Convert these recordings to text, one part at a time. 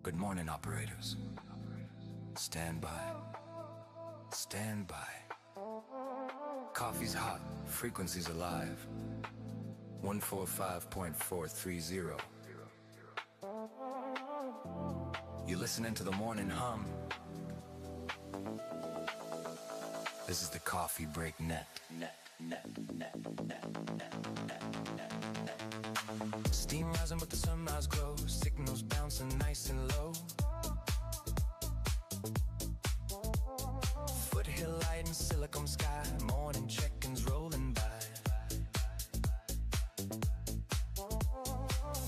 Good morning, operators. Stand by. Stand by. Coffee's hot, frequency's alive. 145.430. You listening to the morning hum? This is the Coffee Break Net. Steam rising with the sunrise glow, signals bouncing nice and low. Foothill light and silicon sky, morning check-ins rolling by.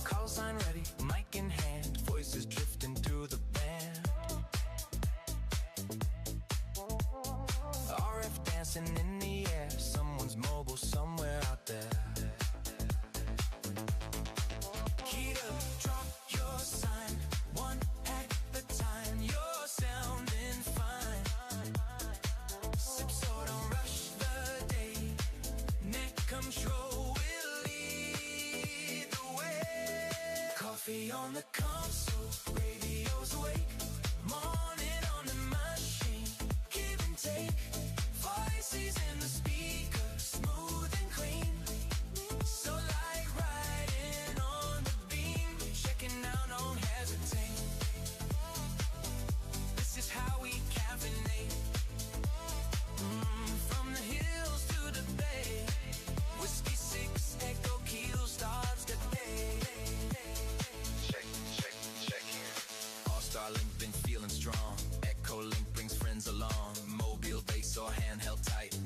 Call sign ready, mic in hand, voices drifting through the band. RF dancing in the air, someone's mobile somewhere out there. Heat up, drop your sign, one at a time, you're sounding fine. Sip so don't rush the day, net control will lead the way. Coffee on the console, radio's awake, morning on the machine, give and take. Voices in the speaker, smooth and clean. So like riding on the beam, checking out, don't hesitate. This is how we caffeinate. From the hills to the bay, W6EK starts the day. Check here. AllStarLink been feeling strong. Echolink brings friends along. Mobile base or handheld tight.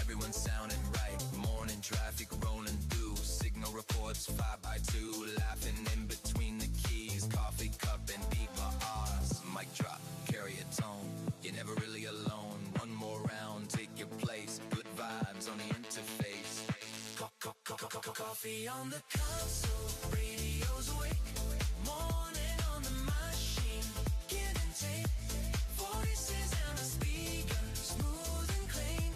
Everyone's sounding right. Morning traffic rolling through. Signal reports 5x2. Laughing in between the keys. Coffee cup and beat my R's. Mic drop, carry a tone. You're never really alone. One more round, take your place. Good vibes on the interface. Coffee on the console, radio's awake. Morning on the machine, give and take. Voices in the speaker, smooth and clean.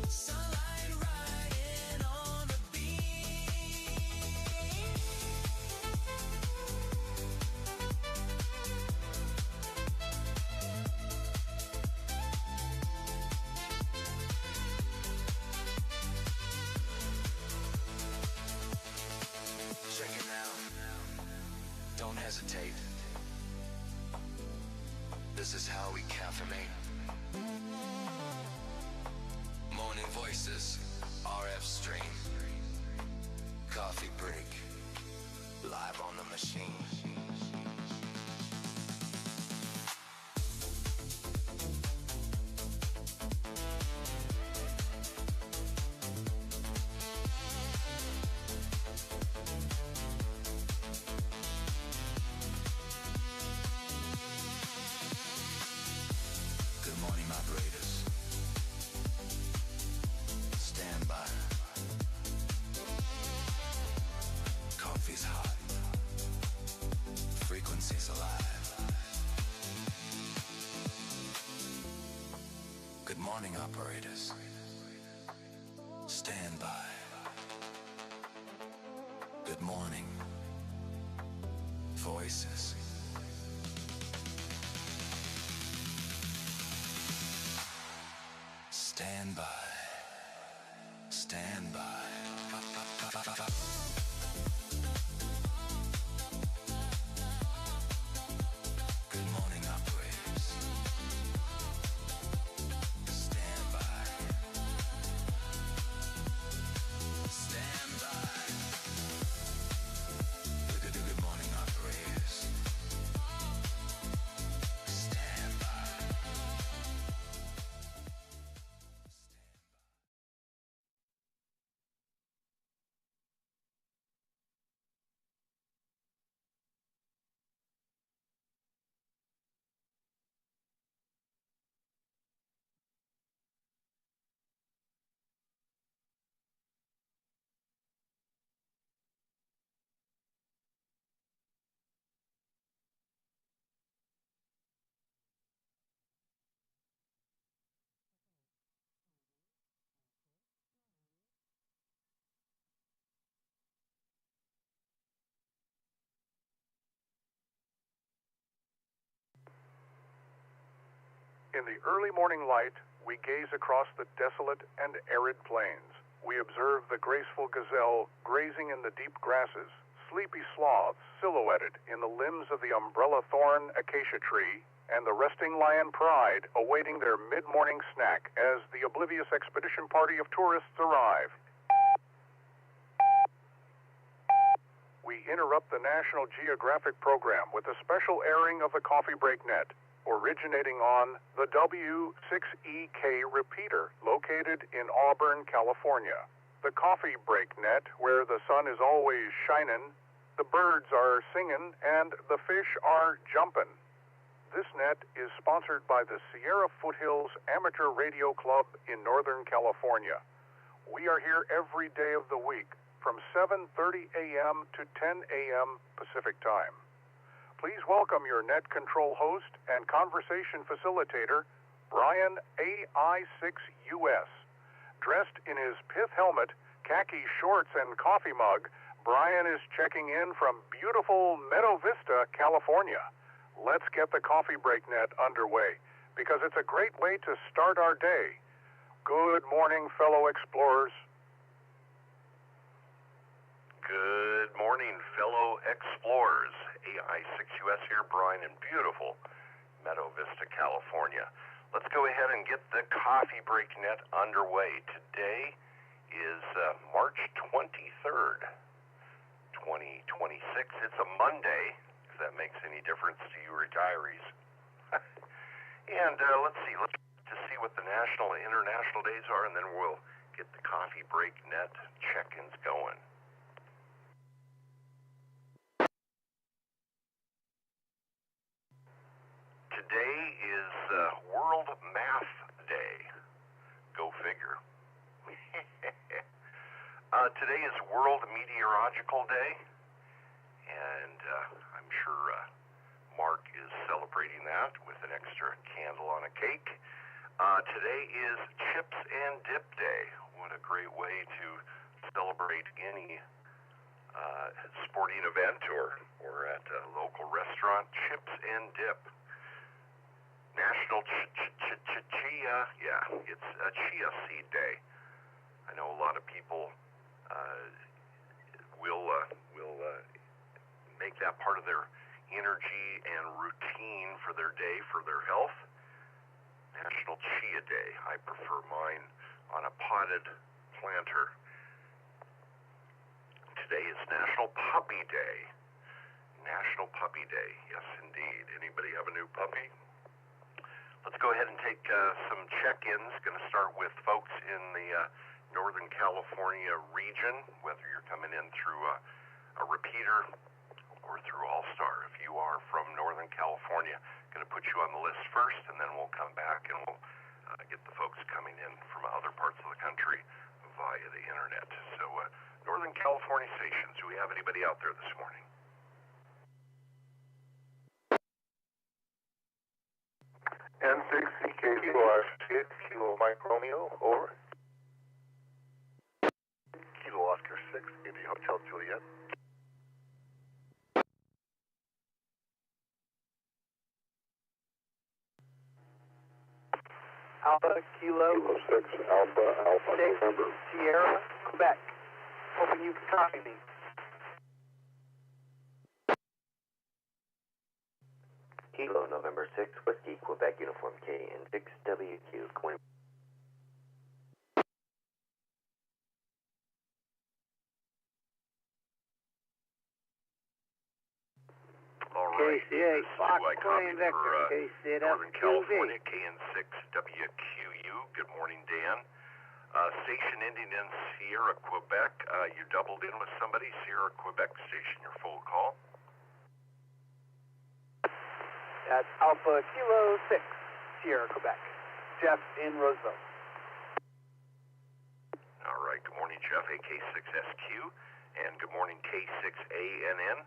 Sunlight riding on the beam. Check it out. Don't hesitate. This is how we caffeinate. Morning voices, RF stream. Coffee break, live on the machine. Good morning, operators. Stand by. Coffee's hot. Frequency's alive. Good morning, operators. Stand by. Good morning. Voices. Stand by. Stand by. In the early morning light, we gaze across the desolate and arid plains. We observe the graceful gazelle grazing in the deep grasses, sleepy sloths silhouetted in the limbs of the umbrella thorn acacia tree, and the resting lion pride awaiting their mid-morning snack as the oblivious expedition party of tourists arrive. We interrupt the National Geographic program with a special airing of the Coffee Break Net, originating on the W6EK Repeater, located in Auburn, California. The Coffee Break Net, where the sun is always shining, the birds are singing, and the fish are jumping. This net is sponsored by the Sierra Foothills Amateur Radio Club in Northern California. We are here every day of the week, from 7:30 a.m. to 10 a.m. Pacific Time. Please welcome your net control host and conversation facilitator, Brian AI6US. Dressed in his pith helmet, khaki shorts, and coffee mug, Brian is checking in from beautiful Meadow Vista, California. Let's get the Coffee Break Net underway, because it's a great way to start our day. Good morning, fellow explorers. Good morning, fellow explorers. AI6US here, Brian, in beautiful Meadow Vista, California. Let's go ahead and get the Coffee Break Net underway. Today is March 23rd, 2026. It's a Monday, if that makes any difference to your diaries. And let's see what the national and international days are, and then we'll get the Coffee Break Net check-ins going. Today is World Math Day. Go figure. Today is World Meteorological Day, and I'm sure Mark is celebrating that with an extra candle on a cake. Today is Chips and Dip Day. What a great way to celebrate any sporting event or at a local restaurant. Chips and Dip. National Chia, it's a Chia Seed Day. I know a lot of people will make that part of their energy and routine for their day, for their health. National Chia Day. I prefer mine on a potted planter. Today is National Puppy Day. National Puppy Day. Yes, indeed. Anybody have a new puppy? Let's go ahead and take some check-ins. Going to start with folks in the Northern California region, whether you're coming in through a repeater or through AllStar. If you are from Northern California, going to put you on the list first, and then we'll come back and we'll get the folks coming in from other parts of the country via the internet. So, Northern California stations, do we have anybody out there this morning? N6EK Kilo Oscar 6, Kilo Mike Romeo, over. Kilo Oscar 6, Indy Hotel Juliet. Alpha Kilo 6, Alpha 6, November. Sierra, Quebec. Hoping you can copy me. Kilo November 6, Whiskey, Quebec Uniform K and 6WQ. All right. KCA, Fox I Claim copied Vector, for KCA, Northern California, FQV. KN6WQU. Good morning, Dan. Station ending in Sierra, Quebec. You doubled in with somebody. Sierra, Quebec station, your full call. That's Alpha Kilo 6, Sierra, Quebec. Jeff in Roseville. All right. Good morning, Jeff, AK6SQ. And good morning, K6ANN.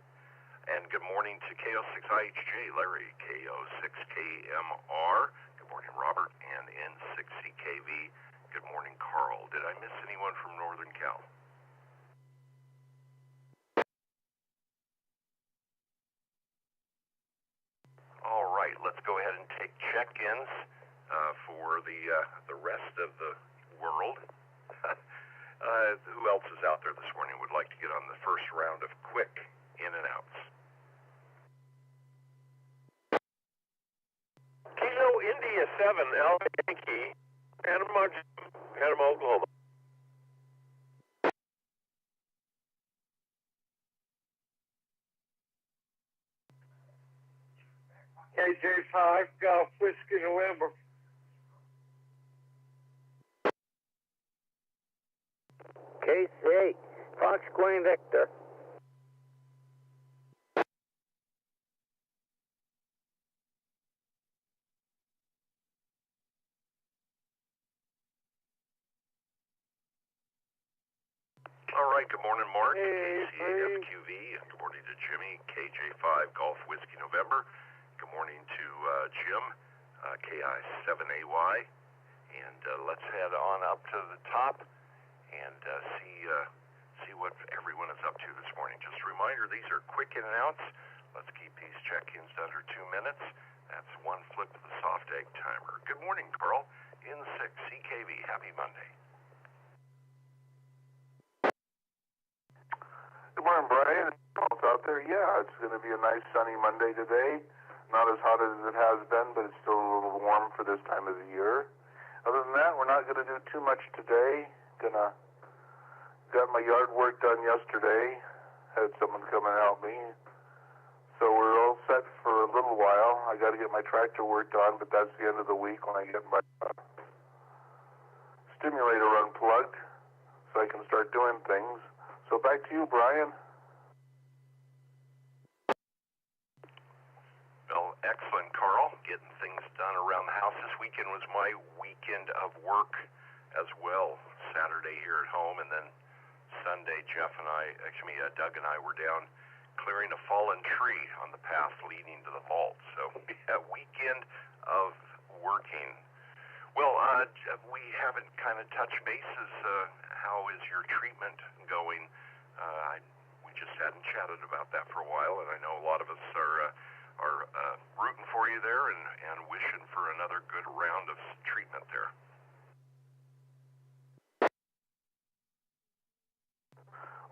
And good morning to KO6IHJ, Larry, KO6KMR. Good morning, Robert, and N6CKV. Good morning, Carl. Did I miss anyone from Northern Cal? All right, let's go ahead and take check-ins. for the rest of the world. Who else is out there this morning would like to get on the first round of quick in and outs? Kilo India 7, Alpha Yankee, Panama, Oklahoma. KJ5, Golf Whiskey November. KC8, Fox Queen Victor. All right, good morning, Mark. Hey, KC8FQV. Good morning to Jimmy, KJ5 Golf Whiskey November. Good morning to Jim, KI7AY. And let's head on up to the top and see what everyone is up to this morning. Just a reminder, these are quick in and outs. Let's keep these check-ins to under 2 minutes. That's one flip of the soft egg timer. Good morning, Carl. In 6, CKV. Happy Monday. Good morning, Brian. It's out there. Yeah, it's going to be a nice sunny Monday today. Not as hot as it has been, but it's still a little warm for this time of the year. Other than that, we're not going to do too much today. Got my yard work done yesterday. Had someone come and help me. So we're all set for a little while. I got to get my tractor worked on, but that's the end of the week when I get my stimulator unplugged so I can start doing things. So back to you, Brian. Well, excellent, Carl. Getting things done around the house. This weekend was my weekend of work as well. Saturday here at home, and then Sunday, Doug and I were down clearing a fallen tree on the path leading to the vault. So, yeah, weekend of working. Well, we haven't kind of touched bases. How is your treatment going? We just hadn't chatted about that for a while, and I know a lot of us are rooting for you there and wishing for another good round of treatment there.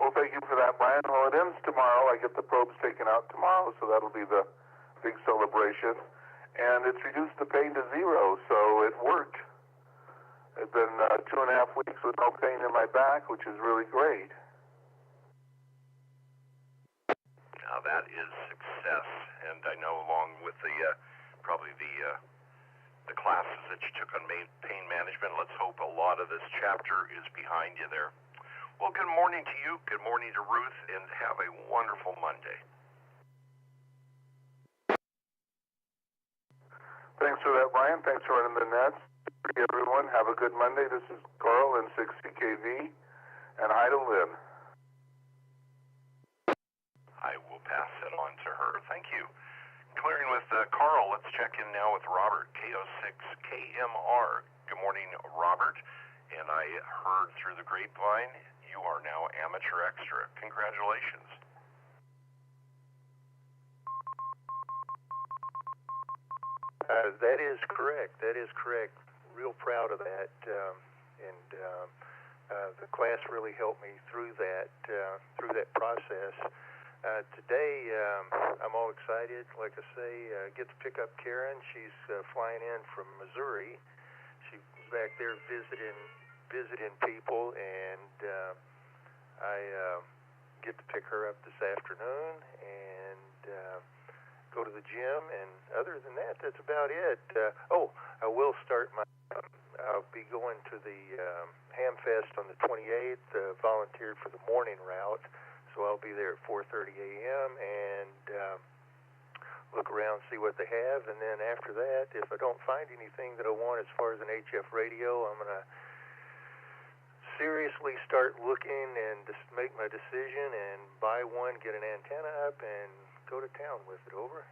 Well, thank you for that, Brian. Well, it ends tomorrow. I get the probes taken out tomorrow, so that'll be the big celebration. And it's reduced the pain to 0, so it worked. It's been 2.5 weeks with no pain in my back, which is really great. Now that is success, and I know along with the probably the classes that you took on pain management, let's hope a lot of this chapter is behind you there. Well, good morning to you, good morning to Ruth, and have a wonderful Monday. Thanks for that, Brian. Thanks for running the nets. Everyone, have a good Monday. This is Carl in 6CKV, and hi to Lynn. I will pass that on to her. Thank you. Clearing with Carl, let's check in now with Robert, KO6KMR. Good morning, Robert. And I heard through the grapevine, you are now amateur extra. Congratulations. That is correct. Real proud of that. The class really helped me through that process. Today, I'm all excited. Like I say, get to pick up Karen. She's flying in from Missouri. She's back there visiting people, and I get to pick her up this afternoon and go to the gym. And other than that, that's about it. I will start I'll be going to the Hamfest on the 28th. Volunteered for the morning route. So I'll be there at 4:30 a.m. and look around, see what they have, and then after that, if I don't find anything that I want as far as an HF radio, I'm going to seriously start looking and just make my decision and buy one, get an antenna up, and go to town with it. Over.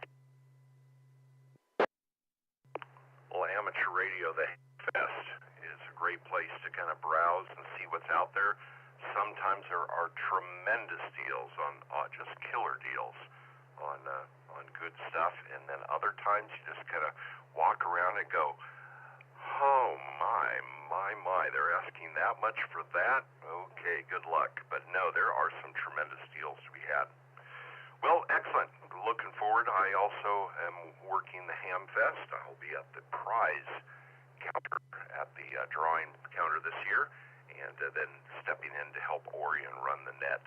Well, amateur radio, the Fest is a great place to kind of browse and see what's out there. Sometimes there are tremendous deals on just killer deals on good stuff, and then other times you just kind of walk around and go, Oh, my. They're asking that much for that? Okay, good luck. But no, there are some tremendous deals to be had. Well, excellent. Looking forward. I also am working the Ham Fest. I'll be at the prize counter, at the drawing counter this year, and then stepping in to help Orion run the net.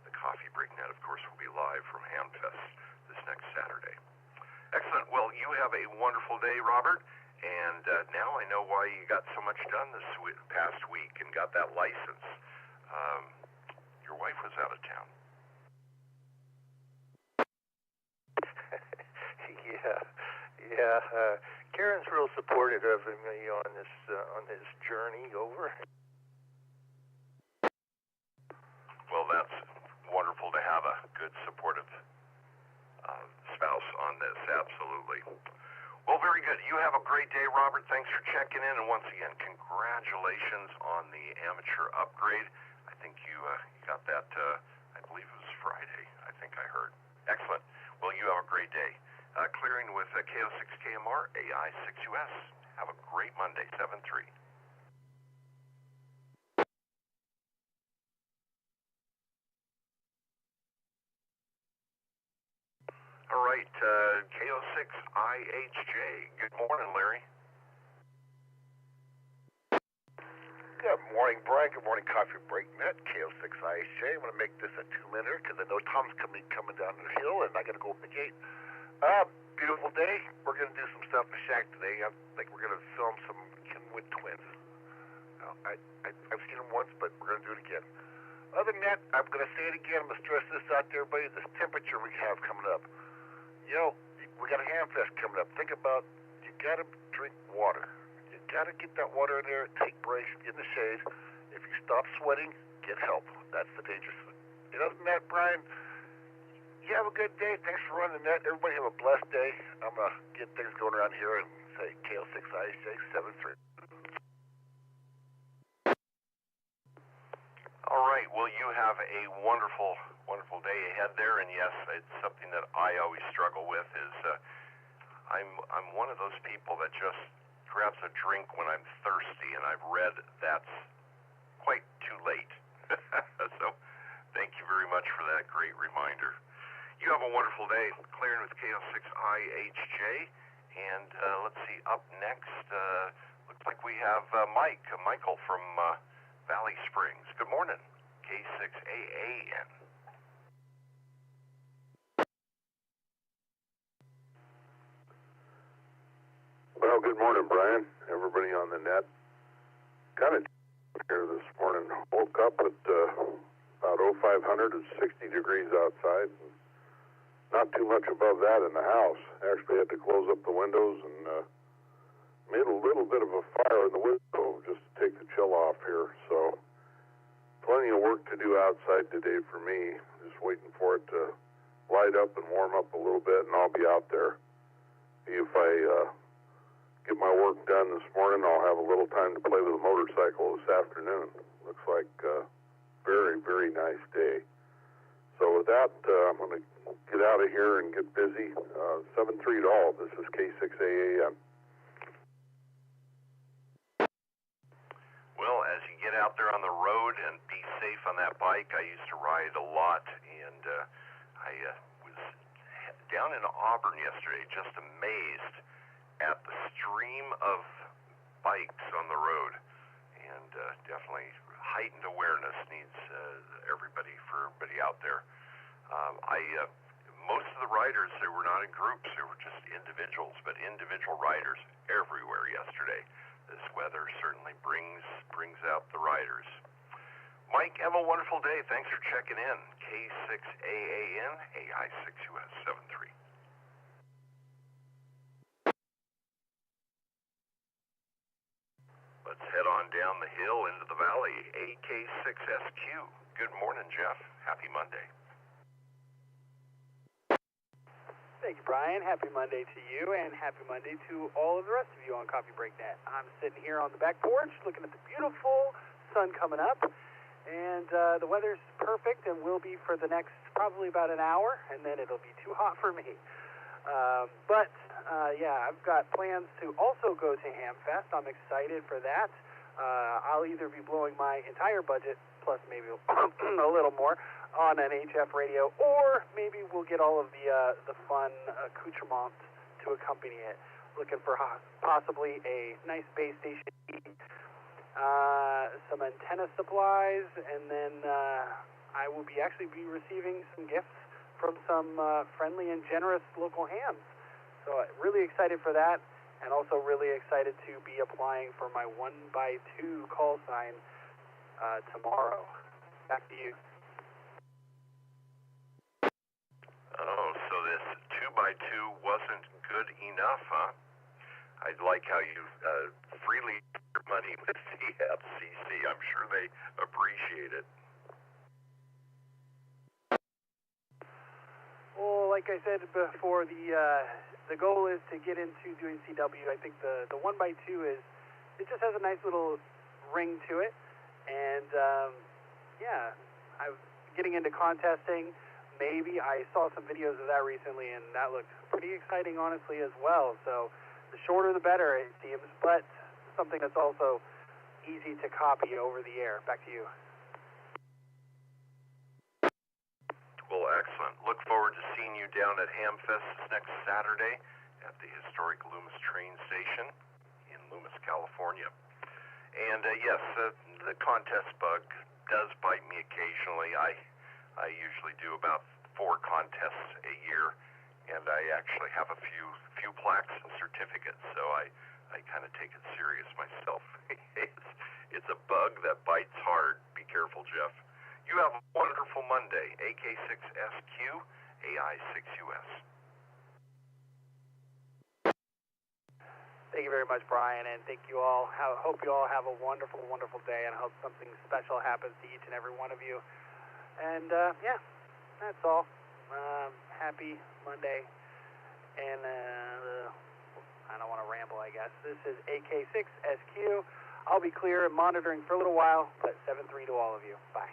The Coffee Break Net, of course, will be live from Ham Fest this next Saturday. Excellent. Well, you have a wonderful day, Robert. And now I know why you got so much done this past week and got that license. Your wife was out of town. Yeah. Karen's real supportive of me on this journey over. Well, that's wonderful to have a good, supportive spouse on this. Absolutely. Well, very good. You have a great day, Robert. Thanks for checking in. And once again, congratulations on the amateur upgrade. I think you got that, I believe it was Friday, I think I heard. Excellent. Well, you have a great day. Clearing with KO6KMR, AI6US. Have a great Monday, 7-3. All right, KO6IHJ. Good morning, Larry. Good morning, Brian. Good morning, Coffee Break Net, KO6IHJ. I'm going to make this a 2-minute because I know Tom's coming down the hill and I got to go up the gate. Beautiful day. We're going to do some stuff in the shack today. I think we're going to film some Kenwood twins. I've seen them once, but we're going to do it again. Other than that, I'm going to say it again. I'm going to stress this out to everybody. This temperature we have coming up. You know, we got a Ham Fest coming up. Think about, you got to drink water. You got to get that water in there, take breaks, get in the shade. If you stop sweating, get help. That's the dangerous thing. Other than that, Brian, you have a good day. Thanks for running the net. Everybody have a blessed day. I'm going to get things going around here and say KO6IJ 73. All right. Well, you have a wonderful, wonderful day ahead there. And yes, it's something that I always struggle with is I'm one of those people that just grabs a drink when I'm thirsty, and I've read that's quite too late. So thank you very much for that great reminder. You have a wonderful day. Clearing with KO6IHJ. And let's see, up next, looks like we have Michael from Valley Springs. Good morning, K6AAN. Well, good morning, Brian. Everybody on the net. Kind of here this morning. Woke up at about 0500. It's 60 degrees outside. Not too much above that in the house. Actually had to close up the windows and made a little bit of a fire in the window just to take the chill off here. So plenty of work to do outside today for me. Just waiting for it to light up and warm up a little bit, and I'll be out there. If I get my work done this morning, I'll have a little time to play with the motorcycle this afternoon. Looks like a very, very nice day. So with that, I'm going to get out of here and get busy. 7-3 to all. This is K6AAN. Well, as you get out there on the road and be safe on that bike, I used to ride a lot, and I was down in Auburn yesterday, just amazed at the stream of bikes on the road, and definitely heightened awareness needs for everybody out there. Most of the riders, they were not in groups, they were just individuals, but individual riders everywhere yesterday. This weather certainly brings out the riders. Mike, have a wonderful day. Thanks for checking in. K6AAN, AI6US 73. Let's head on down the hill into the valley. AK6SQ. Good morning, Jeff. Happy Monday. Thank you, Brian. Happy Monday to you, and happy Monday to all of the rest of you on Coffee Break Net. I'm sitting here on the back porch looking at the beautiful sun coming up, and the weather's perfect and will be for the next probably about an hour, and then it'll be too hot for me. Yeah, I've got plans to also go to Hamfest. I'm excited for that. I'll either be blowing my entire budget, plus maybe a little more, on an HF radio, or maybe we'll get all of the fun accoutrements to accompany it. Looking for possibly a nice base station, some antenna supplies, and then I will actually be receiving some gifts from some friendly and generous local hams. So really excited for that, and also really excited to be applying for my 1x2 call sign tomorrow. Back to you. Oh, so this 2x2 wasn't good enough, huh? I like how you freely your money with the FCC. I'm sure they appreciate it. Well, like I said before, the goal is to get into doing CW. I think the 1x2 it just has a nice little ring to it, and yeah, I'm getting into contesting. Maybe I saw some videos of that recently, and that looked pretty exciting, honestly, as well. So the shorter the better, it seems, but something that's also easy to copy over the air. Back to you. Well, excellent. Look forward to seeing you down at Hamfest next Saturday at the historic Loomis train station in Loomis, California. And yes, the contest bug does bite me occasionally. I usually do about 4 contests a year, and I actually have a few plaques and certificates, so I kind of take it serious myself. It's a bug that bites hard. Be careful, Jeff. You have a wonderful Monday. AK6SQ, AI6US. Thank you very much, Brian, and thank you all. Hope you all have a wonderful, wonderful day, and I hope something special happens to each and every one of you. And yeah, that's all. Happy Monday, and I don't want to ramble, I guess. This is AK6SQ. I'll be clear and monitoring for a little while, but 7-3 to all of you. Bye.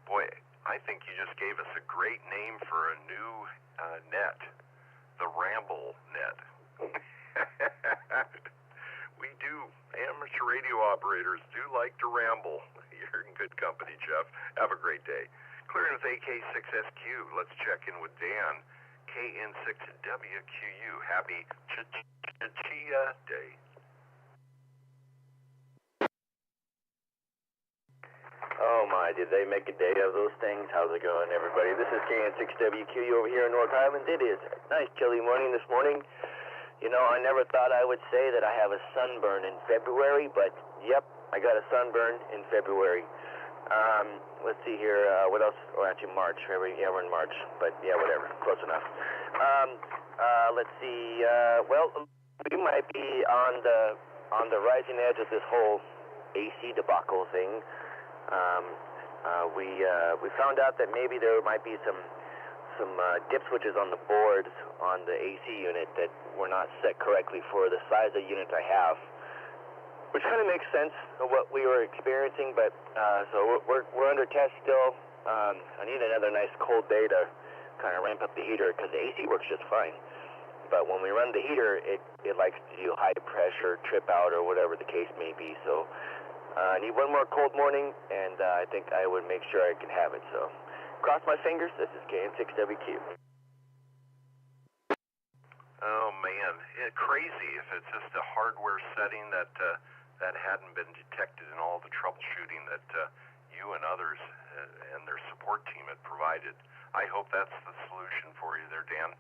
Boy, I think you just gave us a great name for a new net, the Ramble Net. We do. Amateur radio operators do like to ramble. You're in good company, Jeff. Have a great day. Clearing with AK6SQ. Let's check in with Dan. KN6WQU. Happy Chia Day. Oh my, did they make a day of those things? How's it going, everybody? This is KN6WQU over here in North Highlands. It is a nice chilly morning this morning. You know, I never thought I would say that I have a sunburn in February, but yep, I got a sunburn in February. Let's see here, what else? Oh, actually March. Yeah, we're in March, but yeah, whatever, close enough. Let's see, well, we might be on the rising edge of this whole AC debacle thing. We found out that maybe there might be some dip switches on the boards on the AC unit that were not set correctly for the size of unit I have, which kind of makes sense of what we were experiencing. But so we're under test still. I need another nice cold day to kind of ramp up the heater because the AC works just fine. But when we run the heater, it likes to do high pressure, trip out, or whatever the case may be. So I need one more cold morning, and I think I would make sure I can have it. So cross my fingers. This is KN6WQ. Oh man, crazy if it's just a hardware setting that hadn't been detected in all the troubleshooting that you and others and their support team had provided. I hope that's the solution for you there, Dan.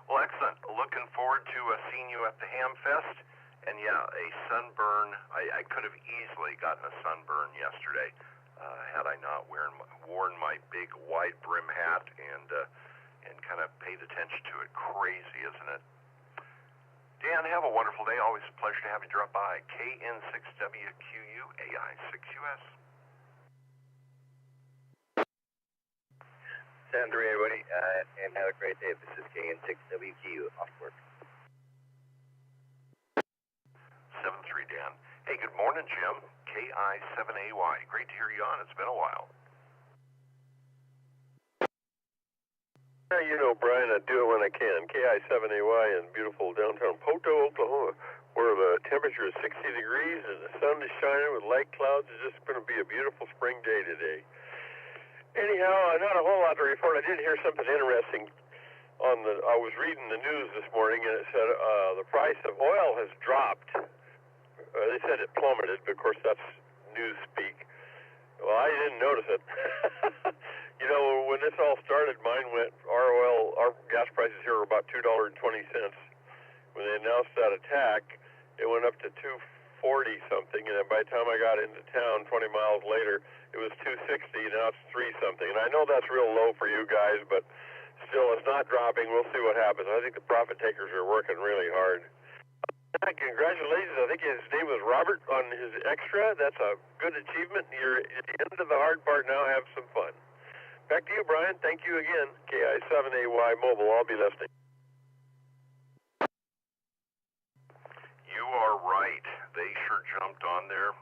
Well, excellent. Looking forward to seeing you at the Hamfest. And yeah, a sunburn. I could have easily gotten a sunburn yesterday had I not worn my big wide brim hat and kind of paid attention to it. Crazy, isn't it? Dan, have a wonderful day. Always a pleasure to have you drop by. KN6WQU AI6US. Sound to everybody, and have a great day. This is KN6WQ off work. 7-3, Dan. Hey, good morning, Jim. KI7AY. Great to hear you on. It's been a while. You know, Brian, I do it when I can. KI7AY in beautiful downtown Poto, Oklahoma, where the temperature is 60 degrees and the sun is shining with light clouds. It's just going to be a beautiful spring day today. Anyhow, not a whole lot to report. I did hear something interesting. I was reading the news this morning, and it said the price of oil has dropped. They said it plummeted, but of course that's news speak. Well, I didn't notice it. You know, when this all started, our gas prices here were about $2.20. When they announced that attack, it went up to $2.40 something, and then by the time I got into town 20 miles later, it was $2.60. Now it's $3 something. And I know that's real low for you guys, but still, it's not dropping. We'll see what happens. I think the profit takers are working really hard. Congratulations. I think his name was Robert on his extra. That's a good achievement. You're at the end of the hard part now. Have some fun. Back to you, Brian. Thank you again. KI7AY Mobile. I'll be listening. You are right. They sure jumped on there.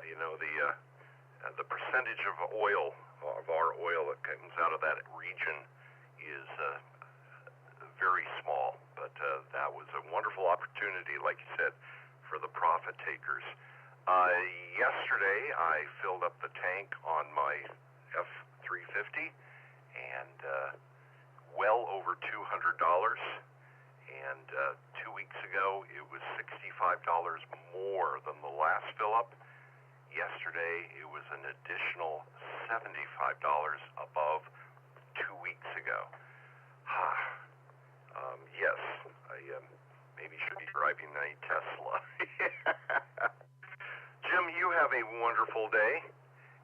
You know, the percentage of our oil that comes out of that region is very small, but that was a wonderful opportunity, like you said, for the profit takers. Yesterday, I filled up the tank on my F350, and well over $200. And 2 weeks ago, it was $65 more than the last fill up. Yesterday, it was an additional $75 above 2 weeks ago. Yes, I maybe should be driving a Tesla. Jim, you have a wonderful day.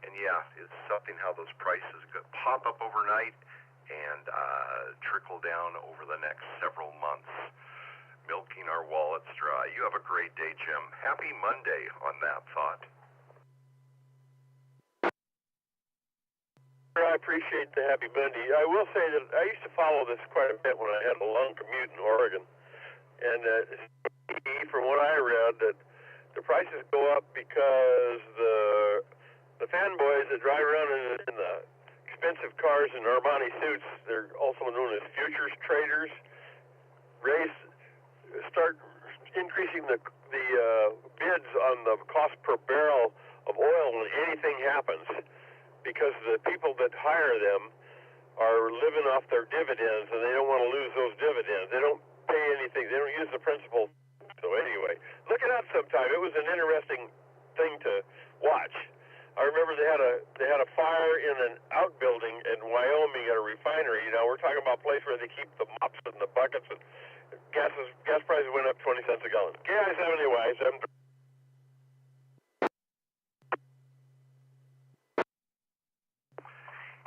And yeah, it's something how those prices pop up overnight and trickle down over the next several months, milking our wallets dry. You have a great day, Jim. Happy Monday on that thought. I appreciate the happy Monday. I will say that I used to follow this quite a bit when I had a long commute in Oregon. And from what I read, that the prices go up because the fanboys that drive around in the expensive cars in Armani suits, they're also known as futures traders, start increasing the bids on the cost per barrel of oil when anything happens, because the people that hire them are living off their dividends, and they don't want to lose those dividends. They don't pay anything. They don't use the principal. So anyway, look it up sometime. It was an interesting thing to watch. I remember they had a fire in an outbuilding in Wyoming at a refinery. You know, we're talking about a place where they keep the mops and the buckets, and gas prices went up 20 cents a gallon. KI7AY 7.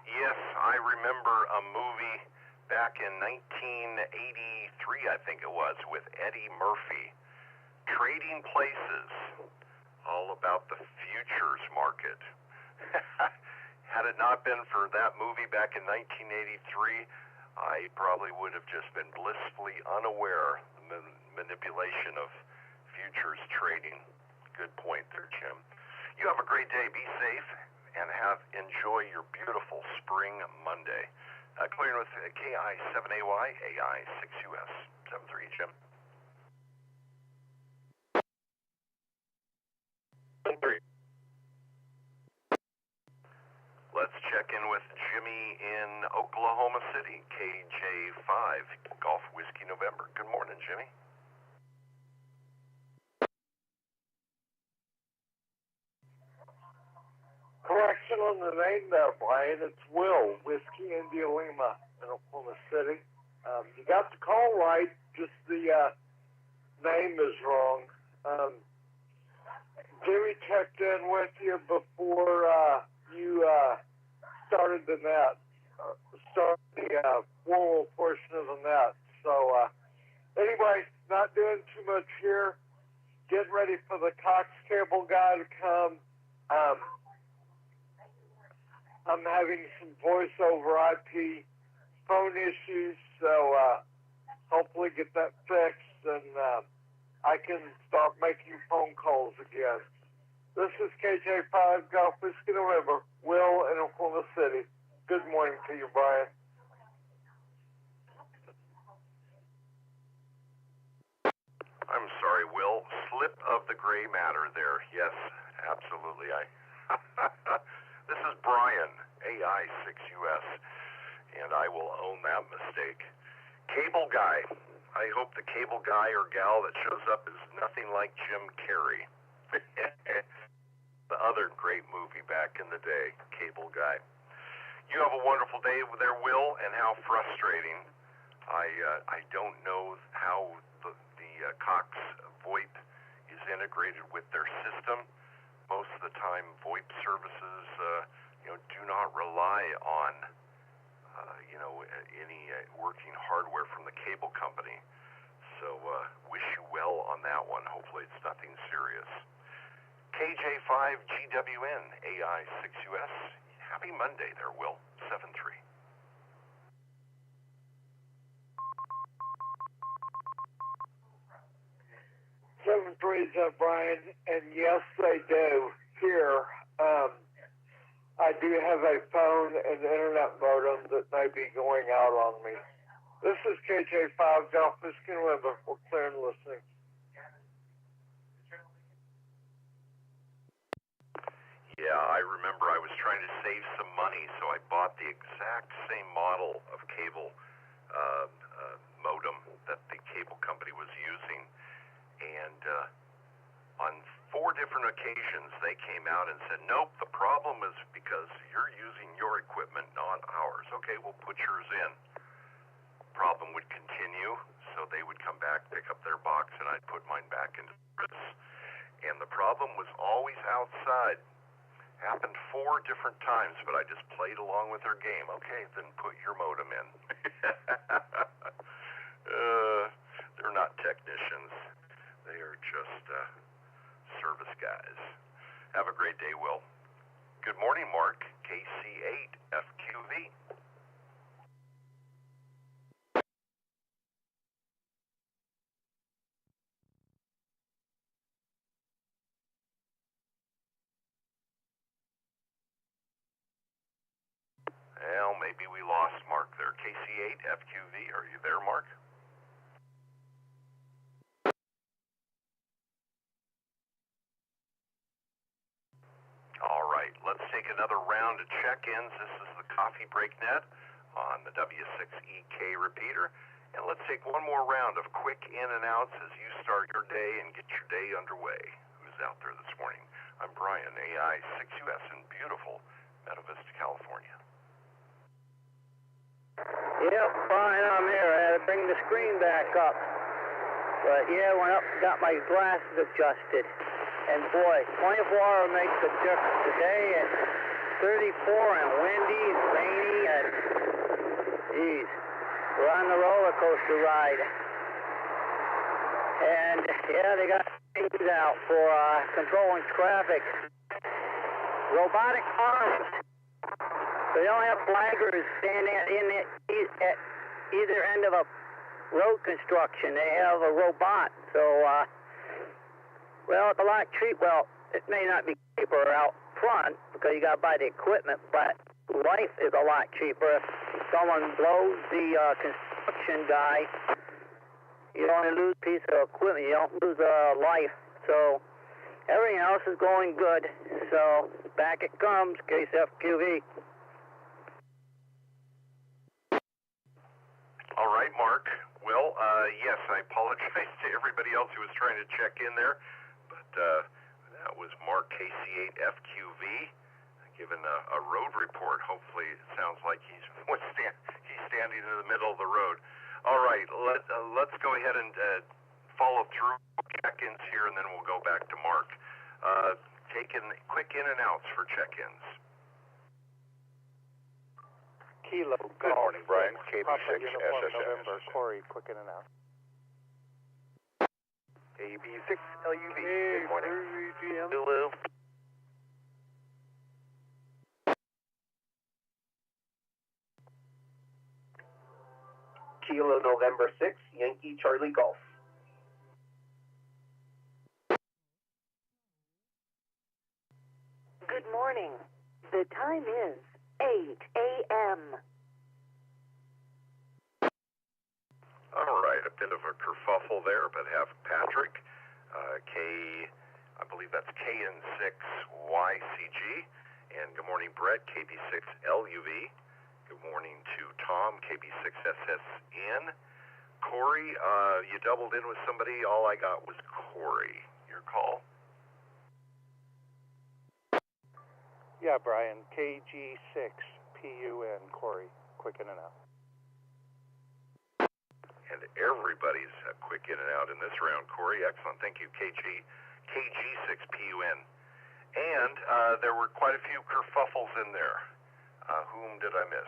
Yes, I remember a movie back in 1983, I think it was, with Eddie Murphy, Trading Places, all about the futures market. Had it not been for that movie back in 1983, I probably would have just been blissfully unaware of the manipulation of futures trading. Good point there, Jim. You have a great day. Be safe and enjoy your beautiful spring Monday. Clearing with KI7AY, AI6US 73, Jim. Let's check in with Jimmy in Oklahoma City, KJ5, Golf Whiskey November. Good morning, Jimmy. Correction on the name there, Brian. It's Will, Whiskey India Lima in Oklahoma City. You got the call right, just the name is wrong. Gerry checked in with you before you started the net, started the formal portion of the net. So anyway, not doing too much here. Getting ready for the Cox cable guy to come. I'm having some voice over IP phone issues, so hopefully get that fixed, and I can start making phone calls again. This is KJ5 Golf Whiskey November, Will in Oklahoma City. Good morning to you, Brian. gray matter there. Yes, absolutely. This is Brian, AI6US, and I will own that mistake. Cable guy. I hope the cable guy or gal that shows up is nothing like Jim Carrey. The other great movie back in the day, Cable Guy. You have a wonderful day there, Will, and how frustrating. I don't know how the Cox VoIP is integrated with their system. Most of the time, VoIP services, do not rely on, any working hardware from the cable company. So, wish you well on that one. Hopefully it's nothing serious. KJ5GWN, AI6US. Happy Monday there, Will. 7-3. Seven threes, Brian, and yes, they do. Here, I do have a phone and internet modem that may be going out on me. This is KJ5 Golf Whiskey November. We're clear and listening. Yeah, I remember I was trying to save some money, so I bought the exact same model of cable modem that the cable company was using. And on 4 different occasions, they came out and said, nope, the problem is because you're using your equipment, not ours. Okay, we'll put yours in. Problem would continue, so they would come back, pick up their box, and I'd put mine back into service. And the problem was always outside. Happened 4 different times, but I just played along with their game. Okay, then put your modem in. They're not technicians. They are just service guys. Have a great day, Will. Good morning, Mark. KC8FQV. Well, maybe we lost Mark there. KC8FQV, are you there, Mark? All right, let's take another round of check-ins. This is the Coffee Break Net on the W6EK Repeater. And let's take one more round of quick in and outs as you start your day and get your day underway. Who's out there this morning? I'm Brian, AI6US in beautiful Meta Vista, California. Yep, fine, I'm here. I had to bring the screen back up. But yeah, went up and got my glasses adjusted. And boy, 24-hour makes a difference. Today it's 34 and windy, rainy, and geez, we're on the roller coaster ride. And yeah, they got things out for controlling traffic. Robotic arms. They don't have flaggers standing at either end of a road construction. They have a robot. So, well, it's a lot cheaper. Well, it may not be cheaper out front because you got to buy the equipment, but life is a lot cheaper. If someone blows the construction guy, you only lose a piece of equipment. You don't lose life. So everything else is going good. So back it comes, KCFQV. All right, Mark. Well, yes, I apologize to everybody else who was trying to check in there, but that was Mark KC8FQV giving a road report. Hopefully it sounds like he's standing in the middle of the road. All right, let's go ahead and follow through check-ins here, and then we'll go back to Mark. Taking quick in and outs for check-ins. Kilo. Good morning, Brian. KB6 November, SSS. Corey, quick in and out. AB6 LUV. Good morning. Lulu. Kilo November 6, Yankee Charlie Golf. Good morning. The time is 8 a.m. All right, a bit of a kerfuffle there, but have Patrick, I believe that's KN6YCG. And good morning, Brett, KB6LUV. Good morning to Tom, KB6SSN. Corey, you doubled in with somebody. All I got was Corey. Your call? Yeah, Brian, KG6PUN, Corey, quick in and out. And everybody's quick in and out in this round, Corey. Excellent. Thank you, KG6PUN. And there were quite a few kerfuffles in there. Whom did I miss?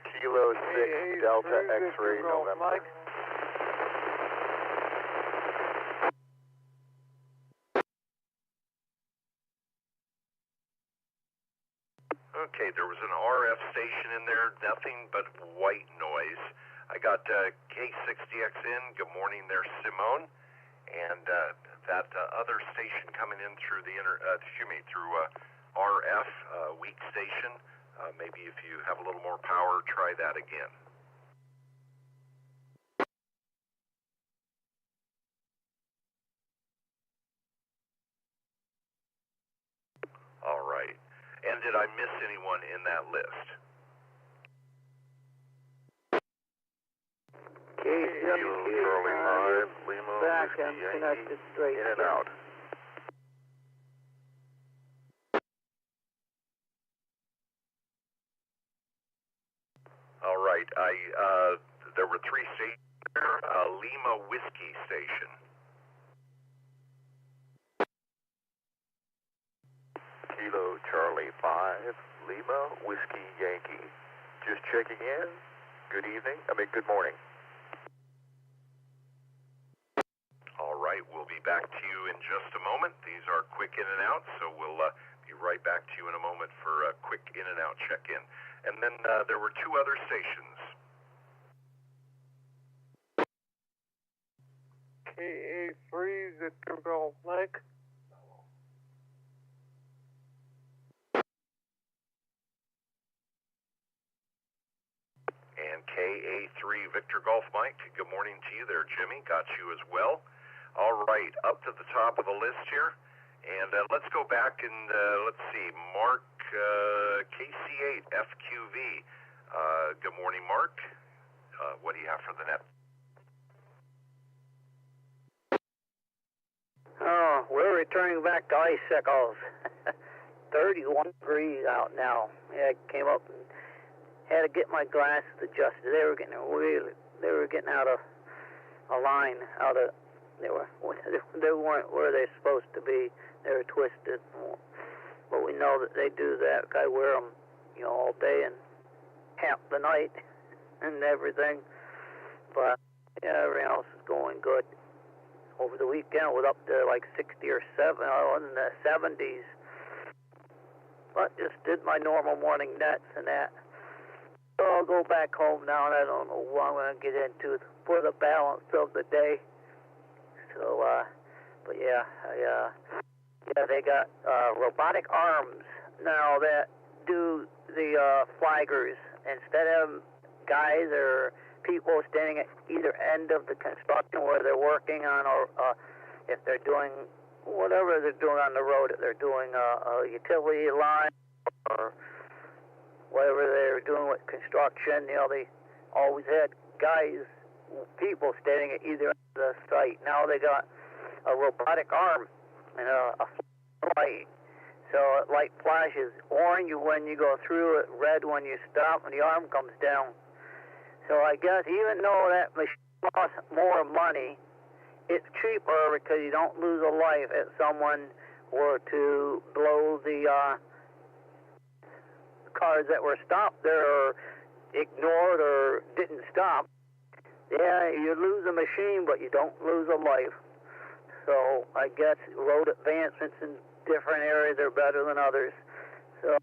Kilo 6 Delta X-ray November. Okay, there was an RF station in there, nothing but white noise. I got K6DXN, good morning there, Simone. And that other station coming in through the through RF, weak station. Maybe if you have a little more power, try that again. All right. And did I miss anyone in that list? Charlie 5, Lima, back and connected straight in and out. All right. There were 3 stations there. Lima Whiskey Station. Kilo Charlie 5, Lima Whiskey Yankee. Just checking in. Good evening. Good morning. All right, we'll be back to you in just a moment. These are quick in and out, so we'll be right back to you in a moment for a quick in and out check-in. And then there were 2 other stations. KA3 Victor Golf Mike. And KA3 Victor Golf Mike, good morning to you there, Jimmy. Got you as well. All right, up to the top of the list here. And let's go back and let's see, Mark KC8 FQV. Good morning, Mark. What do you have for the net? Oh, we're returning back to icicles. 31 degrees out now. Yeah, I came up and had to get my glasses adjusted. They were getting out of a line. They weren't where they're supposed to be. They were twisted. But we know that they do that. I wear them, all day and half the night and everything. But yeah, everything else is going good. Over the weekend, it was up to like 60 or 7, in the 70s. But just did my normal morning nets and that. So I'll go back home now, and I don't know what I'm going to get into for the balance of the day. So, but yeah, they got robotic arms now that do the flaggers instead of guys or people standing at either end of the construction where they're working on, or if they're doing whatever they're doing on the road, if they're doing a utility line or whatever they're doing with construction, they always had people standing at either end of the site. Now they got a robotic arm and a light. So it light flashes orange when you go through, it red when you stop, and the arm comes down. So I guess even though that machine costs more money, it's cheaper because you don't lose a life if someone were to blow the cars that were stopped there or ignored or didn't stop. Yeah, you lose a machine, but you don't lose a life. So I guess road advancements in different areas are better than others. So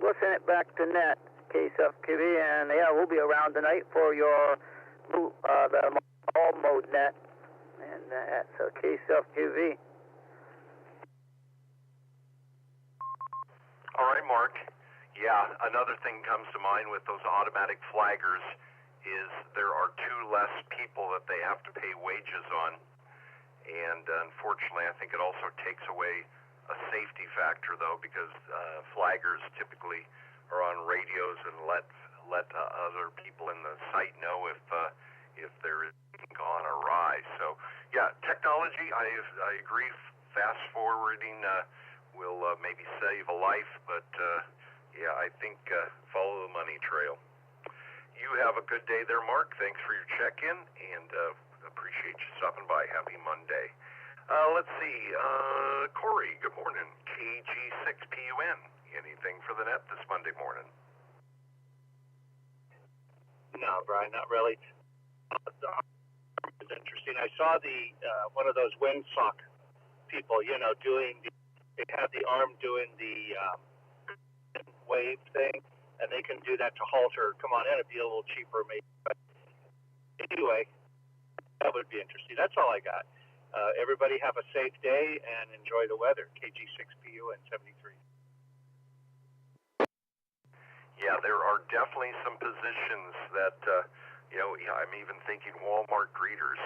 we'll send it back to net, KSFQV, and yeah, we'll be around tonight for your the all mode net, and that's KSFQV. All right, Mark. Yeah, another thing comes to mind with those automatic flaggers is there are 2 less people that they have to pay wages on. And unfortunately, I think it also takes away a safety factor, though, because flaggers typically are on radios and let other people in the site know if there is gone awry. So, yeah, technology, I agree. Fast forwarding will maybe save a life, but yeah, I think follow the money trail. You have a good day there, Mark. Thanks for your check-in, and appreciate you stopping by. Happy Monday. Let's see. Corey, good morning. KG6PUN. Anything for the net this Monday morning? No, Brian, not really. It's interesting. I saw the one of those windsock people, doing they have the arm doing the wave thing, and they can do that to halter. Come on in, it'd be a little cheaper maybe. But anyway, that would be interesting. That's all I got. Everybody have a safe day and enjoy the weather. KG6PU and 73. Yeah, there are definitely some positions that, I'm even thinking Walmart greeters.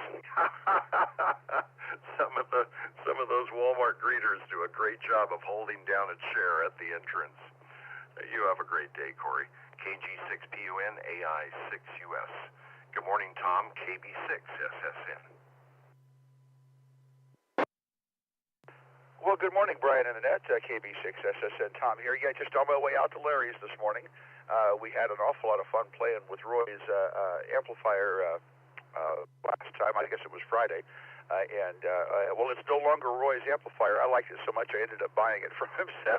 Some of those Walmart greeters do a great job of holding down a chair at the entrance. You have a great day, Corey. KG6PUN AI6US. Good morning, Tom. KB6SSN. Well, good morning, Brian and Annette. KB6SSN Tom here. Yeah, just on my way out to Larry's this morning. We had an awful lot of fun playing with Roy's amplifier last time. I guess it was Friday. Well, it's no longer Roy's amplifier. I liked it so much I ended up buying it from him. So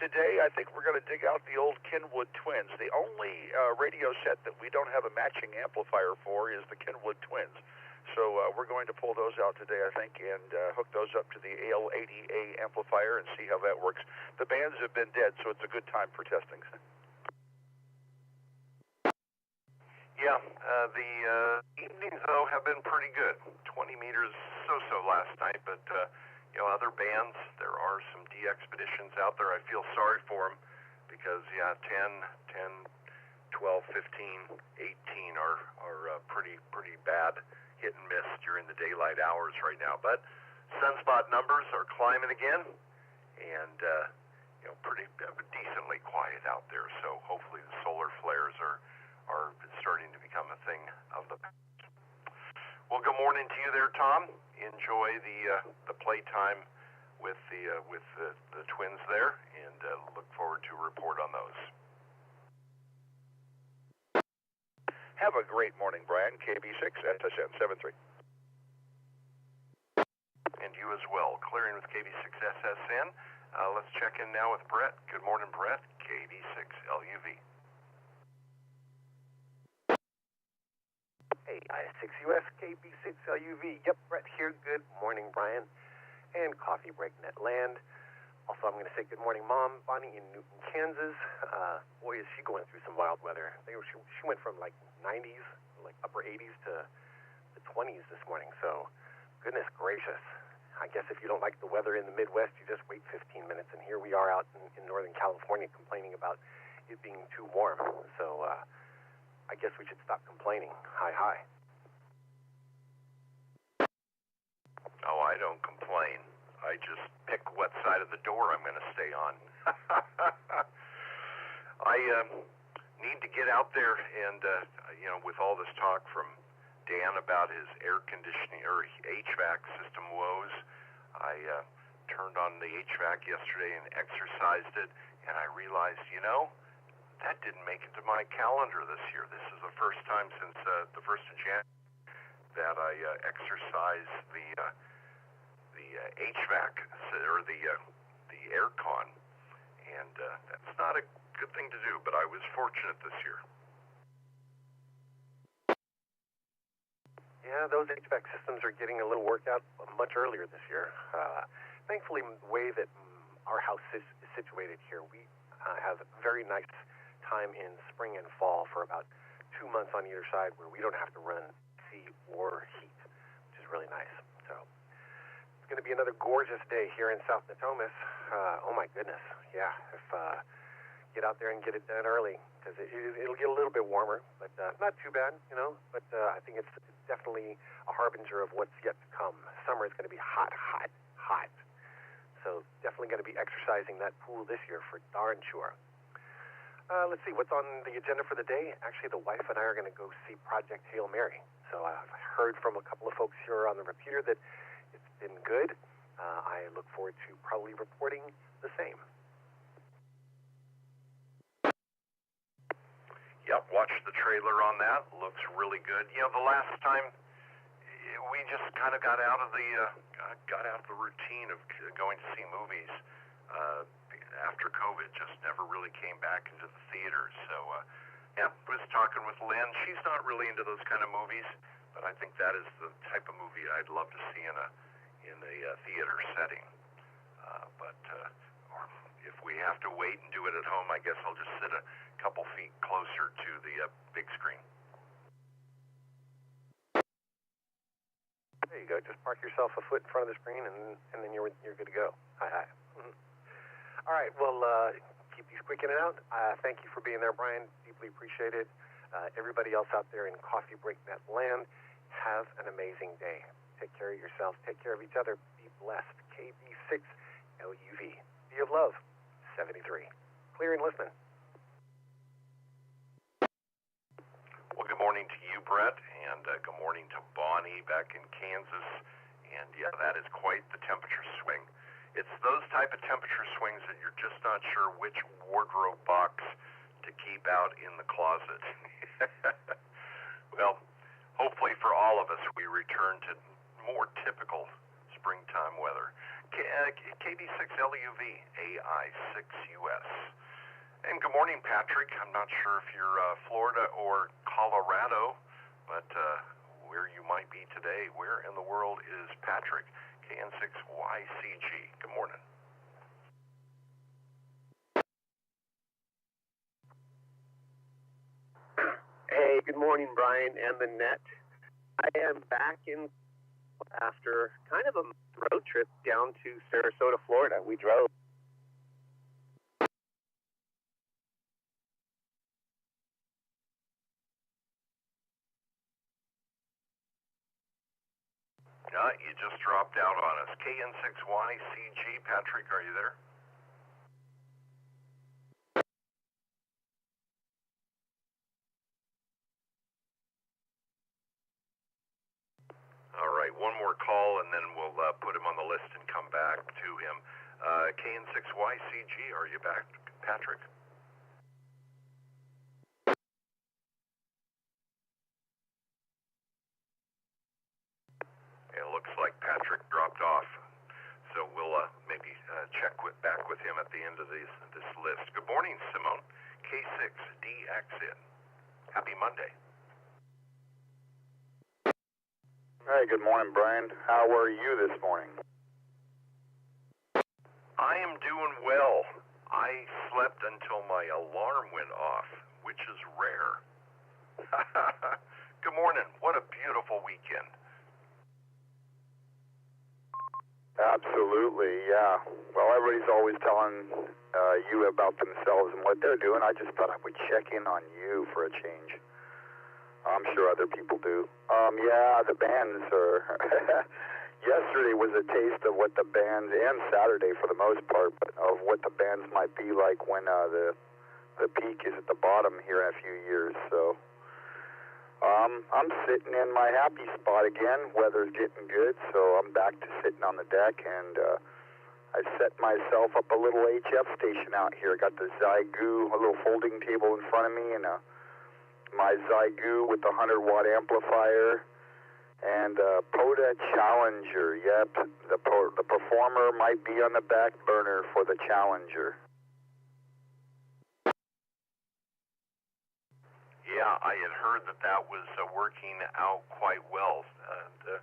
today I think we're going to dig out the old Kenwood Twins. The only radio set that we don't have a matching amplifier for is the Kenwood Twins. So we're going to pull those out today, I think, and hook those up to the AL80A amplifier and see how that works. The bands have been dead, so it's a good time for testing. Yeah, the evenings, though, have been pretty good. 20 meters so-so last night, but, other bands, there are some D-expeditions out there. I feel sorry for them because, 10, 12, 15, 18 are pretty bad hit and miss during the daylight hours right now. But sunspot numbers are climbing again, and pretty decently quiet out there. So hopefully the solar flares are starting to become a thing of the past. Well, good morning to you there, Tom. Enjoy the playtime with the twins there, and look forward to a report on those. Have a great morning, Brian. KB6SSN 73. And you as well. Clearing with KB6SSN. Let's check in now with Brett. Good morning, Brett. KB6LUV. Hey, I6US KB6LUV. Yep, Brett here. Good morning, Brian. And Coffee Break Net land. Also, I'm going to say good morning, Mom, Bonnie in Newton, Kansas. Boy, is she going through some wild weather. She went from like 90s, like upper 80s to the 20s this morning. So, goodness gracious. I guess if you don't like the weather in the Midwest, you just wait 15 minutes. And here we are out in Northern California complaining about it being too warm. So, I guess we should stop complaining. Hi. Oh, I don't complain. I just pick what side of the door I'm going to stay on. I need to get out there and, with all this talk from Dan about his air conditioning or HVAC system woes, I turned on the HVAC yesterday and exercised it, and I realized, that didn't make it to my calendar this year. This is the first time since the 1st of January that I exercised the HVAC or the aircon, and that's not a good thing to do, but I was fortunate this year. Yeah, those HVAC systems are getting a little worked out much earlier this year. Thankfully, the way that our house is situated here, we have a very nice time in spring and fall for about 2 months on either side where we don't have to run AC or heat, which is really nice. So it's going to be another gorgeous day here in South Natomas. Oh my goodness, yeah. If get out there and get it done early because it'll get a little bit warmer, but not too bad, But I think it's definitely a harbinger of what's yet to come. Summer is going to be hot, hot, hot. So definitely going to be exercising that pool this year for darn sure. Let's see, what's on the agenda for the day? Actually, the wife and I are going to go see Project Hail Mary. So I've heard from a couple of folks here on the repeater that it's been good. I look forward to probably reporting the same. Yep, watched the trailer on that. Looks really good. You know, the last time we just kind of got out of the routine of going to see movies after COVID. Just never really came back into the theaters. So yeah, was talking with Lynn. She's not really into those kind of movies, but I think that is the type of movie I'd love to see in a theater setting. Or if we have to wait and do it at home, I guess I'll just sit a couple feet closer to the big screen. There you go. Just park yourself a foot in front of the screen, and then you're good to go. Hi. Mm-hmm. All right. Well, keep you squeaking it out. Thank you for being there, Brian. Deeply appreciate it. Everybody else out there in Coffee Break Net land, have an amazing day. Take care of yourselves. Take care of each other. Be blessed. KB6LUV. Be of love. 73. Clear and listening. Well, good morning to you, Brett, and good morning to Bonnie back in Kansas. And yeah, that is quite the temperature swing. It's those type of temperature swings that you're just not sure which wardrobe box to keep out in the closet. Well, hopefully for all of us, we return to more typical springtime weather. KB6LUV, AI6US. And good morning, Patrick. I'm not sure if you're Florida or Colorado, but where you might be today. Where in the world is Patrick? KN6YCG. Good morning. Hey, good morning, Brian and the net. I am back in after kind of a road trip down to Sarasota, Florida. We drove. You just dropped out on us. KN6YCG. Patrick, are you there? All right, one more call, and then we'll put him on the list and come back to him. KN6YCG, are you back, Patrick? It looks like Patrick dropped off, so we'll maybe check back with him at the end of this list. Good morning, Simone. K6DXN. Happy Monday. Hey, good morning, Brian. How are you this morning? I am doing well. I slept until my alarm went off, which is rare. Good morning. What a beautiful weekend. Absolutely, yeah. Well, everybody's always telling you about themselves and what they're doing. I just thought I would check in on you for a change. I'm sure other people do. Yeah, the bands are... Yesterday was a taste of what the bands, and Saturday for the most part, but of what the bands might be like when the peak is at the bottom here in a few years. So I'm sitting in my happy spot again. Weather's getting good, so I'm back to sitting on the deck, and I set myself up a little HF station out here. I got the Zygu, a little folding table in front of me, and my Zygu with the 100-watt amplifier, and POTA Challenger. Yep, the Performer might be on the back burner for the Challenger. Yeah, I had heard that was working out quite well. And,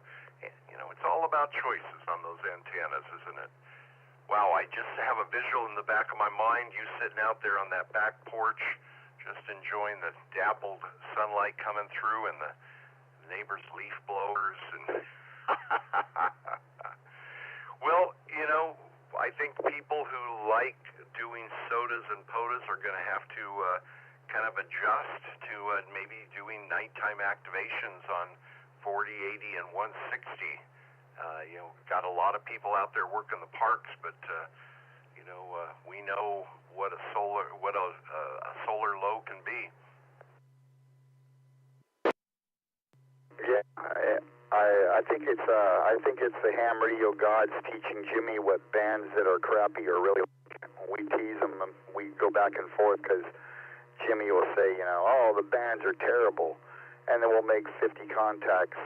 it's all about choices on those antennas, isn't it? Wow, I just have a visual in the back of my mind, you sitting out there on that back porch, just enjoying the dappled sunlight coming through and the neighbors' leaf blowers. And well, I think people who like doing sodas and POTAs are going to have to kind of adjust to maybe doing nighttime activations on 40, 80, and 160. Got a lot of people out there working the parks, but we know what a solar low can be. Yeah, I think it's the ham radio gods teaching Jimmy what bands that are crappy are really like. We tease him and we go back and forth because Jimmy will say, oh, the bands are terrible, and then we'll make 50 contacts,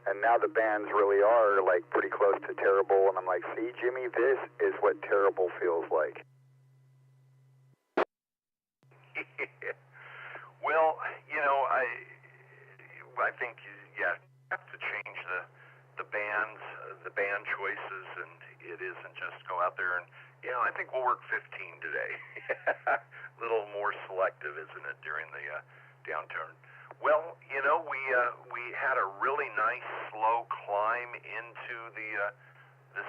and now the bands really are like pretty close to terrible, and I'm like, see, Jimmy, this is what terrible feels like. Well, I think you have to change the band choices, and it isn't just go out there and I think we'll work 15 today. A little more selective, isn't it, during the downturn? Well, we had a really nice slow climb into the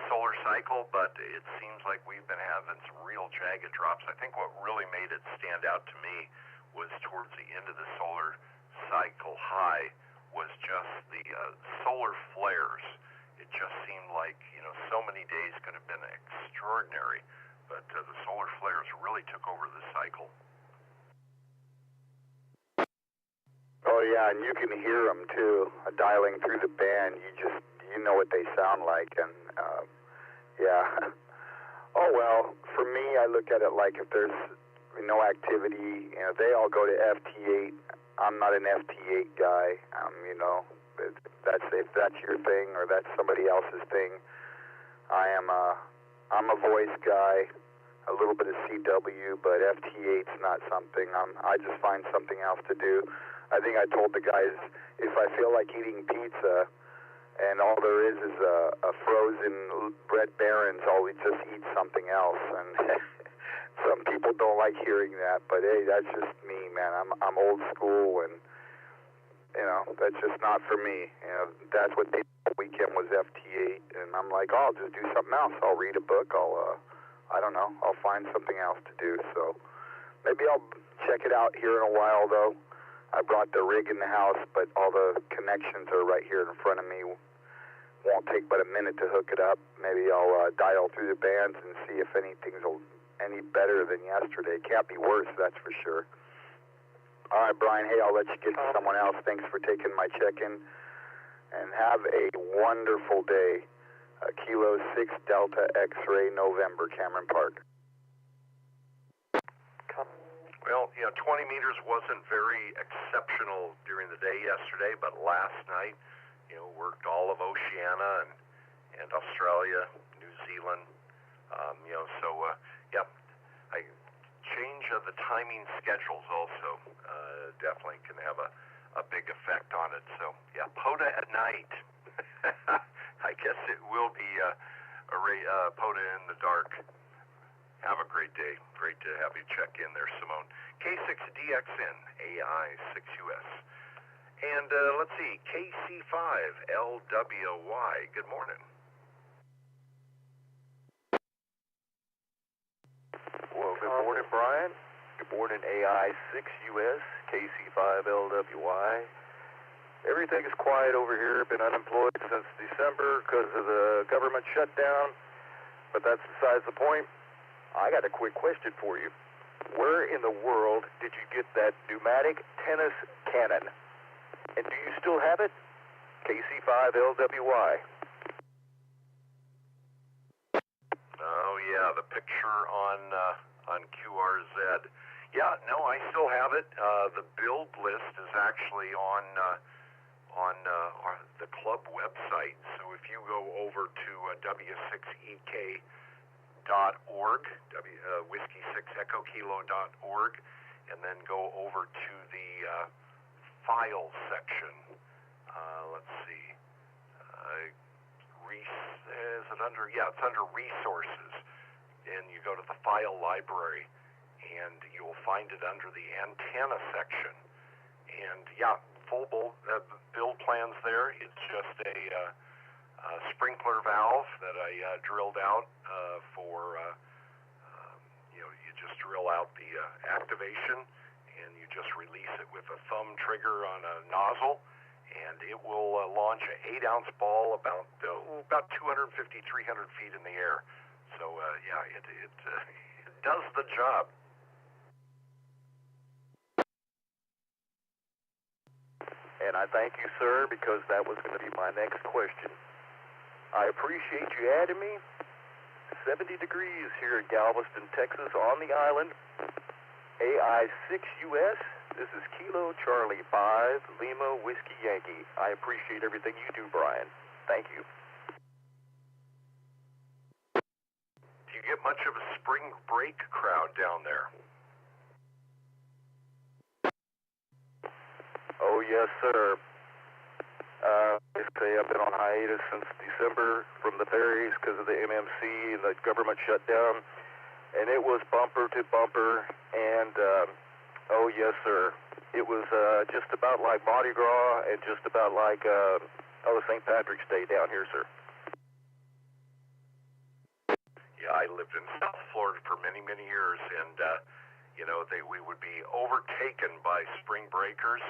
solar cycle, but it seems like we've been having some real jagged drops. I think what really made it stand out to me was towards the end of the solar cycle high was just the solar flares. It just seemed like, so many days could have been extraordinary, but the solar flares really took over the cycle. Oh, yeah, and you can hear them, too, dialing through the band. You know what they sound like, and, yeah. Oh, well, for me, I look at it like if there's no activity, they all go to FT8. I'm not an FT8 guy, if that's your thing or that's somebody else's thing. I'm a voice guy, a little bit of CW, but FT8's not something. I just find something else to do. I think I told the guys, if I feel like eating pizza and all there is a frozen Red Barons, I'll just eat something else. And some people don't like hearing that, but hey, that's just me, man. I'm old school, and that's just not for me. That's what they did the weekend was FT8, and I'm like, oh, I'll just do something else. I'll read a book. I don't know. I'll find something else to do. So maybe I'll check it out here in a while, though. I brought the rig in the house, but all the connections are right here in front of me. Won't take but a minute to hook it up. Maybe I'll dial through the bands and see if anything's any better than yesterday. Can't be worse, that's for sure. All right, Brian, hey, I'll let you get to someone else. Thanks for taking my check-in, and have a wonderful day. Kilo 6 Delta X-Ray November, Cameron Park. Well, 20 meters wasn't very exceptional during the day yesterday, but last night, worked all of Oceania and Australia, New Zealand, I change of the timing schedules also definitely can have a big effect on it. So, POTA at night. I guess it will be POTA in the dark. Have a great day. Great to have you check in there, Simone. K6DXN, AI6US. And let's see, KC5LWY. Good morning. Well, good morning, Brian. Good morning, AI6US, KC5LWY. Everything is quiet over here. Been unemployed since December because of the government shutdown, but that's besides the point. I got a quick question for you. Where in the world did you get that pneumatic tennis cannon? And do you still have it? KC5LWY. Oh, yeah, the picture on QRZ. Yeah, no, I still have it. The build list is actually on the club website. So if you go over to W6EK.org, Whiskey 6 Echo Kilo.org, and then go over to the file section. Let's see. Is it under? Yeah, it's under resources. And you go to the file library, and you'll find it under the antenna section. And yeah, full build plans there. It's just a sprinkler valve that I drilled out for, you just drill out the activation, and you just release it with a thumb trigger on a nozzle, and it will launch an 8-ounce ball about 250, 300 feet in the air. So it does the job. And I thank you, sir, because that was going to be my next question. I appreciate you adding me. 70 degrees here in Galveston, Texas, on the island. AI6US. This is Kilo Charlie 5 Lima Whiskey Yankee. I appreciate everything you do, Brian. Thank you. Do you get much of a spring break crowd down there? Oh, yes, sir. I say I've been on hiatus since December from the ferries because of the MMC and the government shutdown, and it was bumper to bumper, and oh, yes, sir. It was just about like Mardi Gras and just about like St. Patrick's Day down here, sir. Yeah, I lived in South Florida for many, many years, and we would be overtaken by spring breakers.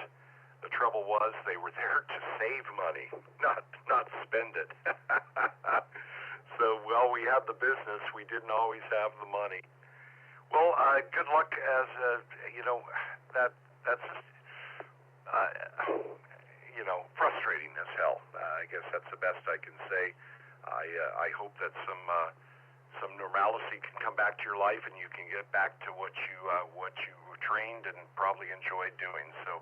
The trouble was they were there to save money, not spend it. So while we had the business, we didn't always have the money. Well, good luck as that's frustrating as hell. I guess that's the best I can say. I hope that some normalcy can come back to your life and you can get back to what you trained and probably enjoyed doing. So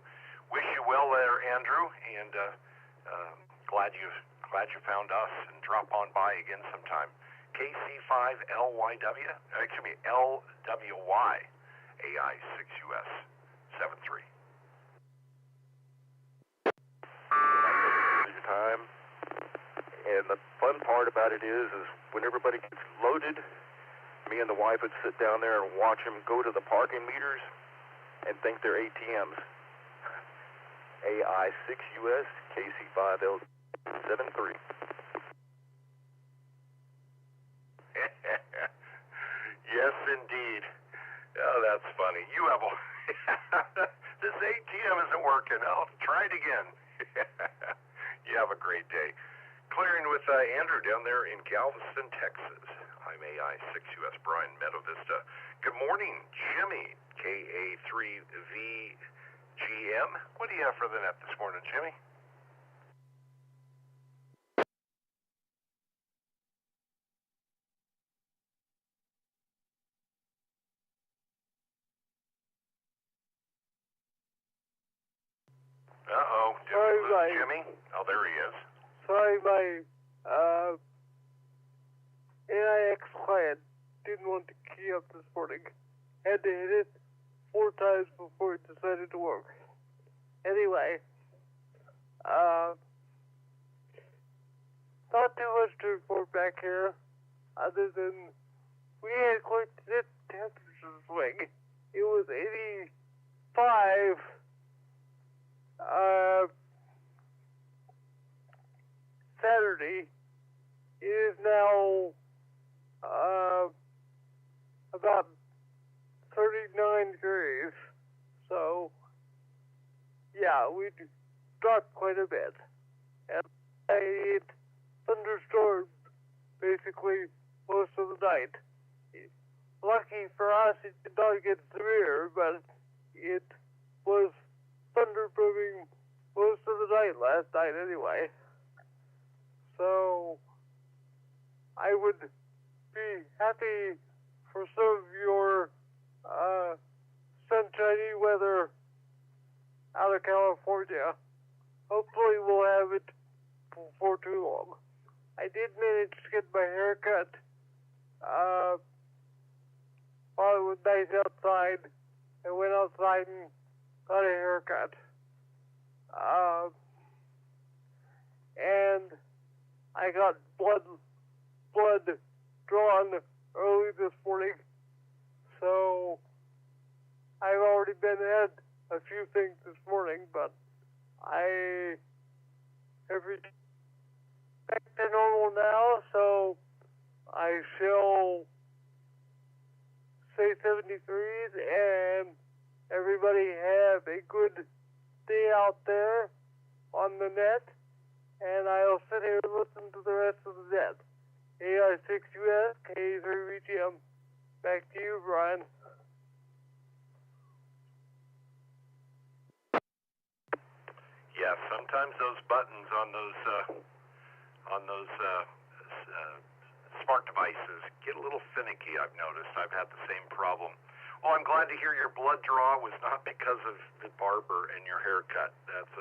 wish you well there, Andrew, and glad you found us, and drop on by again sometime. KC5LYW, LWY AI6US 73. Your time. And the fun part about it is when everybody gets loaded, me and the wife would sit down there and watch them go to the parking meters and think they're ATMs. AI6US KC5L73. Yes, indeed. Oh, that's funny. You have this ATM isn't working. Oh, try it again. You have a great day. Clearing with Andrew down there in Galveston, Texas. I'm AI6US Brian Meadow Vista. Good morning, Jimmy, KA3VGM. What do you have for the net this morning, Jimmy? Uh-oh. Did we lose Jimmy? Oh, there he is. Sorry, my AIX client didn't want to key up this morning. Had to hit it 4 times before it decided to work. Anyway, not too much to report back here, other than we had quite the temperature swing. It was 85 Saturday. It is now about 39 degrees. So, yeah, we dropped quite a bit. And it thunderstormed basically most of the night. Lucky for us, it did not get severe, but it was thunderbooming most of the night last night anyway. So, I would be happy for some of your sunshiny weather out of California. Hopefully we'll have it before too long. I did manage to get my hair cut while it was nice outside. I went outside and got a haircut. And I got blood drawn early this morning. So I've already had a few things this morning, but I have back to normal now, so I shall say 73s, and everybody have a good day out there. on the net, and I'll sit here and listen to the rest of the net. AI6US, K3VGM. Back to you, Brian. Yeah, sometimes those buttons on those smart devices get a little finicky, I've noticed. I've had the same problem. Well, I'm glad to hear your blood draw was not because of the barber and your haircut. That's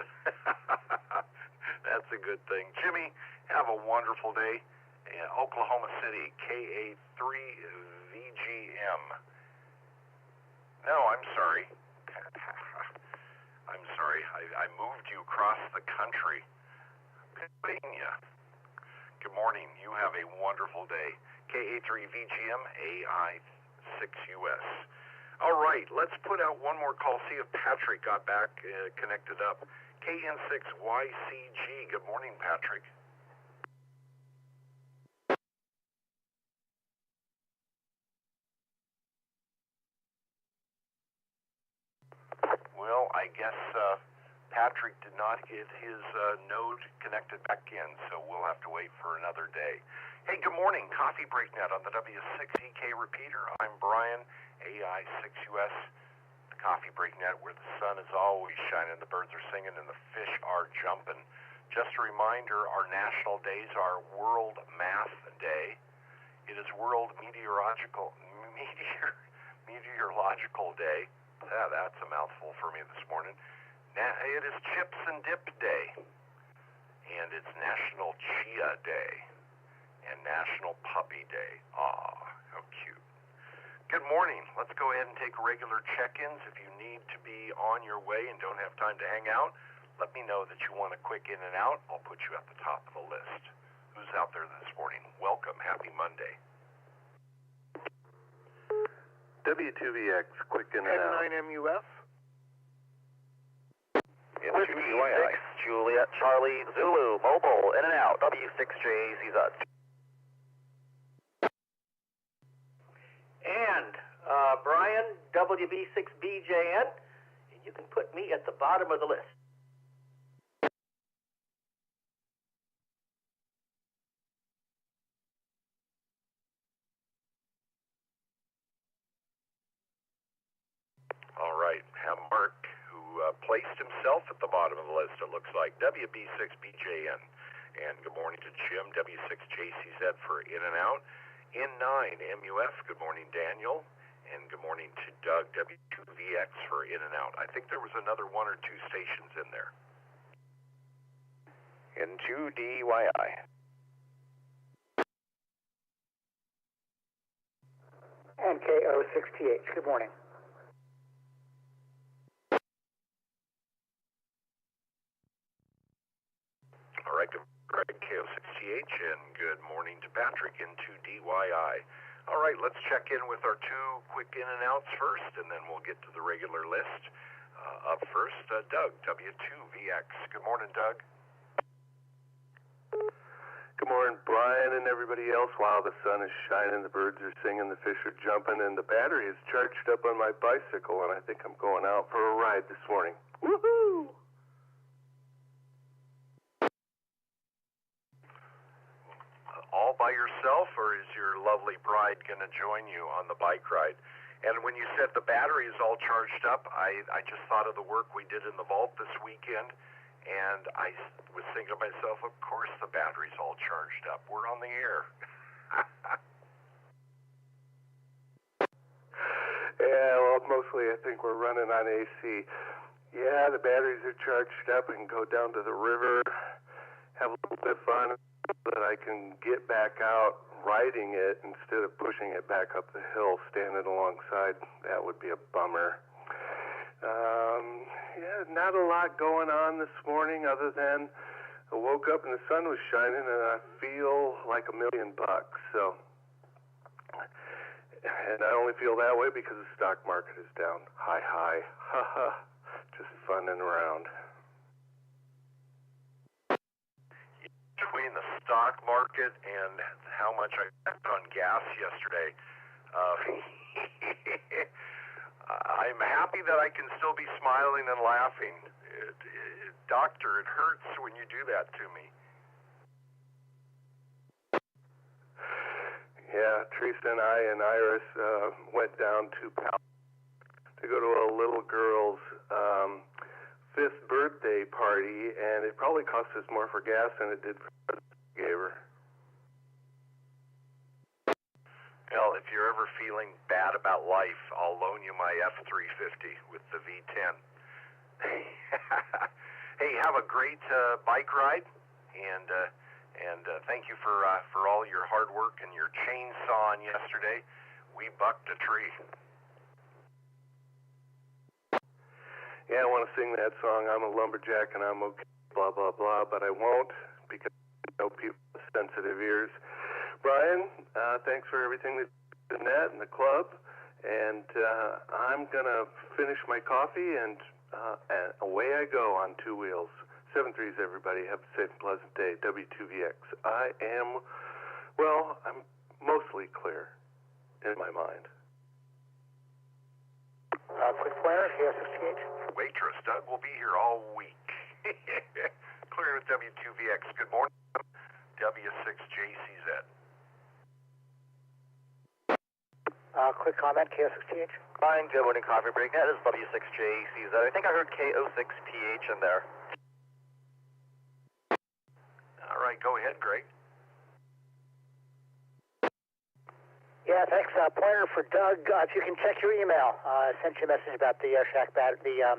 a good thing. Jimmy, have a wonderful day. Oklahoma City, KA3VGM. No, I'm sorry. I'm sorry. I moved you across the country. Pennsylvania. Good morning. You have a wonderful day. KA3VGM, AI6US. All right, let's put out one more call, see if Patrick got back connected up. KN6YCG. Good morning, Patrick. Well, I guess Patrick did not get his node connected back in, so we'll have to wait for another day. Hey, good morning. Coffee Break Net on the W6EK Repeater. I'm Brian, AI6US, the Coffee Break Net, where the sun is always shining, the birds are singing, and the fish are jumping. Just a reminder, our national days are World Math Day. It is World Meteorological Day. That's a mouthful for me this morning. It is Chips and Dip Day, and it's National Chia Day, and National Puppy Day. Aw, how cute. Good morning. Let's go ahead and take regular check-ins. If you need to be on your way and don't have time to hang out, let me know that you want a quick in and out. I'll put you at the top of the list. Who's out there this morning? Welcome. Happy Monday. W2VX, quick in and out. N9MUF. W6, Juliet, Charlie, Zulu, mobile, in and out, W6JZZ. And Brian, WB6BJN, and you can put me at the bottom of the list. All right, have Mark, who placed himself at the bottom of the list, it looks like, WB6BJN. And good morning to Jim, W6JCZ for in and out. N9MUF, good morning, Daniel. And good morning to Doug, W2VX for in and out. I think there was another one or two stations in there. N2DYI. And KO6TH, good morning. All right, good morning, KO6TH, and good morning to Patrick, N2DYI. All right, let's check in with our two quick in and outs first, and then we'll get to the regular list. Up first, Doug, W2VX. Good morning, Doug. Good morning, Brian and everybody else. Wow, the sun is shining, the birds are singing, the fish are jumping, and the battery is charged up on my bicycle, and I think I'm going out for a ride this morning. Woohoo! All by yourself, or is your lovely bride going to join you on the bike ride? And when you said the battery is all charged up, I just thought of the work we did in the vault this weekend, and I was thinking to myself, of course the battery's all charged up. We're on the air. Yeah, well, mostly I think we're running on AC. Yeah, the batteries are charged up and go down to the river, have a little bit of fun, so that I can get back out riding it instead of pushing it back up the hill, standing alongside. That would be a bummer. Yeah, not a lot going on this morning other than I woke up and the sun was shining and I feel like $1 million. So, and I only feel that way because the stock market is down. Hi, just funning around. Between the stock market and how much I spent on gas yesterday, I'm happy that I can still be smiling and laughing. doctor. It hurts when you do that to me. Yeah, Teresa and I and Iris went down to to go to a little girl's 5th birthday party, and it probably cost us more for gas than it did for the present we gave her. Well, if you're ever feeling bad about life, I'll loan you my F-350 with the V10. Hey, have a great bike ride, and thank you for all your hard work and your chainsawing yesterday. We bucked a tree. Yeah, I want to sing that song, I'm a lumberjack and I'm okay, blah, blah, blah, but I won't because I know people have sensitive ears. Brian, thanks for everything that the net and the club, and I'm going to finish my coffee and away I go on 2 wheels. 7-3s, everybody. Have a safe and pleasant day. W6EK. I'm mostly clear in my mind. Quick flare, KO6EK. Waitress, Doug will be here all week. Clear with W6EK. Good morning. W6JCZ. Quick comment, KO6TH. Fine, good morning, Coffee Break Net. This is W6JCZ. I think I heard KO6TH in there. All right, go ahead, Greg. Yeah, thanks. Pointer for Doug. If you can check your email, I sent you a message about the Shack the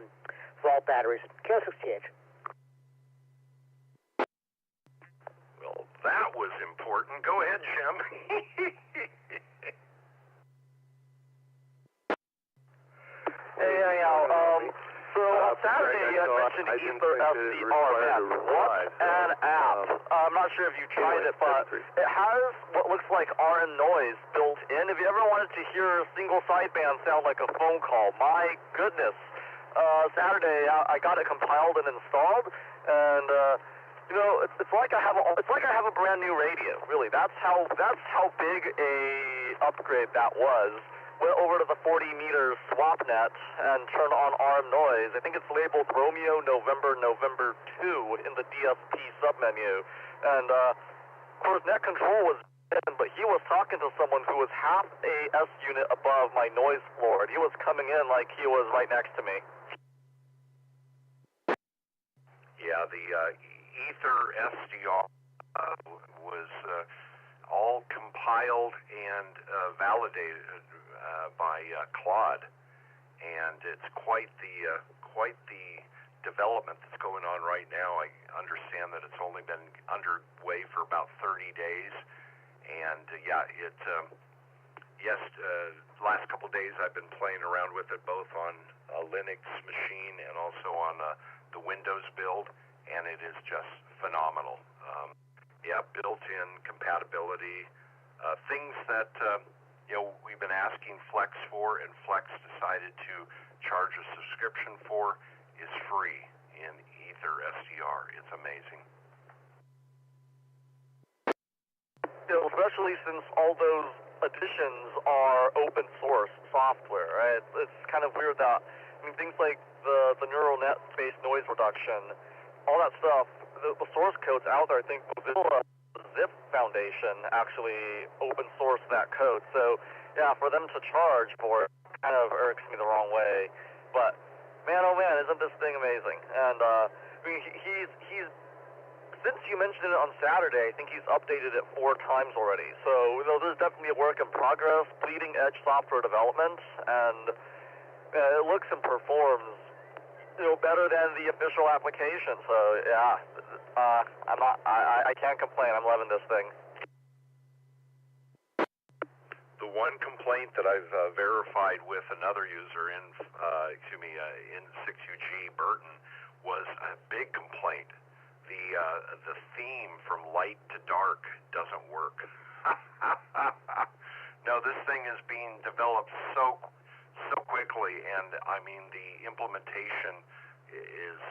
vault batteries. KO6TH. Well, that was important. Go ahead, Jim. Hey, so on Saturday you had mentioned Ether SDR. What an app. I'm not sure if you tried it, but it has what looks like RN noise built in. If you ever wanted to hear a single sideband sound like a phone call, my goodness. Saturday I got it compiled and installed, and it's like I have a brand new radio. Really, that's how big a upgrade that was. Went over to the 40-meter swap net and turned on arm noise. I think it's labeled Romeo November 2 in the DSP submenu. And, of course, net control was in, but he was talking to someone who was half a S unit above my noise floor. And he was coming in like he was right next to me. Yeah, the Ether SDR was all compiled and validated by Claude, and it's quite the development that's going on right now. I understand that it's only been underway for about 30 days, and last couple days I've been playing around with it both on a Linux machine and also on the Windows build, and it is just phenomenal. Built-in compatibility, things that we've been asking Flex for, and Flex decided to charge a subscription for, is free in Ether SDR. It's amazing. Especially since all those additions are open source software, right? It's kind of weird that, things like the neural net-based noise reduction, all that stuff, the source code's out there. I think Mozilla Zip Foundation actually open sourced that code. So, yeah, for them to charge for it kind of irks me the wrong way. But, man, oh man, isn't this thing amazing? And, he's since you mentioned it on Saturday, I think he's updated it 4 times already. So, there's definitely a work in progress, bleeding edge software development, and it looks and performs, better than the official application. So, yeah, I can't complain. I'm loving this thing. The one complaint that I've verified with another user in 6UG Burton was a big complaint. The theme from light to dark doesn't work. No, this thing is being developed so quickly, and the implementation is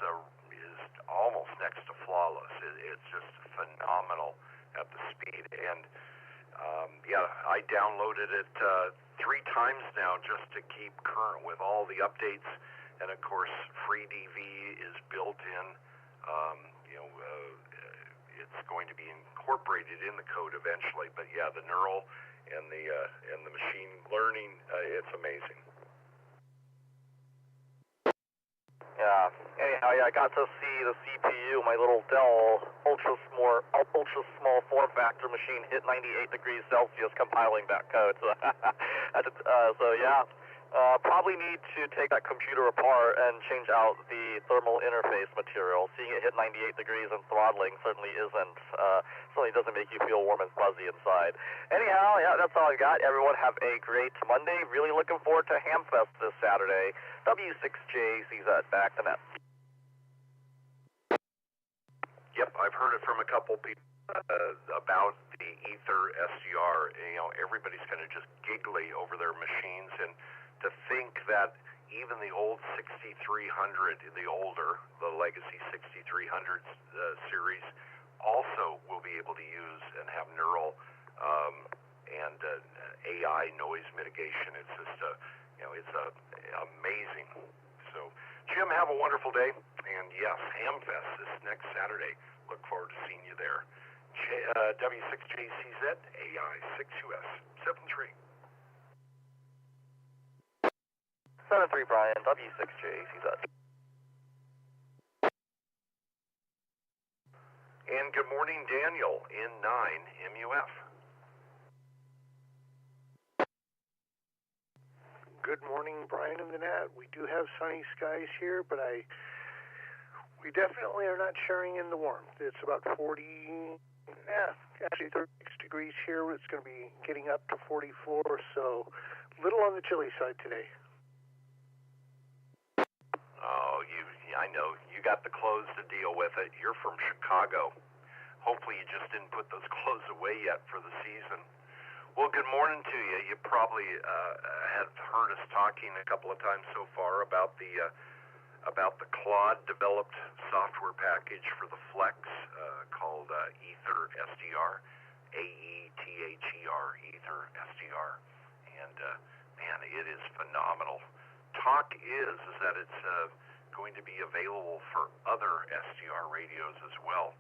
almost next to flawless. It's just phenomenal at the speed, and I downloaded it 3 times now just to keep current with all the updates, and of course FreeDV is built in. It's going to be incorporated in the code eventually. But yeah, the neural and the machine learning, it's amazing. Yeah. Anyhow, I got to see the CPU, my little Dell ultra small form factor machine, hit 98 degrees Celsius compiling that code. So, probably need to take that computer apart and change out the thermal interface material. Seeing it hit 98 degrees and throttling certainly doesn't make you feel warm and fuzzy inside. Anyhow, yeah, that's all I got. Everyone have a great Monday. Really looking forward to Hamfest this Saturday. W6JCZ back to net. Yep, I've heard it from a couple people about the Ether SDR. Everybody's kind of just giggly over their machines, and to think that even the old 6300, the legacy 6300 series, also will be able to use and have neural and AI noise mitigation. It's just it's amazing. So, Jim, have a wonderful day. And yes, Hamfest this next Saturday. Look forward to seeing you there. W6JCZ, AI6US, 73. 73, Brian, W6JCZ. And good morning, Daniel, in 9 MUF. Good morning, Brian and the Net. We do have sunny skies here, but we definitely are not sharing in the warmth. It's about 36 degrees here. It's going to be getting up to 44, so a little on the chilly side today. Oh, I know. You got the clothes to deal with it. You're from Chicago. Hopefully you just didn't put those clothes away yet for the season. Well, good morning to you. You probably have heard us talking a couple of times so far about the Claude developed software package for the Flex called Ether SDR, AETHER, Ether SDR, and man, it is phenomenal. Talk is that it's going to be available for other SDR radios as well,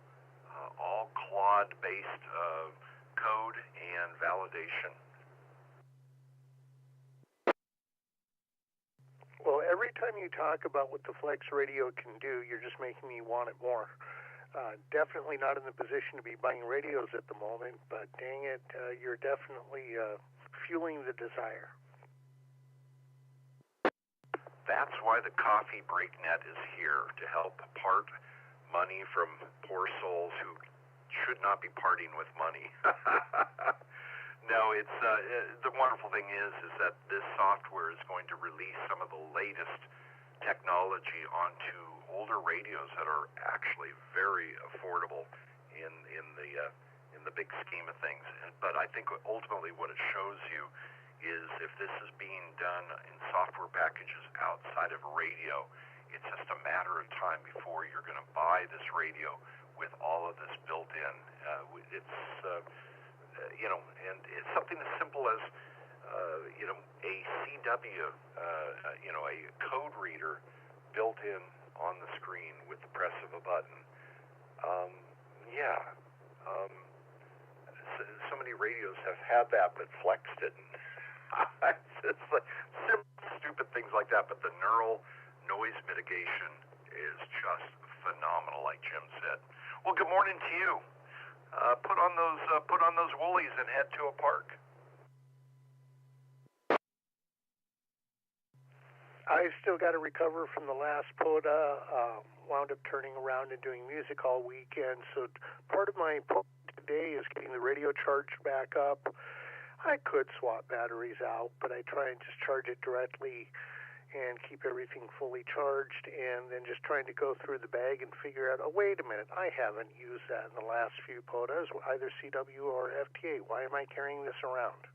all Claude-based code and validation. Well, every time you talk about what the Flex radio can do, you're just making me want it more. Definitely not in the position to be buying radios at the moment, but dang it, you're definitely fueling the desire. That's why the Coffee Break Net is here, to help part money from poor souls who should not be parting with money. No, it's the wonderful thing is that this software is going to release some of the latest technology onto older radios that are actually very affordable in the big scheme of things. But I think ultimately what it shows you is if this is being done in software packages outside of a radio, it's just a matter of time before you're going to buy this radio with all of this built in. And it's something as simple as, a CW, a code reader built in on the screen with the press of a button. So many radios have had that, but Flex didn't. It's like simple, stupid things like that, but the neural noise mitigation is just phenomenal, like Jim said. Well, good morning to you. Put on those woolies and head to a park. I've still got to recover from the last POTA. Wound up turning around and doing music all weekend, so part of my POTA today is getting the radio charged back up. I could swap batteries out, but I try and just charge it directly and keep everything fully charged, and then just trying to go through the bag and figure out, oh, wait a minute, I haven't used that in the last few POTAs, either CW or FTA. Why am I carrying this around?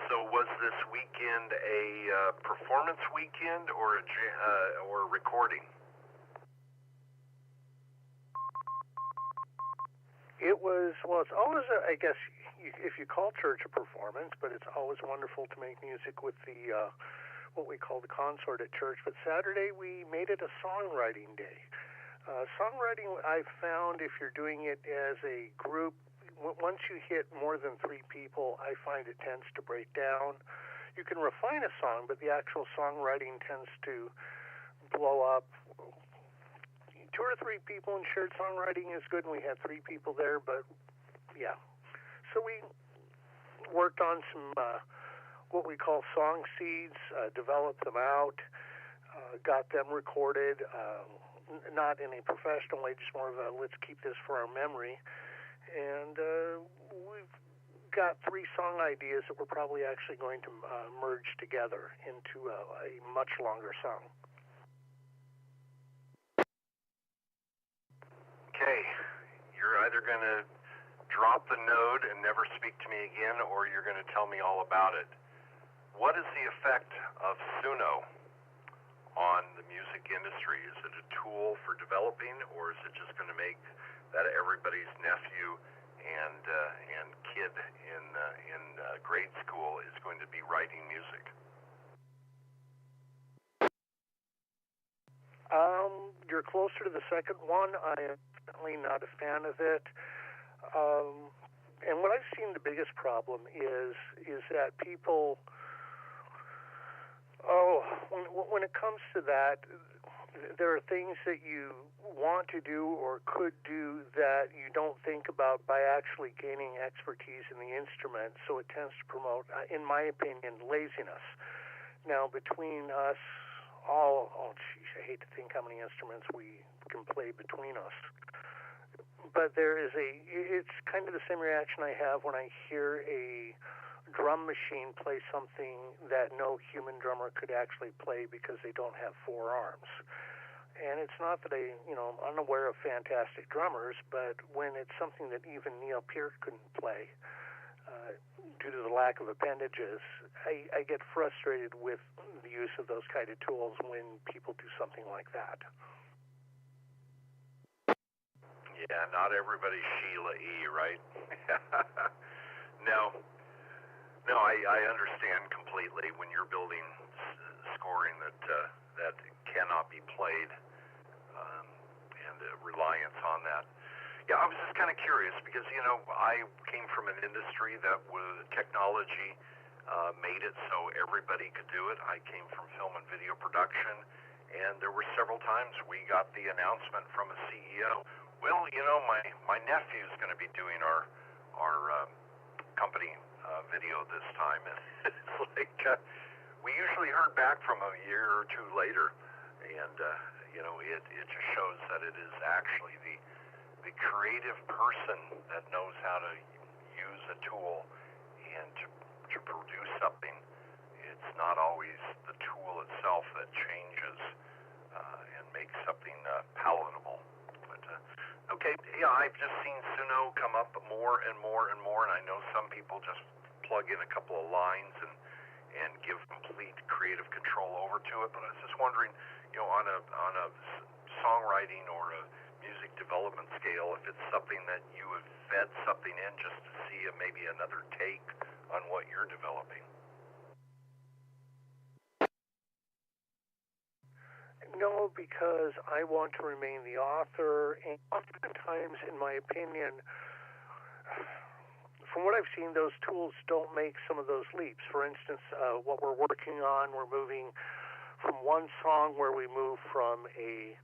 So was this weekend a performance weekend or or recording? It was, well, it's always, I guess, if you call church a performance, but it's always wonderful to make music with the what we call the consort at church. But Saturday we made it a songwriting day. Songwriting, I found, if you're doing it as a group, once you hit more than 3 people, I find it tends to break down. You can refine a song, but the actual songwriting tends to blow up. 2 or 3 people in shared songwriting is good, and we had 3 people there, but yeah. So we worked on some what we call song seeds, developed them out, got them recorded, not in a professional way, just more of a let's keep this for our memory. And we've got 3 song ideas that we're probably actually going to merge together into a much longer song. Okay, you're either going to drop the node and never speak to me again, or you're going to tell me all about it. What is the effect of Suno on the music industry? Is it a tool for developing, or is it just going to make that everybody's nephew and kid in grade school is going to be writing music? You're closer to the second one. I am certainly not a fan of it. And what I've seen the biggest problem is that people, when it comes to that, there are things that you want to do or could do that you don't think about by actually gaining expertise in the instrument, so it tends to promote, in my opinion, laziness. Now, between us, I hate to think how many instruments we can play between us. But it's kind of the same reaction I have when I hear a drum machine play something that no human drummer could actually play because they don't have 4 arms. And it's not that I'm unaware of fantastic drummers, but when it's something that even Neil Peart couldn't play due to the lack of appendages, I get frustrated with the use of those kind of tools when people do something like that. Yeah, not everybody's Sheila E., right? No, I understand completely when you're building scoring that cannot be played, and reliance on that. Yeah, I was just kind of curious because, I came from an industry that technology made it so everybody could do it. I came from film and video production, and there were several times we got the announcement from a CEO, well, my nephew's going to be doing our company video this time. And it's like, we usually heard back from a year or 2 later, and, it just shows that it is actually the creative person that knows how to use a tool and to produce something. It's not always the tool itself that changes and makes something palatable. But okay, yeah, I've just seen Suno come up more and more and more, and I know some people just plug in a couple of lines and give complete creative control over to it. But I was just wondering, on a songwriting or a music development scale, if it's something that you have fed something in just to see maybe another take on what you're developing. No, because I want to remain the author, and oftentimes, in my opinion, from what I've seen, those tools don't make some of those leaps. For instance, what we're working on, we're moving from one song where we move from a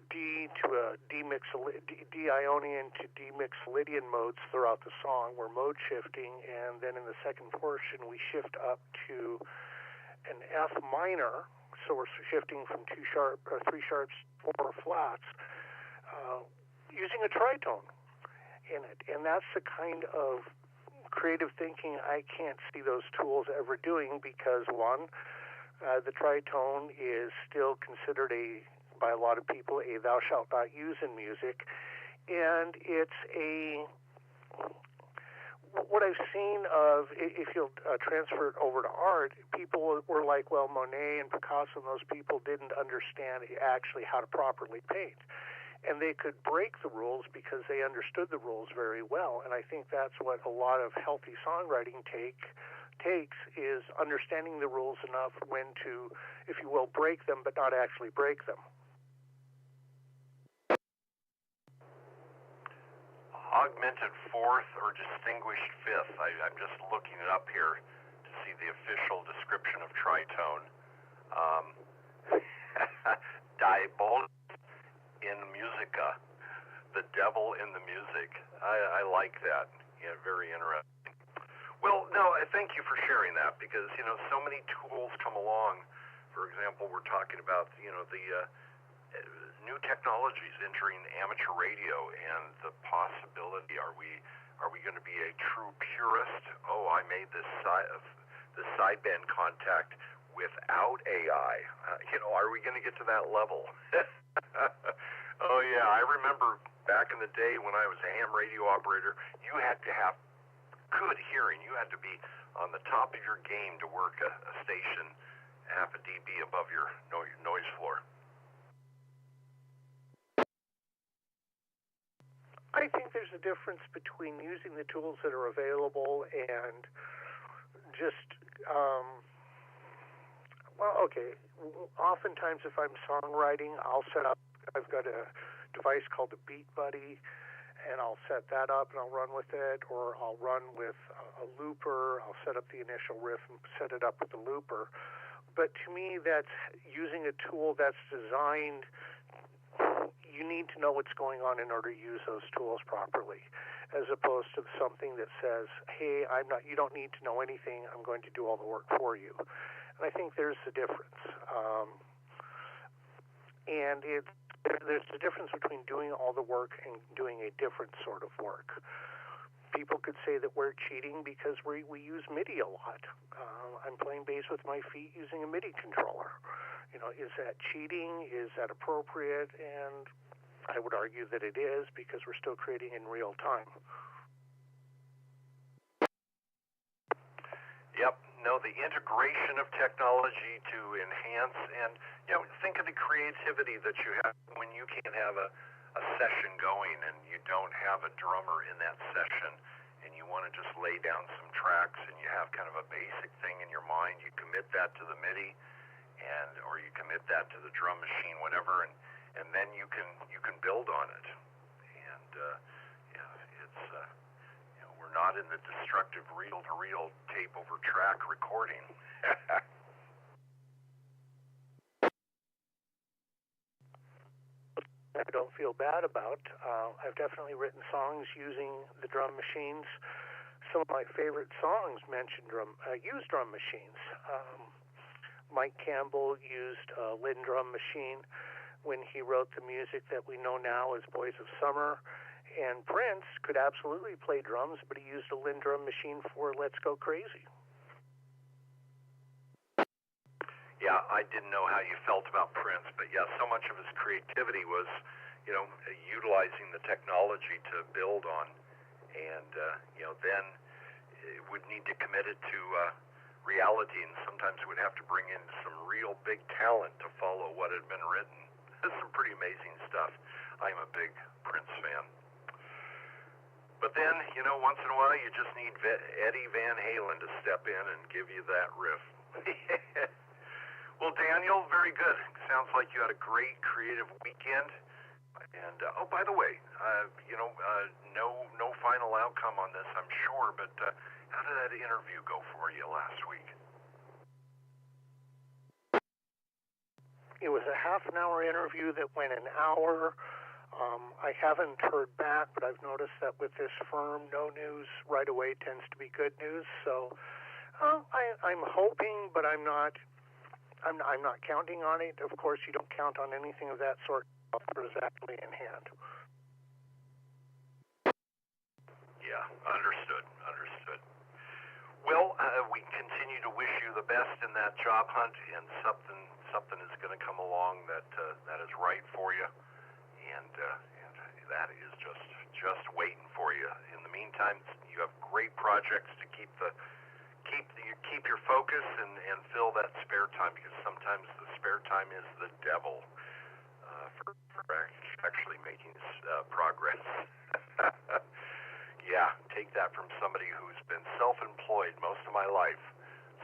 D to a D-Ionian to D-Mixolydian modes throughout the song. We're mode shifting, and then in the second portion, we shift up to an F minor, so we're shifting from 3 sharps, 4 flats, using a tritone in it. And that's the kind of creative thinking I can't see those tools ever doing because, one, the tritone is still considered by a lot of people a thou shalt not use in music, and it's what I've seen of, if you'll transfer it over to art, people were like, well, Monet and Picasso and those people didn't understand actually how to properly paint. and they could break the rules because they understood the rules very well. And I think that's what a lot of healthy songwriting takes is understanding the rules enough when to, if you will, break them, but not actually break them. Augmented fourth or distinguished fifth. I'm just looking it up here to see the official description of tritone. Diabolus in musica, the devil in the music. I like that. Yeah, very interesting. Well, no, thank you for sharing that because, you know, so many tools come along. For example, we're talking about, you know, the new technologies entering amateur radio and the possibility, are we going to be a true purist? Oh, I made this sideband contact without AI. You know, are we going to get to that level? Oh yeah, I remember back in the day when I was a ham radio operator, you had to have good hearing. You had to be on the top of your game to work a station half a dB above your noise floor. I think there's a difference between using the tools that are available and just, well, okay. Oftentimes if I'm songwriting, I've got a device called the Beat Buddy, and I'll set that up and I'll run with it, or I'll run with a looper. I'll set up the initial riff and set it up with the looper. But to me, that's using a tool that's designed. You need to know what's going on in order to use those tools properly, as opposed to something that says, hey, you don't need to know anything, I'm going to do all the work for you. And I think there's the difference. And there's a difference between doing all the work and doing a different sort of work. People could say that we're cheating because we use MIDI a lot. I'm playing bass with my feet using a MIDI controller. You know, is that cheating? Is that appropriate? And I would argue that it is because we're still creating in real time. Yep. No, the integration of technology to enhance and, you know, think of the creativity that you have when you can't have a session going and you don't have a drummer in that session and you want to just lay down some tracks and you have kind of a basic thing in your mind. You commit that to the MIDI or you commit that to the drum machine, whatever, and then you can build on it. And it's we're not in the destructive reel-to-reel tape over track recording. I don't feel bad about. I've definitely written songs using the drum machines. Some of my favorite songs use drum machines. Mike Campbell used a Lynn drum machine when he wrote the music that we know now as Boys of Summer. And Prince could absolutely play drums, but he used a Lynn drum machine for Let's Go Crazy. Yeah, I didn't know how you felt about Prince, but yeah, so much of his creativity was, you know, utilizing the technology to build on. And, then it would need to commit it to reality, and sometimes would have to bring in some real big talent to follow what had been written. Some pretty amazing stuff. I'm a big Prince fan. But then, once in a while, you just need Eddie Van Halen to step in and give you that riff. Well, Daniel, very good. Sounds like you had a great creative weekend. And, by the way, no final outcome on this, I'm sure, but how did that interview go for you last week? It was a half-an-hour interview that went an hour. I haven't heard back, but I've noticed that with this firm, no news right away tends to be good news. So I'm hoping, but I'm not counting on it. Of course, you don't count on anything of that sort exactly in hand. Yeah, understood. Well, we continue to wish you the best in that job hunt, and something is going to come along that is right for you, and that is just waiting for you. In the meantime, you have great projects to keep your focus and fill that spare time, because sometimes the spare time is the devil for for actually making progress. Yeah, take that from somebody who's been self-employed most of my life.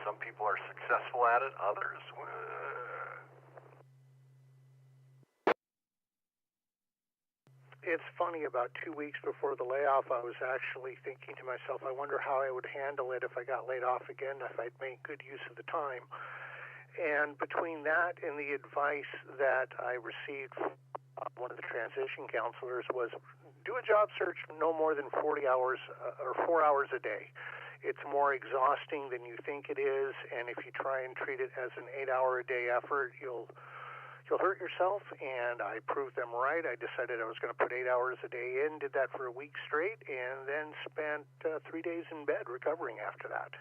Some people are successful at it, others... It's funny, about 2 weeks before the layoff, I was actually thinking to myself, I wonder how I would handle it if I got laid off again, if I'd make good use of the time. And between that and the advice that I received from one of the transition counselors was, do a job search no more than 40 hours or 4 hours a day. It's more exhausting than you think it is, and if you try and treat it as an 8-hour-a-day effort, you'll hurt yourself, and I proved them right. I decided I was going to put 8 hours a day in, did that for a week straight, and then spent 3 days in bed recovering after that.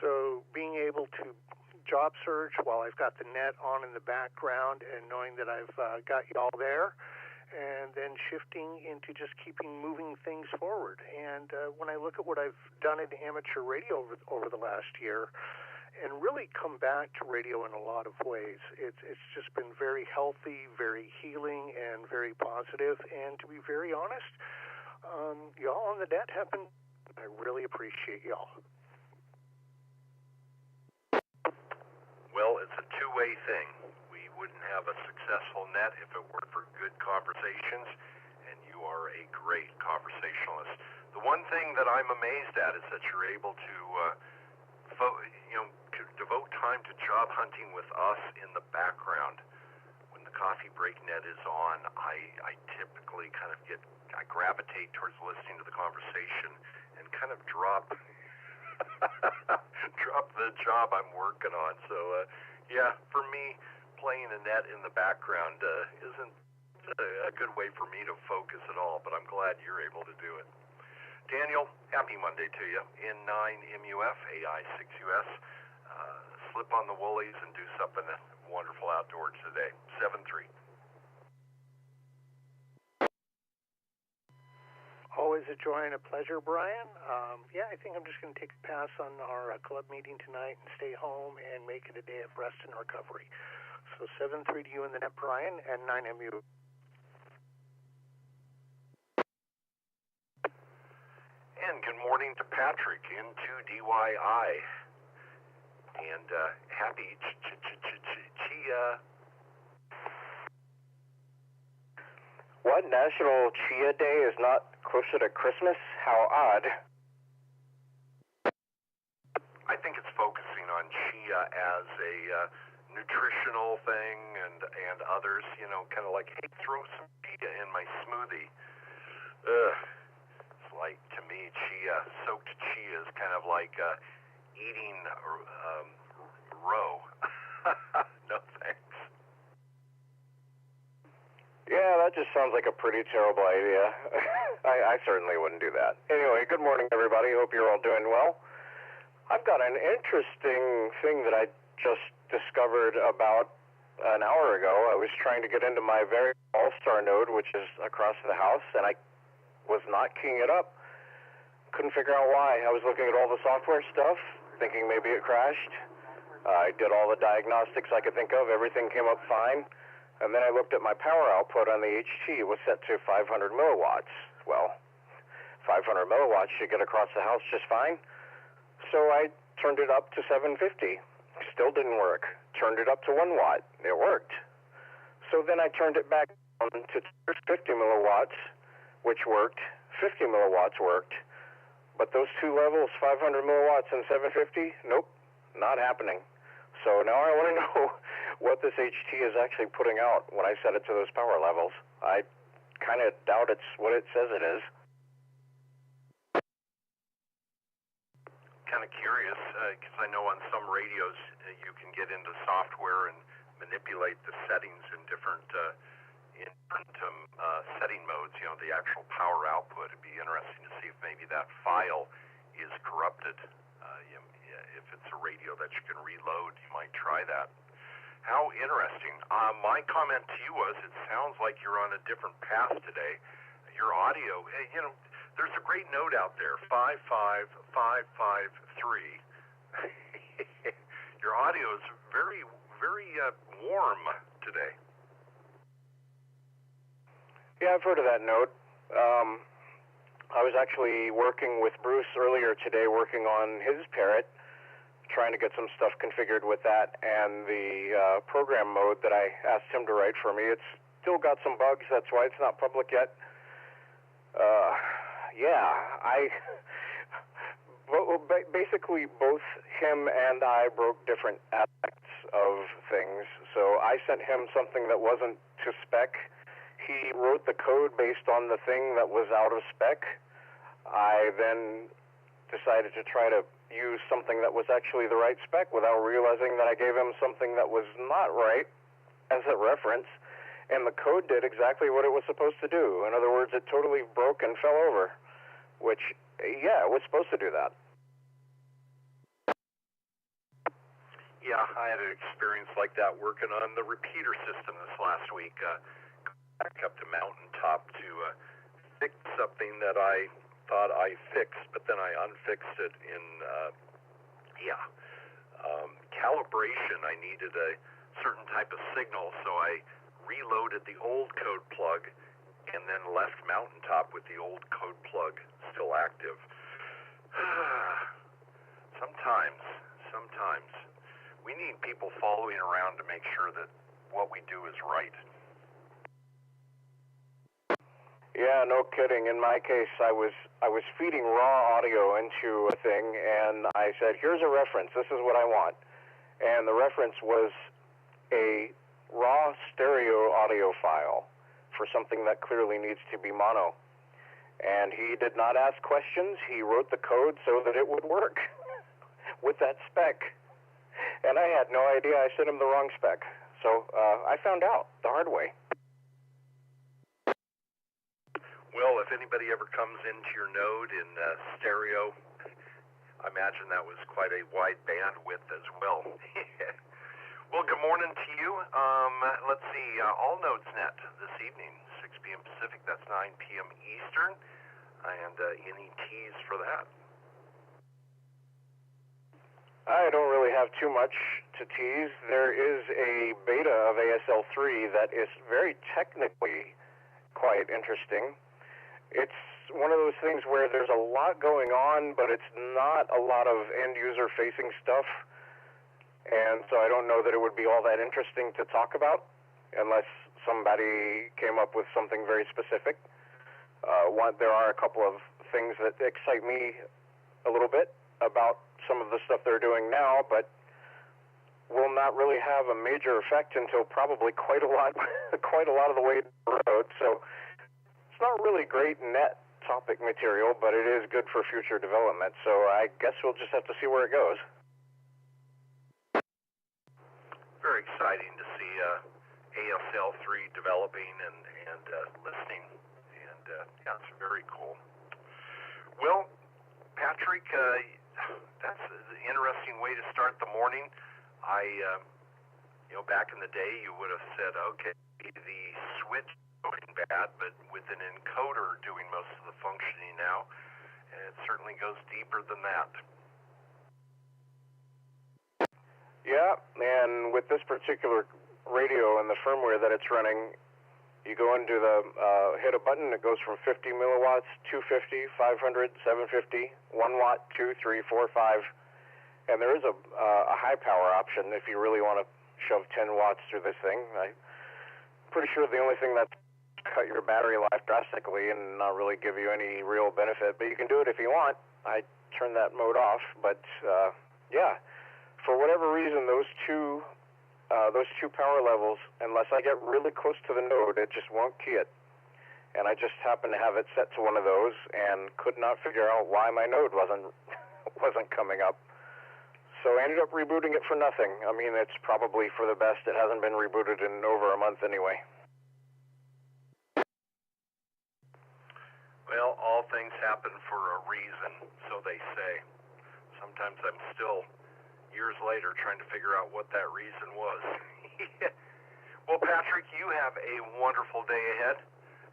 So being able to job search while I've got the net on in the background and knowing that I've got you all there, and then shifting into just keeping moving things forward. And when I look at what I've done in amateur radio over the last year, and really come back to radio in a lot of ways, it's just been very healthy, very healing, and very positive. And to be very honest, y'all on the net have been, I really appreciate y'all. Well, it's a two-way thing. We wouldn't have a successful net if it weren't for good conversations, and you are a great conversationalist. The one thing that I'm amazed at is that you're able to, to devote time to job hunting with us in the background. When the Coffee Break Net is on, I typically kind of I gravitate towards listening to the conversation and kind of drop the job I'm working on. So, yeah, for me, playing a net in the background isn't a good way for me to focus at all, but I'm glad you're able to do it. Daniel, happy Monday to you. N9MUF, AI6US. Slip on the woolies and do something wonderful outdoors today. 7-3. Always a joy and a pleasure, Brian. Yeah, I think I'm just going to take a pass on our club meeting tonight and stay home and make it a day of rest and recovery. So 7-3 to you in the net, Brian, and 9MU. And good morning to Patrick in 2DYI. And happy Chia. What? National Chia Day is not closer to Christmas? How odd. I think it's focusing on chia as a nutritional thing and others, kind of like, hey, throw some chia in my smoothie. It's like, to me, soaked chia is kind of like eating roe. No thanks. Yeah, that just sounds like a pretty terrible idea. I certainly wouldn't do that. Anyway, good morning, everybody. Hope you're all doing well. I've got an interesting thing that I just discovered about an hour ago. I was trying to get into my very AllStar node, which is across the house, and I was not keying it up. Couldn't figure out why. I was looking at all the software stuff, thinking maybe it crashed. I did all the diagnostics I could think of. Everything came up fine. And then I looked at my power output on the HT. It was set to 500 milliwatts. Well, 500 milliwatts should get across the house just fine. So I turned it up to 750. Still didn't work. Turned it up to 1 watt. It worked. So then I turned it back down to 50 milliwatts, which worked. 50 milliwatts worked. But those two levels, 500 milliwatts and 750, nope, not happening. So now I want to know what this HT is actually putting out when I set it to those power levels. I kind of doubt it's what it says it is. Kind of curious, because I know on some radios you can get into software and manipulate the settings in different setting modes, the actual power output. It'd be interesting to see if maybe that file is corrupted. If it's a radio that you can reload, you might try that. How interesting. My comment to you was, it sounds like you're on a different path today. Your audio, there's a great note out there, 55553. Your audio is very, very warm today. Yeah, I've heard of that node. I was actually working with Bruce earlier today, working on his Parrot, trying to get some stuff configured with that, and the program mode that I asked him to write for me. It's still got some bugs, that's why it's not public yet. Basically both him and I broke different aspects of things. So I sent him something that wasn't to spec. He wrote the code based on the thing that was out of spec. I then decided to try to use something that was actually the right spec without realizing that I gave him something that was not right as a reference, and the code did exactly what it was supposed to do. In other words, it totally broke and fell over, which, yeah, it was supposed to do that. Yeah, I had an experience like that working on the repeater system this last week. Back up to Mountaintop to fix something that I thought I fixed, but then I unfixed it in, calibration. I needed a certain type of signal, so I reloaded the old code plug and then left Mountaintop with the old code plug still active. Sometimes we need people following around to make sure that what we do is right. Yeah, no kidding. In my case, I was feeding raw audio into a thing, and I said, here's a reference. This is what I want. And the reference was a raw stereo audio file for something that clearly needs to be mono. And he did not ask questions. He wrote the code so that it would work with that spec. And I had no idea I sent him the wrong spec. So I found out the hard way. Well, if anybody ever comes into your node in stereo, I imagine that was quite a wide bandwidth as well. Well, good morning to you. Let's see, all nodes net this evening, 6 p.m. Pacific, that's 9 p.m. Eastern, and any teas for that? I don't really have too much to tease. There is a beta of ASL3 that is very technically quite interesting. It's one of those things where there's a lot going on, but it's not a lot of end-user facing stuff. And so I don't know that it would be all that interesting to talk about unless somebody came up with something very specific. There are a couple of things that excite me a little bit about some of the stuff they're doing now, but will not really have a major effect until probably quite a lot of the way down the road. So it's not really great net topic material, but it is good for future development. So I guess we'll just have to see where it goes. Very exciting to see ASL3 developing and listening, and yeah, it's very cool. Well, Patrick, that's an interesting way to start the morning. Back in the day, you would have said, okay, the switch going bad, but with an encoder doing most of the functioning now, and it certainly goes deeper than that. Yeah, and with this particular radio and the firmware that it's running, you go into the, hit a button, it goes from 50 milliwatts, 250, 500, 750, 1 watt, 2, 3, 4, 5, and there is a high power option if you really want to shove 10 watts through this thing. I'm pretty sure the only thing that's cut your battery life drastically and not really give you any real benefit, but you can do it if you want. I turned that mode off, but yeah, for whatever reason, those two power levels, unless I get really close to the node, it just won't key it. And I just happened to have it set to one of those and could not figure out why my node wasn't coming up. So I ended up rebooting it for nothing. I mean, it's probably for the best. It hasn't been rebooted in over a month anyway. Well, all things happen for a reason, so they say. Sometimes I'm still, years later, trying to figure out what that reason was. Well, Patrick, you have a wonderful day ahead.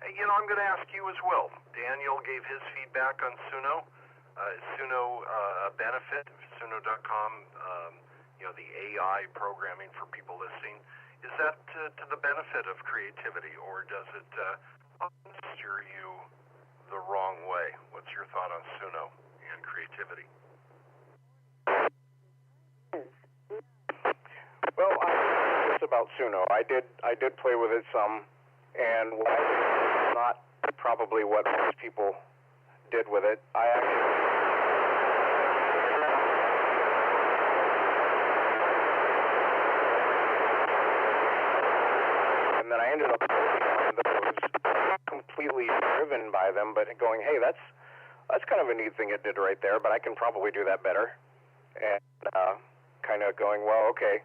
I'm going to ask you as well. Daniel gave his feedback on Suno. Suno benefit, Suno.com, the AI programming for people listening. Is that to the benefit of creativity, or does it steer you the wrong way. What's your thought on Suno and creativity? Well, it's about Suno. I did play with it some, and while it's not probably what most people did with it, I actually. And then I ended up working on those, completely driven by them, but going, hey, that's kind of a neat thing it did right there, but I can probably do that better. And kind of going, well, okay,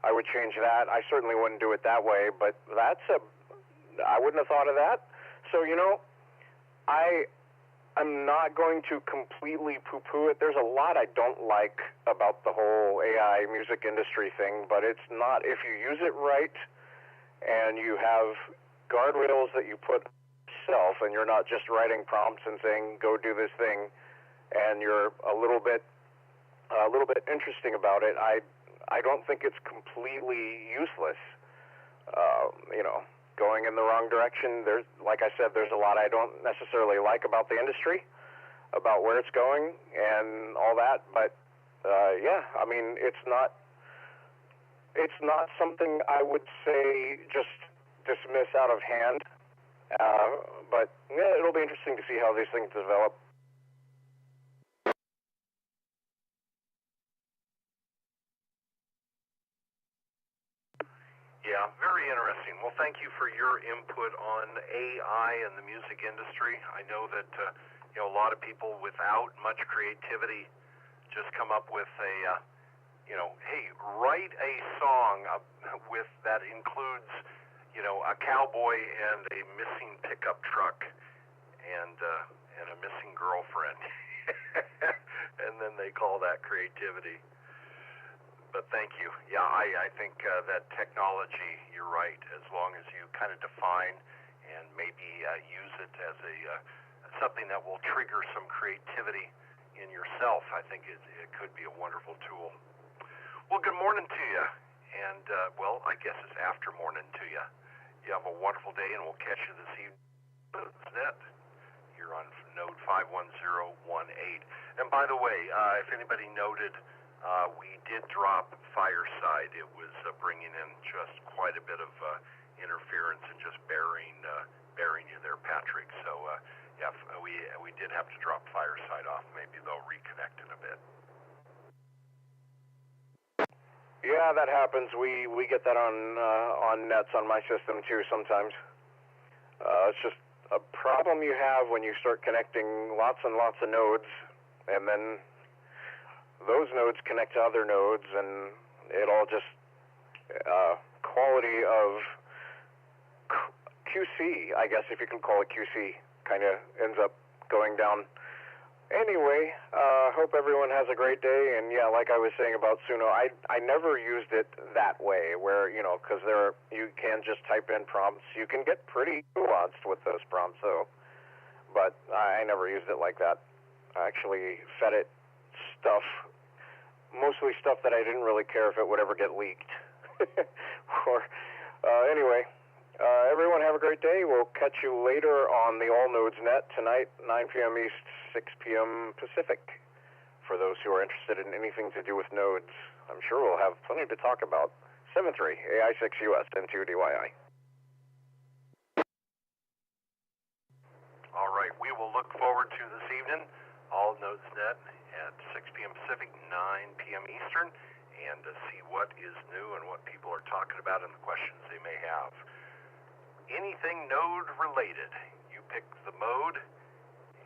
I would change that. I certainly wouldn't do it that way, but I wouldn't have thought of that. So, I'm not going to completely poo-poo it. There's a lot I don't like about the whole AI music industry thing, but it's not, if you use it right and you have guardrails that you put yourself and you're not just writing prompts and saying, go do this thing, and you're a little bit interesting about it, I don't think it's completely useless. Going in the wrong direction. There's, like I said, there's a lot I don't necessarily like about the industry, about where it's going and all that. But it's not something I would say just dismiss out of hand. But yeah, it'll be interesting to see how these things develop. Yeah, very interesting. Well, thank you for your input on AI and the music industry. I know that a lot of people without much creativity just come up with a, hey, write a song with that includes, a cowboy and a missing pickup truck and a missing girlfriend, and then they call that creativity. But thank you. Yeah, I think that technology, you're right, as long as you kind of define and maybe use it as something that will trigger some creativity in yourself, I think it could be a wonderful tool. Well, good morning to you. And, I guess it's after morning to you. You have a wonderful day, and we'll catch you this evening. Net. You're on node 51018. And by the way, if anybody noted, we did drop Fireside. It was bringing in just quite a bit of interference and just burying you there, Patrick. So, we did have to drop Fireside off. Maybe they'll reconnect in a bit. Yeah, that happens. We get that on nets on my system too sometimes. It's just a problem you have when you start connecting lots and lots of nodes, and then those nodes connect to other nodes, and it all just quality of QC, I guess if you can call it QC, kind of ends up going down. Anyway, hope everyone has a great day. And yeah, like I was saying about Suno, I never used it that way, where because you can just type in prompts. You can get pretty nuanced with those prompts, though. But I never used it like that. I actually fed it stuff, mostly stuff that I didn't really care if it would ever get leaked. Anyway, everyone have a great day. We'll catch you later on the All Nodes Net tonight, 9 p.m. East, 6 p.m. Pacific. For those who are interested in anything to do with nodes, I'm sure we'll have plenty to talk about. 7-3, AI6US, N2DYI. All right, we will look forward to this evening, All Nodes Net at 6 p.m. Pacific, 9 p.m. Eastern, and to see what is new and what people are talking about and the questions they may have. Anything node related, you pick the mode,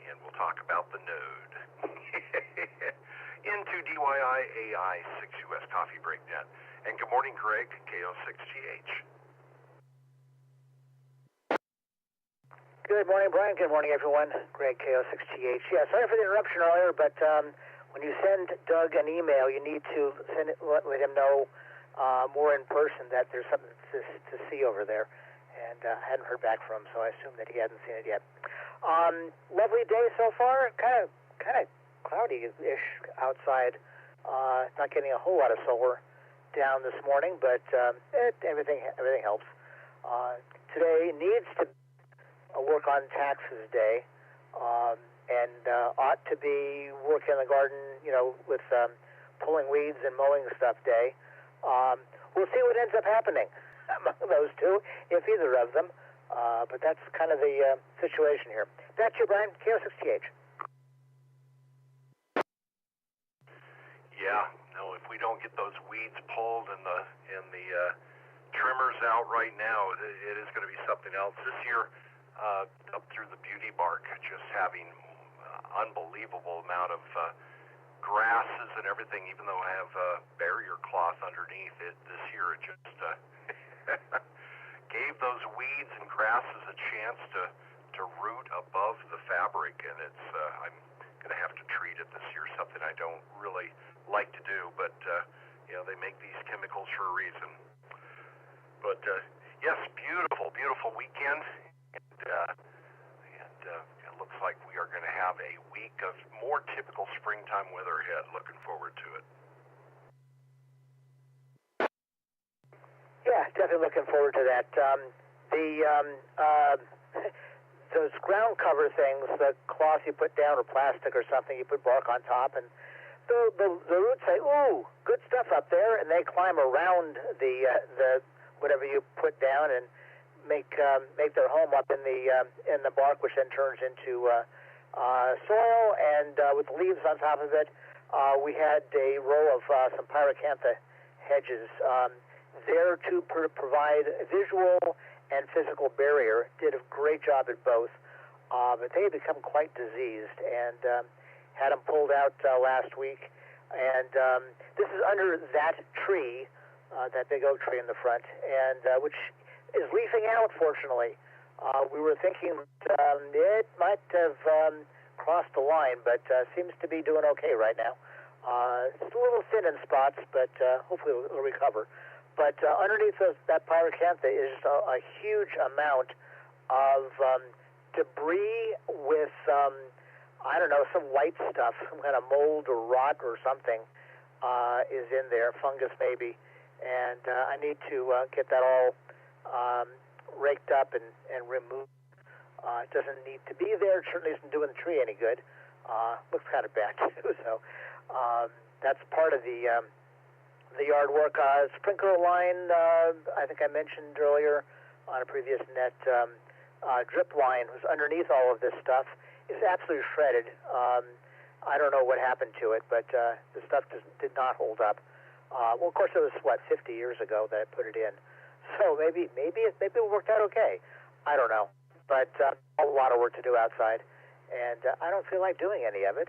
and we'll talk about the node. Into DYI AI6US Coffee Break Net. And good morning, Greg, KO6GH. Good morning, Brian. Good morning, everyone. Greg, KO6GH. Yeah, sorry for the interruption earlier, but when you send Doug an email, you need to send it, let him know more in person that there's something to see over there. And I hadn't heard back from him, so I assume that he hadn't seen it yet. Lovely day so far. Kind of cloudy-ish outside. Not getting a whole lot of solar down this morning, but everything helps. Today needs to work on taxes day, and ought to be working in the garden, with pulling weeds and mowing stuff day. We'll see what ends up happening among those two, if either of them. But that's kind of the situation here. That's you, Brian, KO6TH. Yeah, no, if we don't get those weeds pulled and the trimmers out right now, it is going to be something else. This year, up through the beauty bark, just having unbelievable amount of grasses and everything, even though I have barrier cloth underneath it. This year, it just gave those weeds and grasses a chance to root above the fabric, and it's I'm going to have to treat it this year, something I don't really like to do, but they make these chemicals for a reason. But yes, beautiful weekend, and it looks like we are going to have a week of more typical springtime weather ahead. Looking forward to it. Yeah, definitely looking forward to that. Those ground cover things, the cloth you put down or plastic or something, you put bark on top, and the roots say, "Ooh, good stuff up there," and they climb around the whatever you put down and make their home up in the bark, which then turns into soil, and with leaves on top of it. We had a row of some pyracantha hedges there to provide a visual and physical barrier. Did a great job at both, but they had become quite diseased, and had them pulled out last week. And this is under that tree, that big oak tree in the front, and which is leafing out, fortunately. We were thinking it might have crossed the line, but seems to be doing okay right now. It's a little thin in spots, but hopefully it'll recover. But underneath that pyracantha is a huge amount of debris with, I don't know, some white stuff, some kind of mold or rot or something is in there, fungus maybe. And I need to get that all raked up and removed. It doesn't need to be there. It certainly isn't doing the tree any good. Looks kind of bad too. So that's part of the yard work. Sprinkler line, I think I mentioned earlier on a previous net, drip line was underneath all of this stuff. It's absolutely shredded. I don't know what happened to it, but the stuff did not hold up. Well, of course, it was, 50 years ago that I put it in. So maybe it worked out okay. I don't know. But a lot of work to do outside, and I don't feel like doing any of it.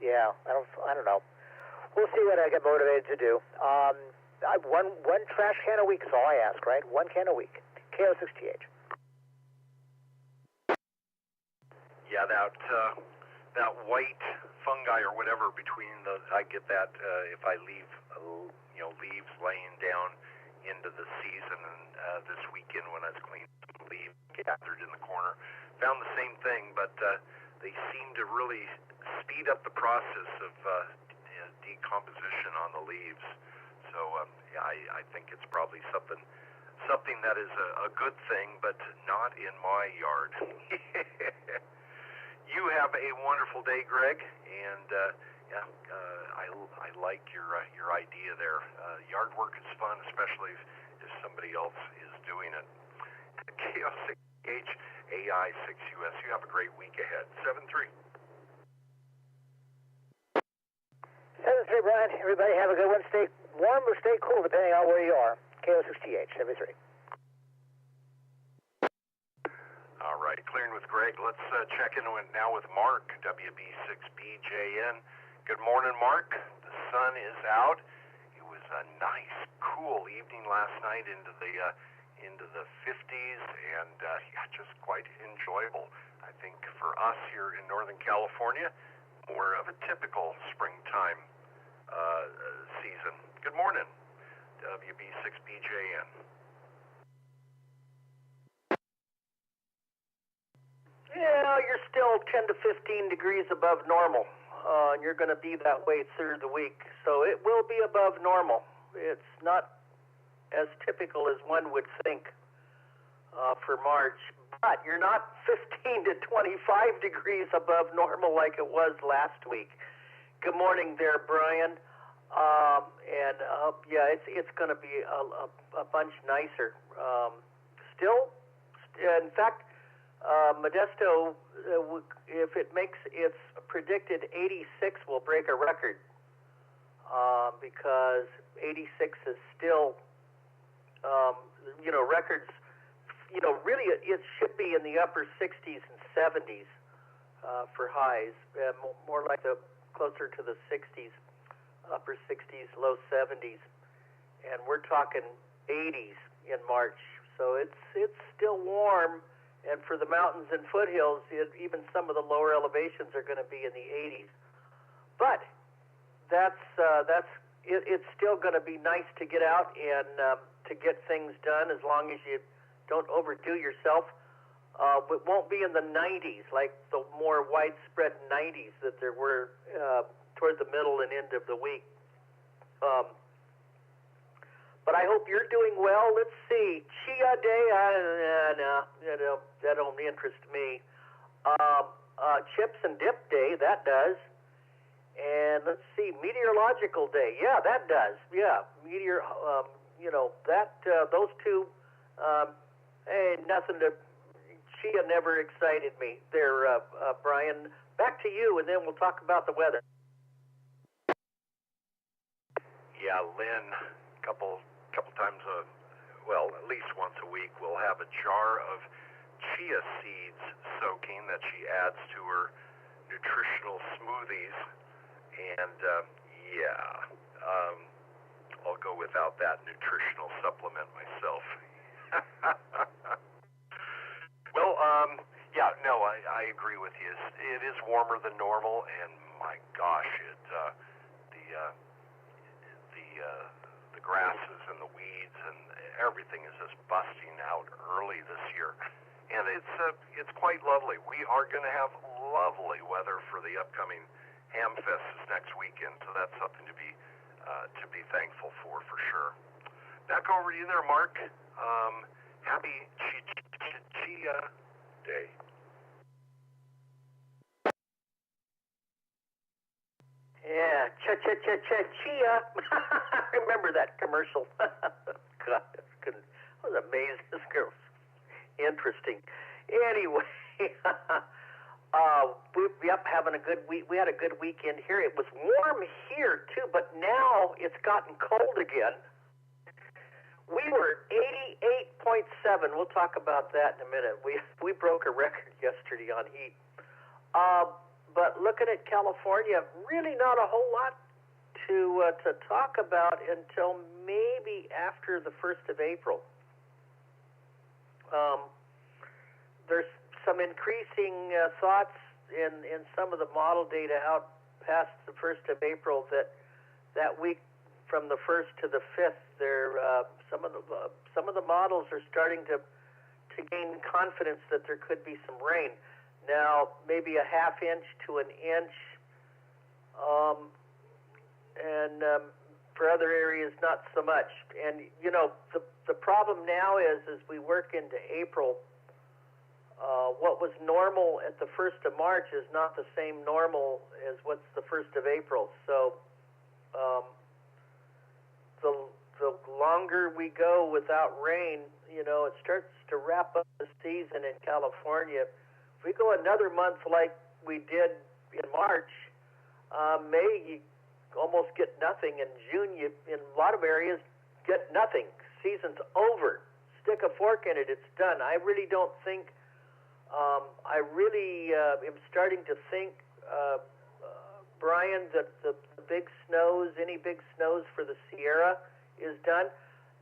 Yeah, I don't know. We'll see what I get motivated to do. One trash can a week is all I ask, right? One can a week. KO6TH. Yeah, that white fungi or whatever between I get that if I leave leaves laying down into the season, and this weekend when I was cleaning some leaves gathered in the corner, found the same thing, but they seem to really speed up the process of decomposition on the leaves. So I think it's probably something that is a good thing, but not in my yard. You have a wonderful day, Greg, and I like your idea there. Yard work is fun, especially if somebody else is doing it. KO6H AI6US. You have a great week ahead. 7-3. 7-3, Brian. Everybody have a good one. Stay warm or stay cool, depending on where you are. KO6TH. 7-3. All right, clearing with Greg. Let's check in now with Mark, WB6BJN. Good morning, Mark. The sun is out. It was a nice, cool evening last night into the 50s, and just quite enjoyable. I think for us here in Northern California, more of a typical springtime season. Good morning, WB6BJN. Yeah, you're still 10 to 15 degrees above normal, and you're going to be that way through the week. So it will be above normal. It's not as typical as one would think. for March, but you're not 15 to 25 degrees above normal like it was last week. Good morning there, Brian. Yeah, it's going to be a bunch nicer. Still, in fact, Modesto, if it makes its predicted 86, will break a record because 86 is still, records. Really, it should be in the upper 60s and 70s for highs, more like closer to the 60s, upper 60s, low 70s, and we're talking 80s in March. So it's still warm, and for the mountains and foothills, even some of the lower elevations are going to be in the 80s. But it's still going to be nice to get out and to get things done as long as you don't overdo yourself. It won't be in the 90s, like the more widespread 90s that there were toward the middle and end of the week. But I hope you're doing well. Let's see. Chia Day, that don't interest me. Chips and Dip Day, that does. And let's see, Meteorological Day. Yeah, that does. Yeah, those two, nothing to, Chia never excited me there, Brian. Back to you, and then we'll talk about the weather. Yeah, Lynn, couple times at least once a week, we'll have a jar of chia seeds soaking that she adds to her nutritional smoothies. And I'll go without that nutritional supplement myself. Well, I agree with you. It is warmer than normal, and my gosh, the grasses and the weeds and everything is just busting out early this year, and it's quite lovely. We are going to have lovely weather for the upcoming Hamfest next weekend, so that's something to be thankful for sure. Back over to you there, Mark. Happy Chia Day. Yeah, chia. Remember that commercial? God, I was amazed. This girl's interesting. Anyway, having a good week. We had a good weekend here. It was warm here too, but now it's gotten cold again. We were 88.7. We'll talk about that in a minute. We broke a record yesterday on heat. But looking at California, really not a whole lot to talk about until maybe after the 1st of April. There's some increasing thoughts in some of the model data out past the 1st of April that week from the 1st to the 5th, some of the models are starting to gain confidence that there could be some rain. Now, maybe a half inch to an inch, and for other areas, not so much. And, the problem now is as we work into April, what was normal at the 1st of March is not the same normal as what's the 1st of April. So the longer we go without rain, it starts to wrap up the season in California. If we go another month like we did in March, May you almost get nothing. In June, you in a lot of areas get nothing. Season's over. Stick a fork in it. It's done. I really don't think. I really am starting to think, Brian, that the big snows, any big snows for the Sierra, is done.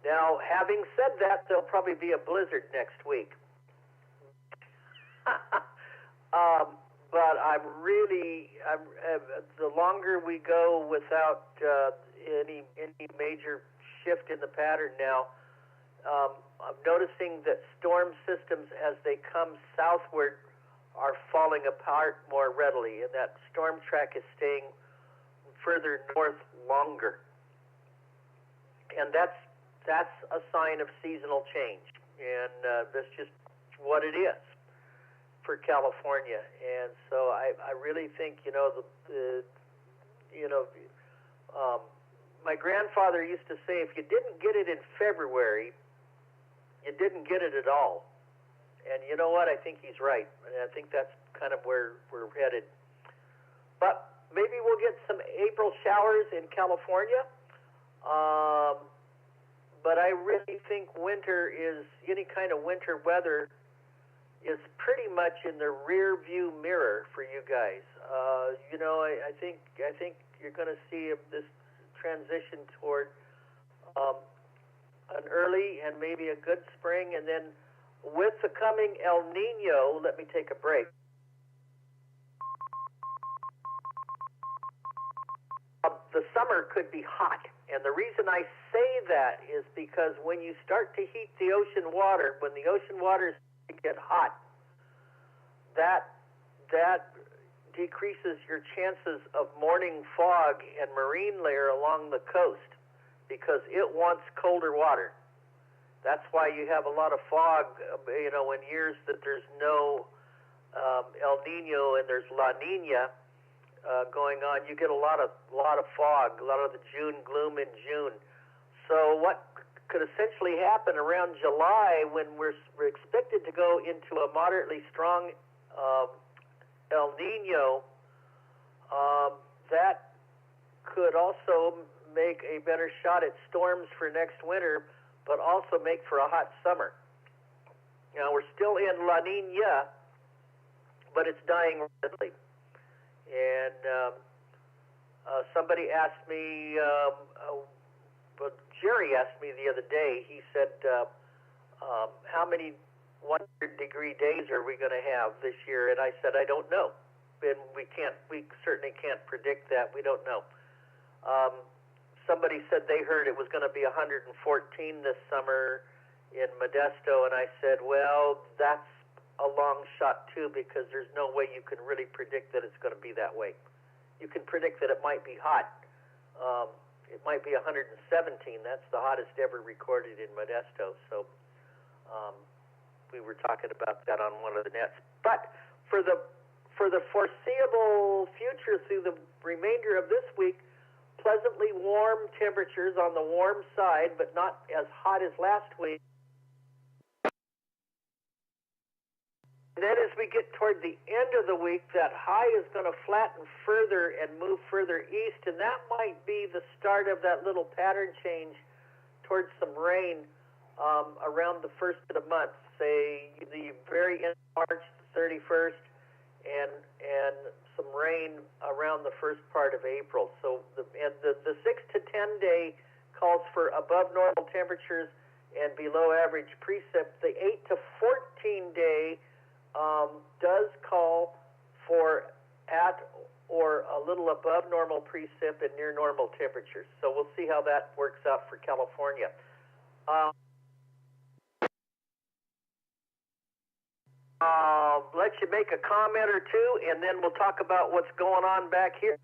Now, having said that, there'll probably be a blizzard next week. But the longer we go without any major shift in the pattern now, I'm noticing that storm systems, as they come southward, are falling apart more readily, and that storm track is staying further north longer. And that's a sign of seasonal change. and that's just what it is for California. And so I really think, my grandfather used to say, if you didn't get it in February, you didn't get it at all. And you know what? I think he's right. And I think that's kind of where we're headed. But maybe we'll get some April showers in California. But I really think any kind of winter weather is pretty much in the rear view mirror for you guys. I think you're going to see this transition toward an early and maybe a good spring, and then with the coming El Nino, let me take a break. The summer could be hot, and the reason I say that is because when you start to heat the ocean water, when the ocean waters get hot, that decreases your chances of morning fog and marine layer along the coast because it wants colder water. That's why you have a lot of fog, in years that there's no El Nino and there's La Nina going on. You get a lot of fog, a lot of the June gloom in June. So what could essentially happen around July when we're expected to go into a moderately strong El Nino, that could also make a better shot at storms for next winter, but also make for a hot summer. Now, we're still in La Nina, but it's dying rapidly. And somebody asked me, Gerry asked me the other day, he said, how many 100-degree days are we going to have this year? And I said, I don't know. And we certainly can't predict that. We don't know. Somebody said they heard it was going to be 114 this summer in Modesto, and I said, well, that's a long shot too, because there's no way you can really predict that it's going to be that way. You can predict that it might be hot. It might be 117. That's the hottest ever recorded in Modesto. So we were talking about that on one of the nets. But for the foreseeable future through the remainder of this week, pleasantly warm temperatures on the warm side, but not as hot as last week. And then as we get toward the end of the week, that high is going to flatten further and move further east, and that might be the start of that little pattern change towards some rain around the first of the month, say the very end of March, the 31st, and some rain around the first part of April. So the 6 to 10 day calls for above normal temperatures and below average precip. The 8 to 14 day does call for at or a little above normal precip and near normal temperatures. So we'll see how that works out for California. Let you make a comment or two, and then we'll talk about what's going on back here.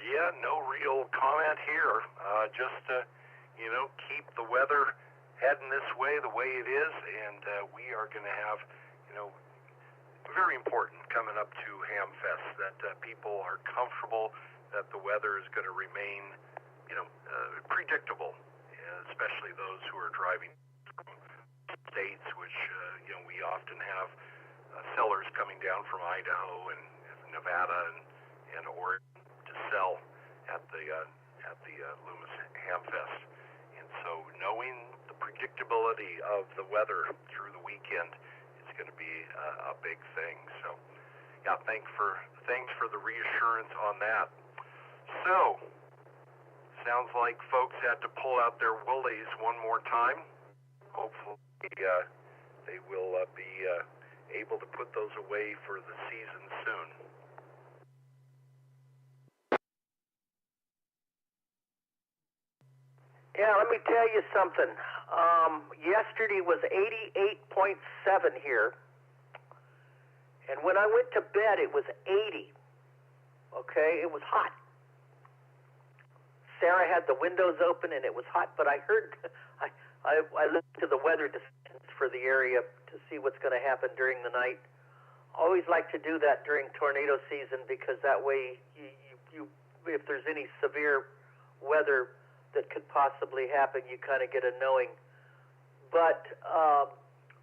Yeah, no real comment here. Just, keep the weather heading this way, the way it is, and we are going to have, very important coming up to Hamfest, that people are comfortable that the weather is going to remain, predictable, especially those who are driving states, which we often have sellers coming down from Idaho and Nevada and Oregon to sell at the Loomis Hamfest. And so knowing the predictability of the weather through the weekend is going to be a big thing. So yeah, thanks for the reassurance on that. So sounds like folks had to pull out their woolies one more time. Hopefully they will be able to put those away for the season soon. Yeah, let me tell you something. Yesterday was 88.7 here, and when I went to bed, it was 80. Okay, it was hot. Sarah had the windows open and it was hot, but I heard, I listened to the weather descriptions for the area to see what's going to happen during the night. Always like to do that during tornado season because that way, you if there's any severe weather that could possibly happen, you kind of get a knowing. But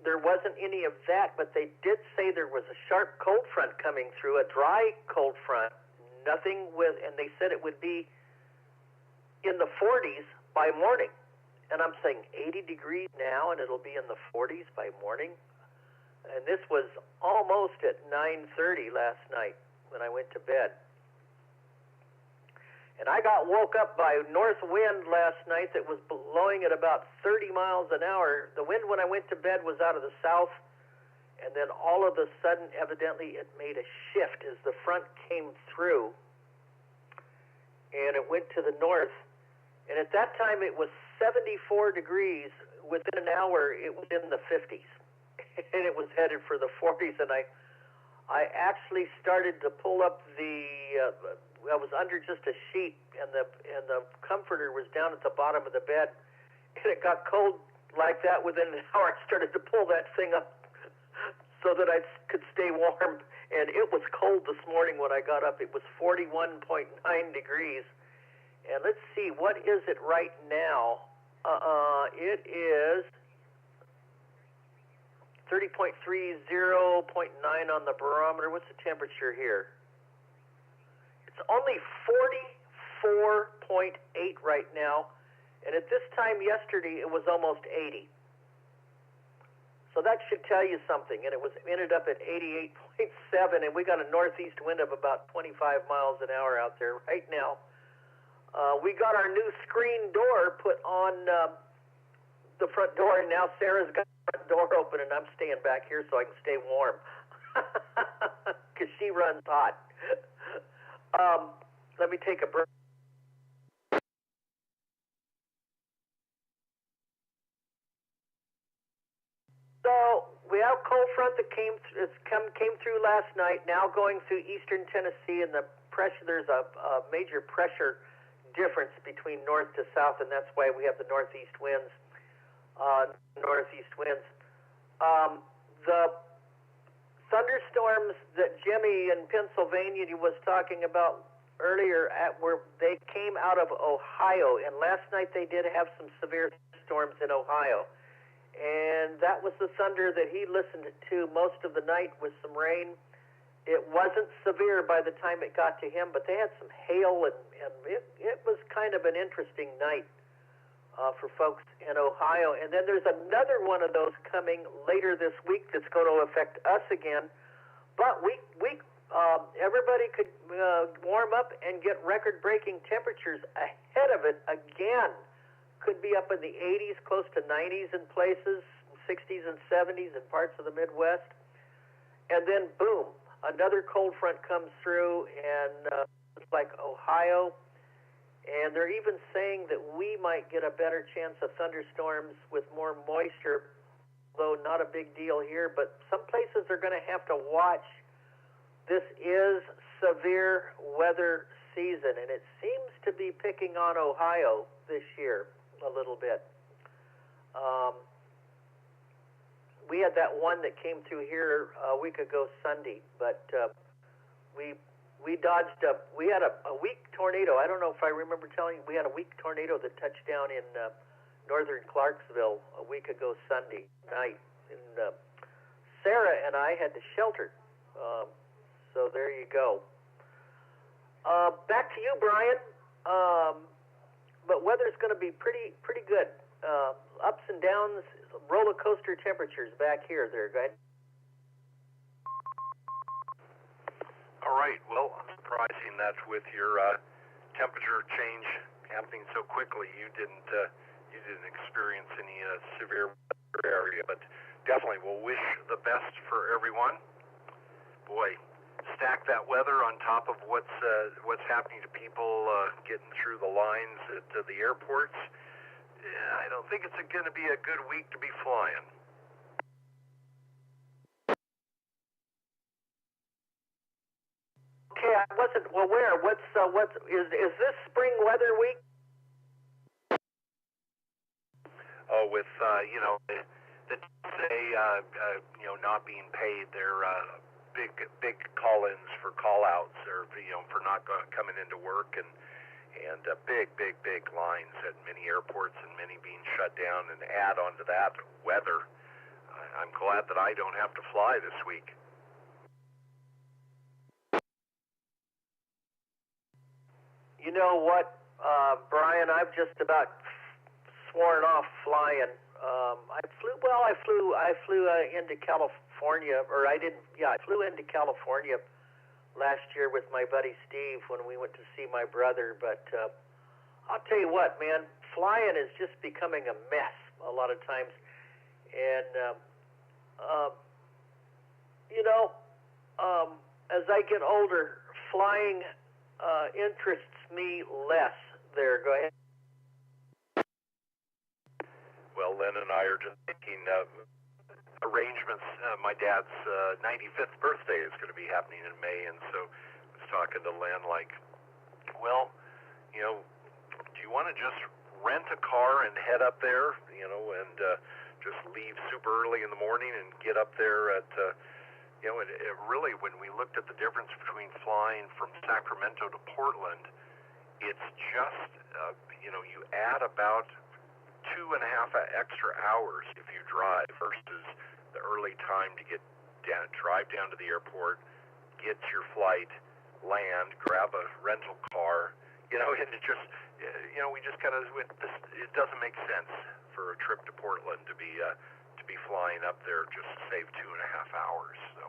there wasn't any of that, but they did say there was a sharp cold front coming through, a dry cold front, nothing with, and they said it would be in the 40s by morning. And I'm saying 80 degrees now, and it'll be in the 40s by morning. And this was almost at 9:30 last night when I went to bed. And I got woke up by north wind last night that was blowing at about 30 miles an hour. The wind when I went to bed was out of the south, and then all of a sudden, evidently, it made a shift as the front came through, and it went to the north. And at that time, it was 74 degrees. Within an hour, it was in the 50s. And it was headed for the 40s, and I actually started to pull up the. I was under just a sheet, and the comforter was down at the bottom of the bed, and it got cold like that. Within an hour, I started to pull that thing up so that I could stay warm. And it was cold this morning when I got up. It was 41.9 degrees, and let's see, what is it right now? It is 30.30.9 on the barometer. What's the temperature here? It's only 44.8 right now, and at this time yesterday it was almost 80. So that should tell you something. And it ended up at 88.7, and we got a northeast wind of about 25 miles an hour out there right now. We got our new screen door put on the front door, and now Sarah's got the front door open, and I'm staying back here so I can stay warm because she runs hot. Let me take a break. So we have a cold front that came through last night, now going through eastern Tennessee, and the pressure, there's a major pressure difference between north to south, and that's why we have the northeast winds. The thunderstorms that Jimmy in Pennsylvania was talking about earlier, they came out of Ohio, and last night they did have some severe storms in Ohio. And that was the thunder that he listened to most of the night with some rain. It wasn't severe by the time it got to him, but they had some hail, and it was kind of an interesting night for folks in Ohio. And then there's another one of those coming later this week that's going to affect us again. But everybody could warm up and get record-breaking temperatures ahead of it again. Could be up in the 80s, close to 90s in places, 60s and 70s in parts of the Midwest. And then, boom, another cold front comes through, and it's like Ohio. And they're even saying that we might get a better chance of thunderstorms with more moisture, though not a big deal here. But some places are going to have to watch. This is severe weather season, and it seems to be picking on Ohio this year a little bit. We had that one that came through here a week ago Sunday, but we dodged we had a weak tornado. I don't know if I remember telling you, we had a weak tornado that touched down in northern Clarksville a week ago Sunday night, and Sarah and I had to shelter. So there you go. Back to you, Brian. But weather's going to be pretty good. Ups and downs, roller coaster temperatures back here. There, go ahead. All right. Well, surprising that with your temperature change happening so quickly, you didn't experience any severe weather area. But definitely, we'll wish the best for everyone. Boy, stack that weather on top of what's happening to people getting through the lines at the airports. I don't think it's going to be a good week to be flying. Okay, I wasn't aware. Is this spring weather week? with that say not being paid. They're big call-ins for call-outs, or for not coming into work, and big lines at many airports, and many being shut down. And add on to that weather. I'm glad that I don't have to fly this week. You know what, Brian? I've just about sworn off flying. I flew into California, or I didn't. Yeah, I flew into California last year with my buddy Steve when we went to see my brother. But I'll tell you what, man, flying is just becoming a mess a lot of times, and as I get older, flying interests me less. There, go ahead. Well, Len and I are just making arrangements. My dad's 95th birthday is going to be happening in May, and so I was talking to Len like, well, do you want to just rent a car and head up there, and just leave super early in the morning and get up there at, it really, when we looked at the difference between flying from Sacramento to Portland, it's just, you add about 2.5 extra hours if you drive versus the early time to get down, drive down to the airport, get your flight, land, grab a rental car, and it just, we just kind of went. It doesn't make sense for a trip to Portland to be flying up there just to save 2.5 hours. So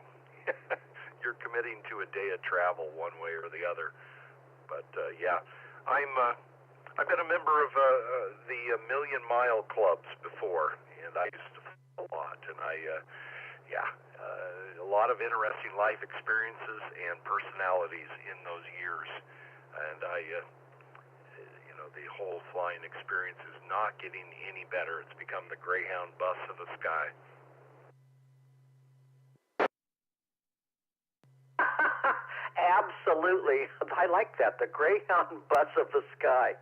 you're committing to a day of travel one way or the other. But yeah, I've been a member of the Million Mile Clubs before, and I used to fly a lot, and a lot of interesting life experiences and personalities in those years, and the whole flying experience is not getting any better. It's become the Greyhound bus of the sky. Absolutely. I like that, the Greyhound bus of the sky.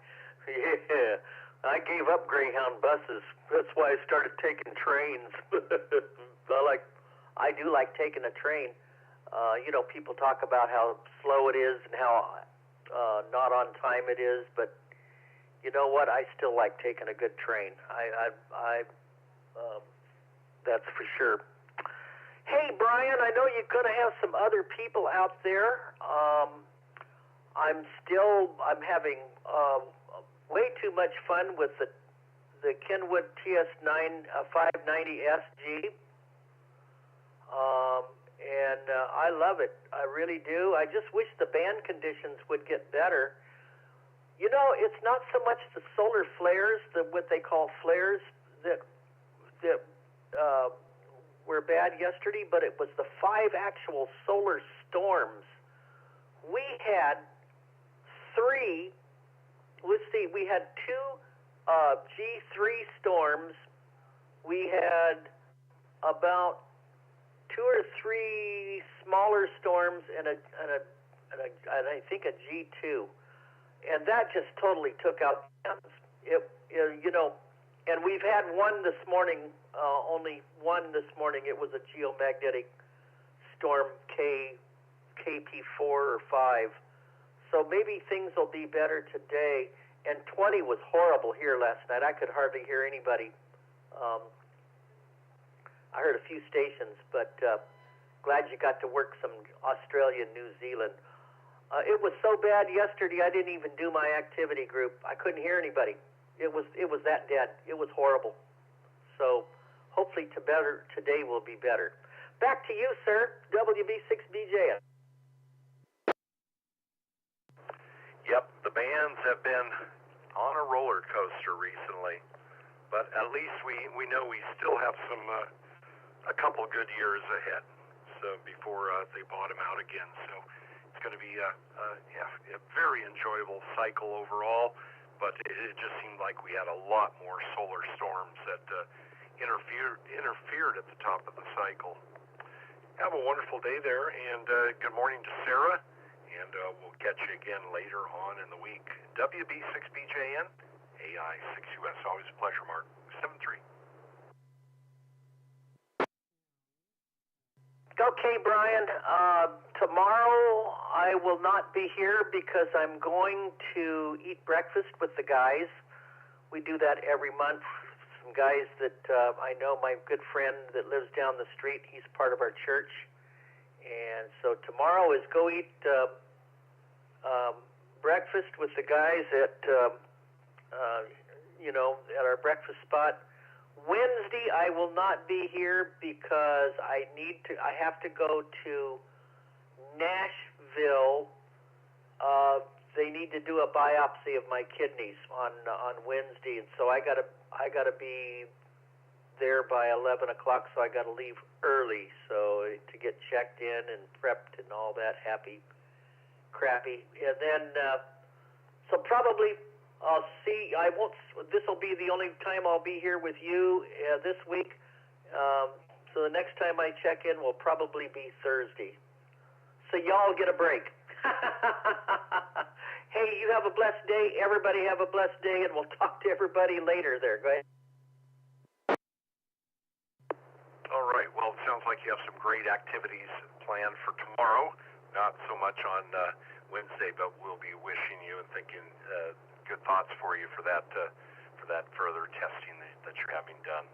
Yeah, I gave up Greyhound buses. That's why I started taking trains. I do like taking a train. People talk about how slow it is and how not on time it is, but you know what? I still like taking a good train. That's for sure. Hey, Brian, I know you're going to have some other people out there. I'm having way too much fun with the Kenwood TS9 590 SG. And I love it. I really do. I just wish the band conditions would get better. It's not so much the solar flares, what they call flares, that were bad yesterday, but it was the 5 actual solar storms. We had 3. Let's see. We had 2 G3 storms. We had about 2 or 3 smaller storms and I think a G2, and that just totally took out it. And we've had one this morning. Only one this morning. It was a geomagnetic storm KP4 or 5. So maybe things will be better today. And 20 was horrible here last night. I could hardly hear anybody. I heard a few stations, but glad you got to work some Australia and New Zealand. It was so bad yesterday, I didn't even do my activity group. I couldn't hear anybody. It was that dead. It was horrible. So hopefully today will be better. Back to you, sir. WB6BJ. Yep, the bands have been on a roller coaster recently, but at least we know we still have a couple good years ahead. So before they bottom out again, so it's going to be a very enjoyable cycle overall. But it just seemed like we had a lot more solar storms that interfered at the top of the cycle. Have a wonderful day there, and good morning to Sarah, and we'll catch you again later on in the week. WB6BJN, AI6US. Always a pleasure, Mark. W6EK7673. Okay, Brian. Tomorrow I will not be here because I'm going to eat breakfast with the guys. We do that every month. Some guys that I know, my good friend that lives down the street, he's part of our church. And so tomorrow is go eat breakfast with the guys at, at our breakfast spot. Wednesday I will not be here because I have to go to Nashville. They need to do a biopsy of my kidneys on Wednesday, and so I gotta be there by 11 o'clock. So I gotta leave early so to get checked in and prepped and all that crappy. And then so probably I'll see. I won't. This will be the only time I'll be here with you this week. So the next time I check in will probably be Thursday. So y'all get a break. Hey, you have a blessed day. Everybody have a blessed day, and we'll talk to everybody later there. Go ahead. All right. Well, it sounds like you have some great activities planned for tomorrow. Not so much on Wednesday, but we'll be wishing you and thinking good thoughts for you for that further testing that you're having done.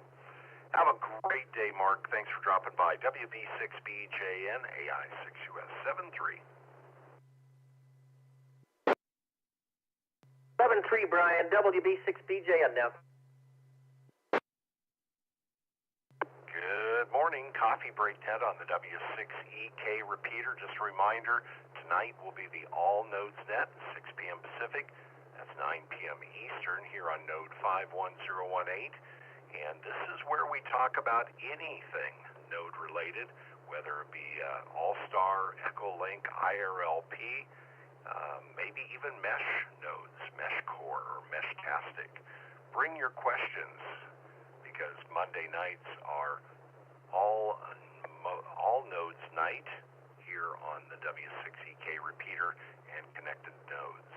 Have a great day, Mark. Thanks for dropping by. WB6BJN AI6US73. 73, Brian. WB6BJN now. Good morning. Coffee Break Net on the W6EK Repeater. Just a reminder, tonight will be the All Nodes Net, 6 p.m. Pacific. That's 9 p.m. Eastern here on node 51018. And this is where we talk about anything node related, whether it be AllStar, Echolink, IRLP, maybe even mesh nodes, mesh core, or meshtastic. Bring your questions because Monday nights are all nodes night here on the W6EK Repeater and connected nodes.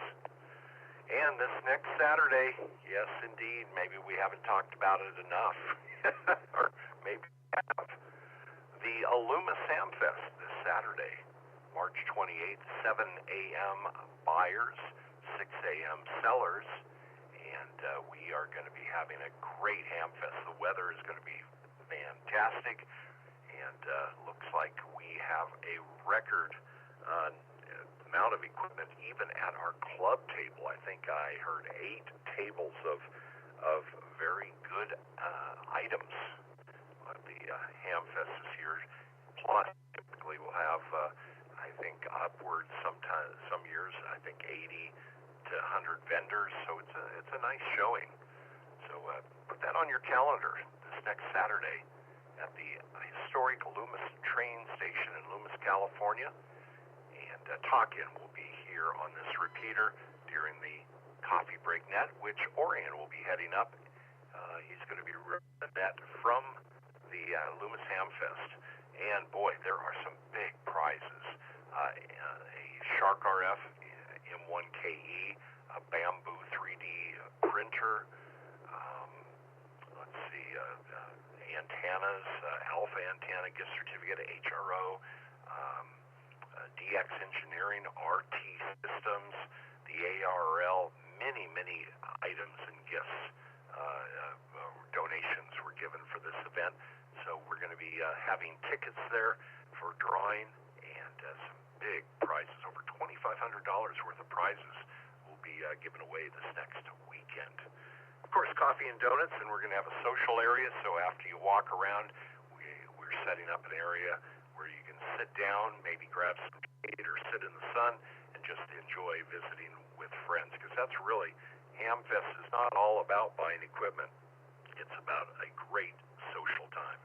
And this next Saturday, yes indeed, maybe we haven't talked about it enough, or maybe we have, the Illuma Samfest this Saturday, March 28th, 7 a.m. buyers, 6 a.m. sellers, and we are going to be having a great Hamfest. The weather is going to be fantastic, and looks like we have a record amount of equipment even at our club table. I think I heard 8 tables of very good items at the Hamfest this year. Plus, typically we'll have I think upwards sometimes some years I think 80 to 100 vendors. So it's a nice showing. So put that on your calendar this next Saturday at the historic Loomis train station in Loomis, California. Talk-in will be here on this repeater during the Coffee Break Net, which Orion will be heading up. He's going to be running that from the Loomis Hamfest. And boy, there are some big prizes. A Shark RF M1KE, a Bamboo 3D printer, let's see, antennas, Alpha Antenna gift certificate, HRO, DX Engineering, RT Systems, the ARL, many items and gifts, donations were given for this event. So we're going to be having tickets there for drawing and some big prizes. Over $2,500 worth of prizes will be given away this next weekend. Of course, coffee and donuts, and we're going to have a social area. So after you walk around, we're setting up an area where you can sit down, maybe grab some shade or sit in the sun and just enjoy visiting with friends. Because that's really, Hamfest is not all about buying equipment. It's about a great social time.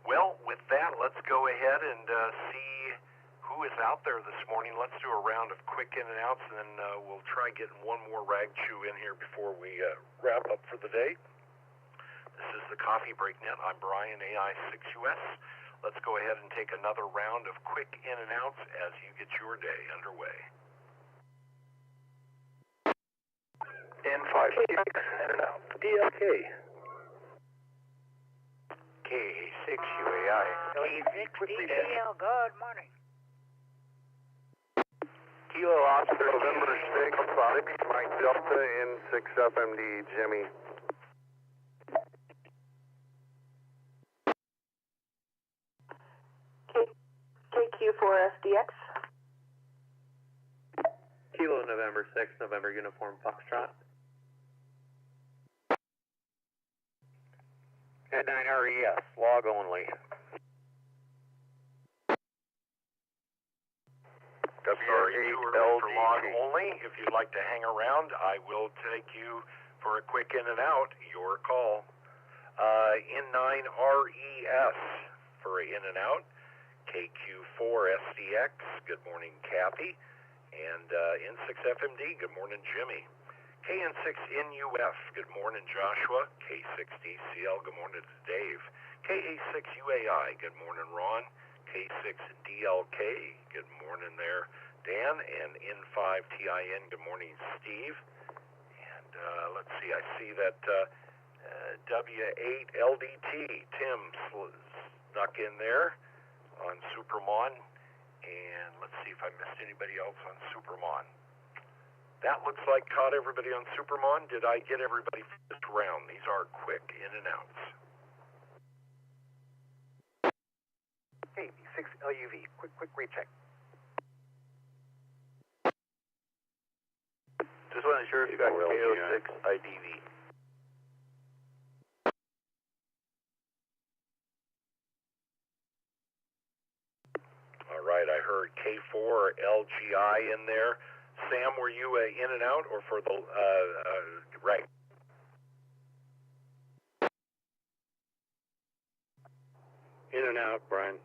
Well, with that, let's go ahead and see who is out there this morning. Let's do a round of quick in and outs, and then we'll try getting one more rag chew in here before we wrap up for the day. This is the Coffee Break Net. I'm Brian, AI6US. Let's go ahead and take another round of quick in and outs as you get your day underway. N5, in and out. DLK. K6UAI. W6EK, good morning. Kilo Oscar November 6, Mike Delta in 6FMD, Jimmy. KQ4SDX. Kilo November 6, November Uniform Foxtrot. At 9RES, log only. W6EK for log only. If you'd like to hang around, I will take you for a quick in and out. Your call. N9RES for in and out. KQ4SDX. Good morning, Kathy. And N6FMD. Good morning, Jimmy. KN6NUF. Good morning, Joshua. K6DCL. Good morning to Dave. KA6UAI. Good morning, Ron. K6DLK, good morning there, Dan, and N5TIN, good morning, Steve. And let's see, I see that W8LDT, Tim snuck in there on Supermon. And let's see if I missed anybody else on Supermon. That looks like caught everybody on Supermon. Did I get everybody for this round? These are quick in and outs. KB6LUV, quick recheck. Just wasn't sure if you got KO6 IDV. All right, I heard K4 LGI in there. Sam, were you in and out or for the right? In and out, Brian.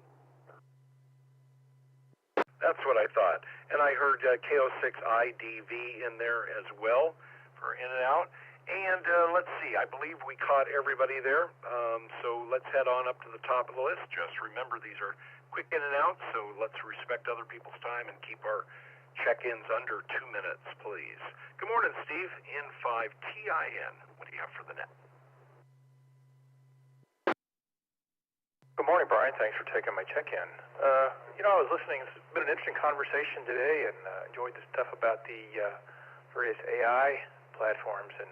That's what I thought. And I heard KO6IDV in there as well for in and out. And let's see, I believe we caught everybody there. So let's head on up to the top of the list. Just remember, these are quick in and out, so let's respect other people's time and keep our check-ins under 2 minutes, please. Good morning, Steve. N5TIN. What do you have for the net? Good morning, Brian. Thanks for taking my check-in. I was listening. It's been an interesting conversation today, and enjoyed the stuff about the various AI platforms. And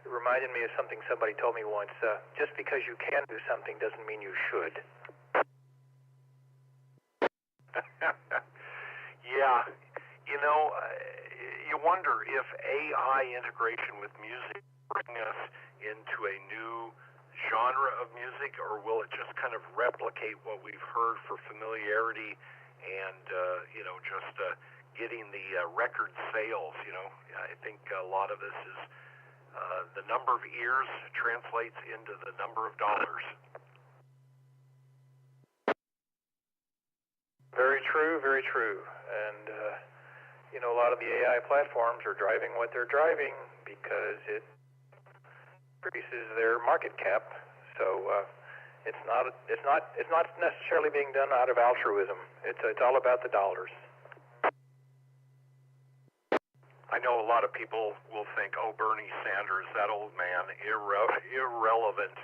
it reminded me of something somebody told me once. Just because you can do something doesn't mean you should. Yeah. You wonder if AI integration with music bring us into a new genre of music, or will it just kind of replicate what we've heard for familiarity and just getting the record sales? I think a lot of this is the number of ears translates into the number of dollars. Very true, very true. And a lot of the AI platforms are driving what they're driving because it increases their market cap. So it's not necessarily being done out of altruism. It's all about the dollars. I know a lot of people will think, oh, Bernie Sanders, that old man, irrelevant.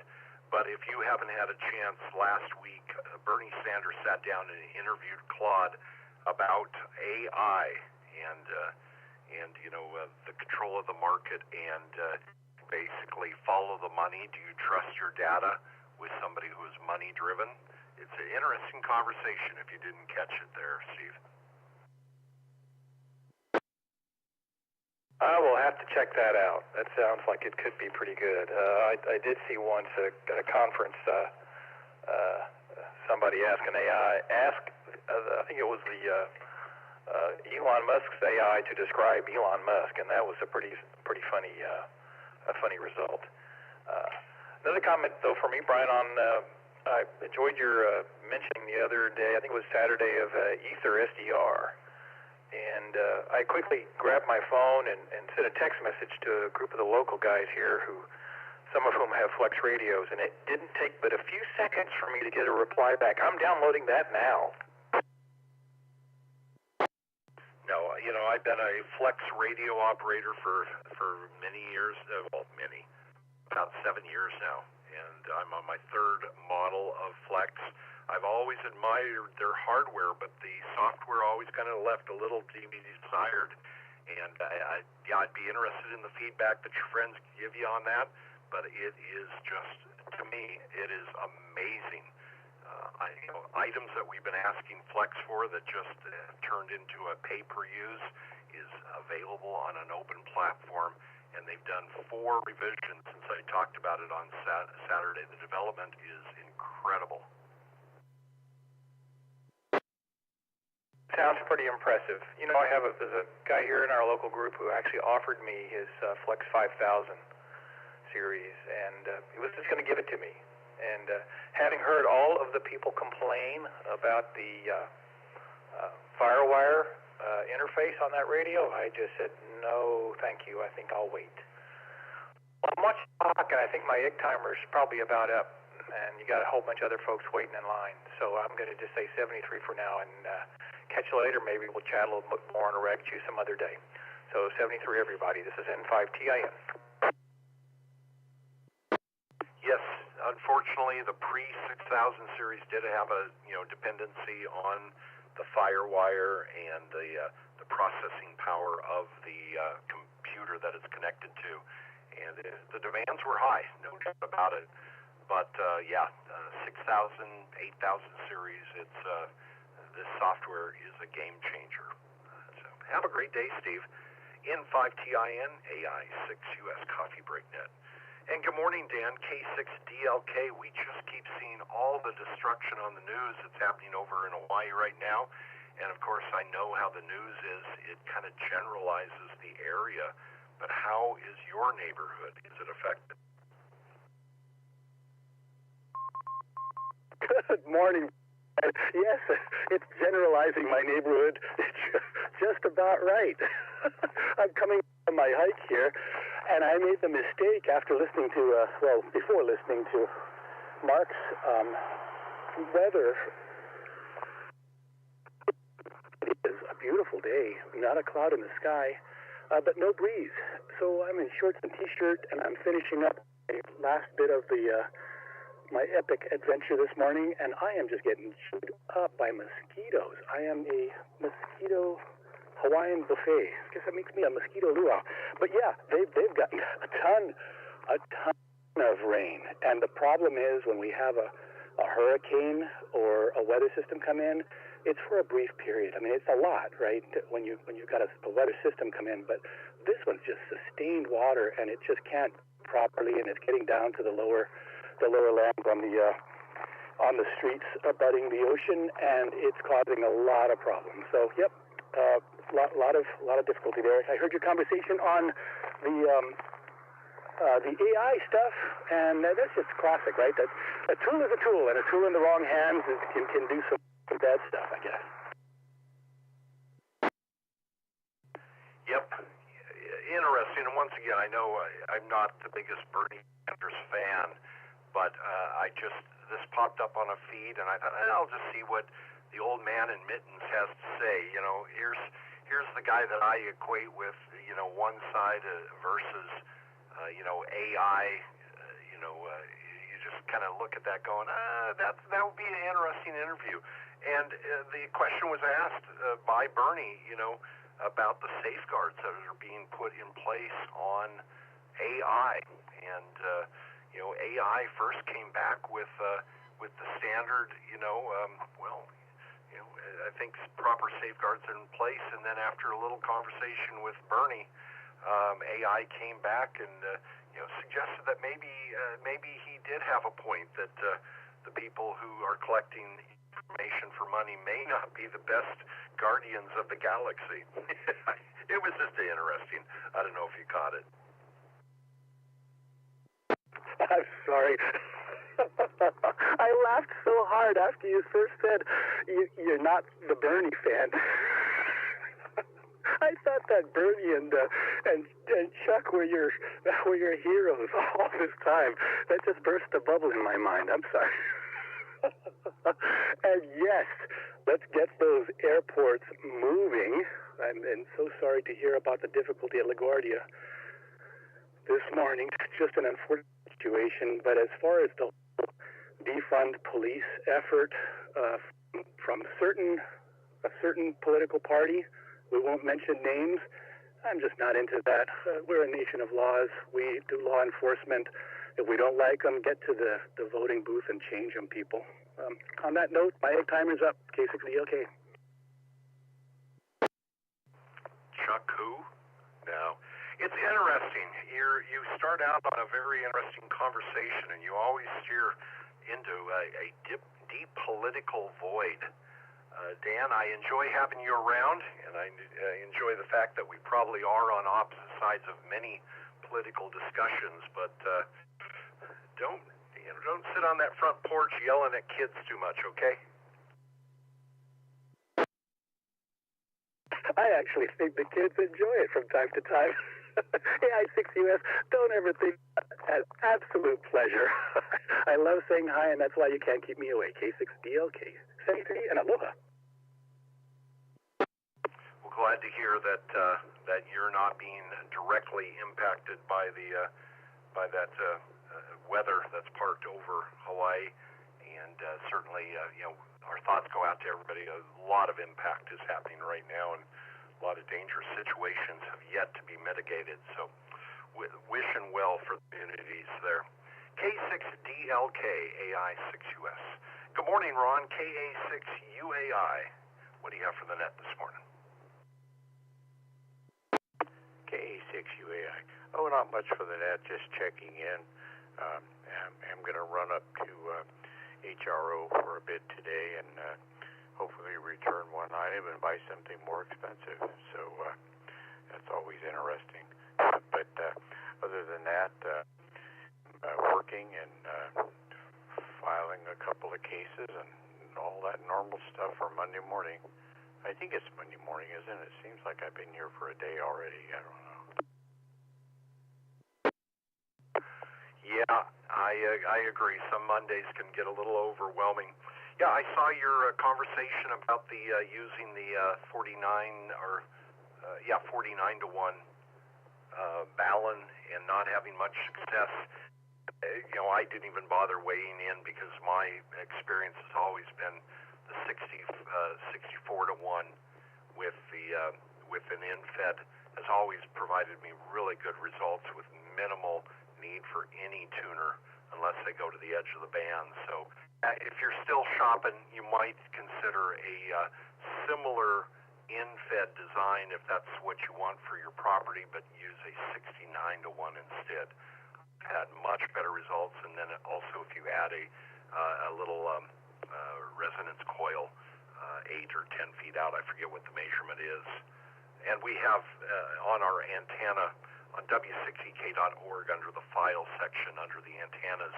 But if you haven't had a chance, last week Bernie Sanders sat down and interviewed Claude about AI and the control of the market and basically follow the money. Do you trust your data with somebody who is money driven? It's an interesting conversation if you didn't catch it there, Steve. I will have to check that out. That sounds like it could be pretty good. I did see once at a conference somebody ask an AI, I think it was the Elon Musk's AI to describe Elon Musk, and that was a pretty funny result. Another comment, though, for me, Brian, I enjoyed your mentioning the other day, I think it was Saturday, of Ether SDR. And I quickly grabbed my phone and sent a text message to a group of the local guys here, some of whom have Flex radios, and it didn't take but a few seconds for me to get a reply back. I'm downloading that now. No, I've been a Flex radio operator for for many years, about 7 years now, and I'm on my third model of Flex. I've always admired their hardware, but the software always kind of left a little to be desired. And I'd be interested in the feedback that your friends give you on that. But it is just, to me, it is amazing. Items that we've been asking Flex for that just turned into a pay-per-use is available on an open platform. And they've done 4 revisions since I talked about it on Saturday. The development is incredible. Sounds pretty impressive. You know, there's a guy here in our local group who actually offered me his Flex 5000 series, and he was just going to give it to me. And having heard all of the people complain about the Firewire interface on that radio, I just said, no, thank you. I think I'll wait. Well, I'm watching the clock, and I think my IC timer is probably about up, and you got a whole bunch of other folks waiting in line. So I'm going to just say 73 for now, and catch you later. Maybe we'll chat a little bit more and erect you some other day. So 73, everybody. This is N5TIN. Yes, unfortunately, the pre-6000 series did have a dependency on the Firewire and the processing power of the computer that it's connected to, and the demands were high, no doubt about it. But 6000, 8000 series, it's this software is a game changer. So have a great day, Steve. N5TIN, AI6US Coffee Break Net. And good morning, Dan. K6DLK. We just keep seeing all the destruction on the news that's happening over in Hawaii right now. And of course, I know how the news is. It kind of generalizes the area. But how is your neighborhood? Is it affected? Good morning. Yes, it's generalizing my neighborhood just about right. I'm coming on my hike here, and I made the mistake after listening to, before listening to Mark's weather. It is a beautiful day, not a cloud in the sky, but no breeze. So I'm in shorts and T-shirt, and I'm finishing up the last bit of my epic adventure this morning, and I am just getting chewed up by mosquitoes. I am a mosquito Hawaiian buffet. I guess that makes me a mosquito luau. But yeah, they've gotten a ton of rain, and the problem is when we have a hurricane or a weather system come in, it's for a brief period. I mean, it's a lot, right? When you've got a weather system come in, but this one's just sustained water, and it just can't properly, and it's getting down to the lower lands on the streets abutting the ocean, and it's causing a lot of problems. So, yep, lot of difficulty there. I heard your conversation on the AI stuff, and that's just classic, right? That a tool is a tool, and a tool in the wrong hands can do some bad stuff, I guess. Yep. Interesting. And once again, I know I'm not the biggest Bernie Sanders fan, but this popped up on a feed, and I thought, I'll just see what the old man in mittens has to say. Here's the guy that I equate with, one side versus, AI. You just kind of look at that going, that would be an interesting interview. And the question was asked by Bernie, about the safeguards that are being put in place on AI. And AI first came back with the standard, I think proper safeguards are in place, and then after a little conversation with Bernie, AI came back and suggested that maybe he did have a point, that the people who are collecting information for money may not be the best guardians of the galaxy. It was just interesting. I don't know if you caught it. I'm sorry. I laughed so hard after you first said you're not the Bernie fan. I thought that Bernie and Chuck were your heroes all this time. That just burst a bubble in my mind. I'm sorry. And yes, let's get those airports moving. I'm so sorry to hear about the difficulty at LaGuardia. this morning. Just an unfortunate situation, but as far as the defund police effort from a certain political party, we won't mention names. I'm just not into that. We're a nation of laws. We do law enforcement. If we don't like them, get to the voting booth and change them, people. On that note, my timer's up. K6EK. Chuck who? No. It's interesting. You start out on a very interesting conversation, and you always steer into a deep political void. Dan, I enjoy having you around, and I enjoy the fact that we probably are on opposite sides of many political discussions, but don't sit on that front porch yelling at kids too much, okay? I actually think the kids enjoy it from time to time. AI6US, don't ever think as absolute pleasure. I love saying hi, and that's why you can't keep me away. K6DLK. Safety and aloha. Well, glad to hear that you're not being directly impacted by that weather that's parked over Hawaii, and certainly our thoughts go out to everybody. A lot of impact is happening right now, and a lot of dangerous situations have yet to be mitigated. So wishing well for the communities there. K6DLK AI6US. Good morning, Ron. KA6UAI. What do you have for the net this morning? KA6UAI. Oh, not much for the net, just checking in. I'm going to run up to HRO for a bit today and hopefully return one item and buy something more expensive. So that's always interesting. But other than that, working and filing a couple of cases and all that normal stuff for Monday morning. I think it's Monday morning, isn't it? It seems like I've been here for a day already. I don't know. Yeah, I agree. Some Mondays can get a little overwhelming. Yeah, I saw your conversation about the using the 49 to 1 Ballon and not having much success. I didn't even bother weighing in because my experience has always been the 64 to 1 with an in-fed has always provided me really good results with minimal need for any tuner unless they go to the edge of the band. So if you're still shopping, you might consider a similar in-fed design if that's what you want for your property, but use a 69 to 1 instead. Had much better results, and then also if you add a little resonance coil 8 or 10 feet out, I forget what the measurement is. And we have on our antenna on W6EK.org under the file section, under the antennas,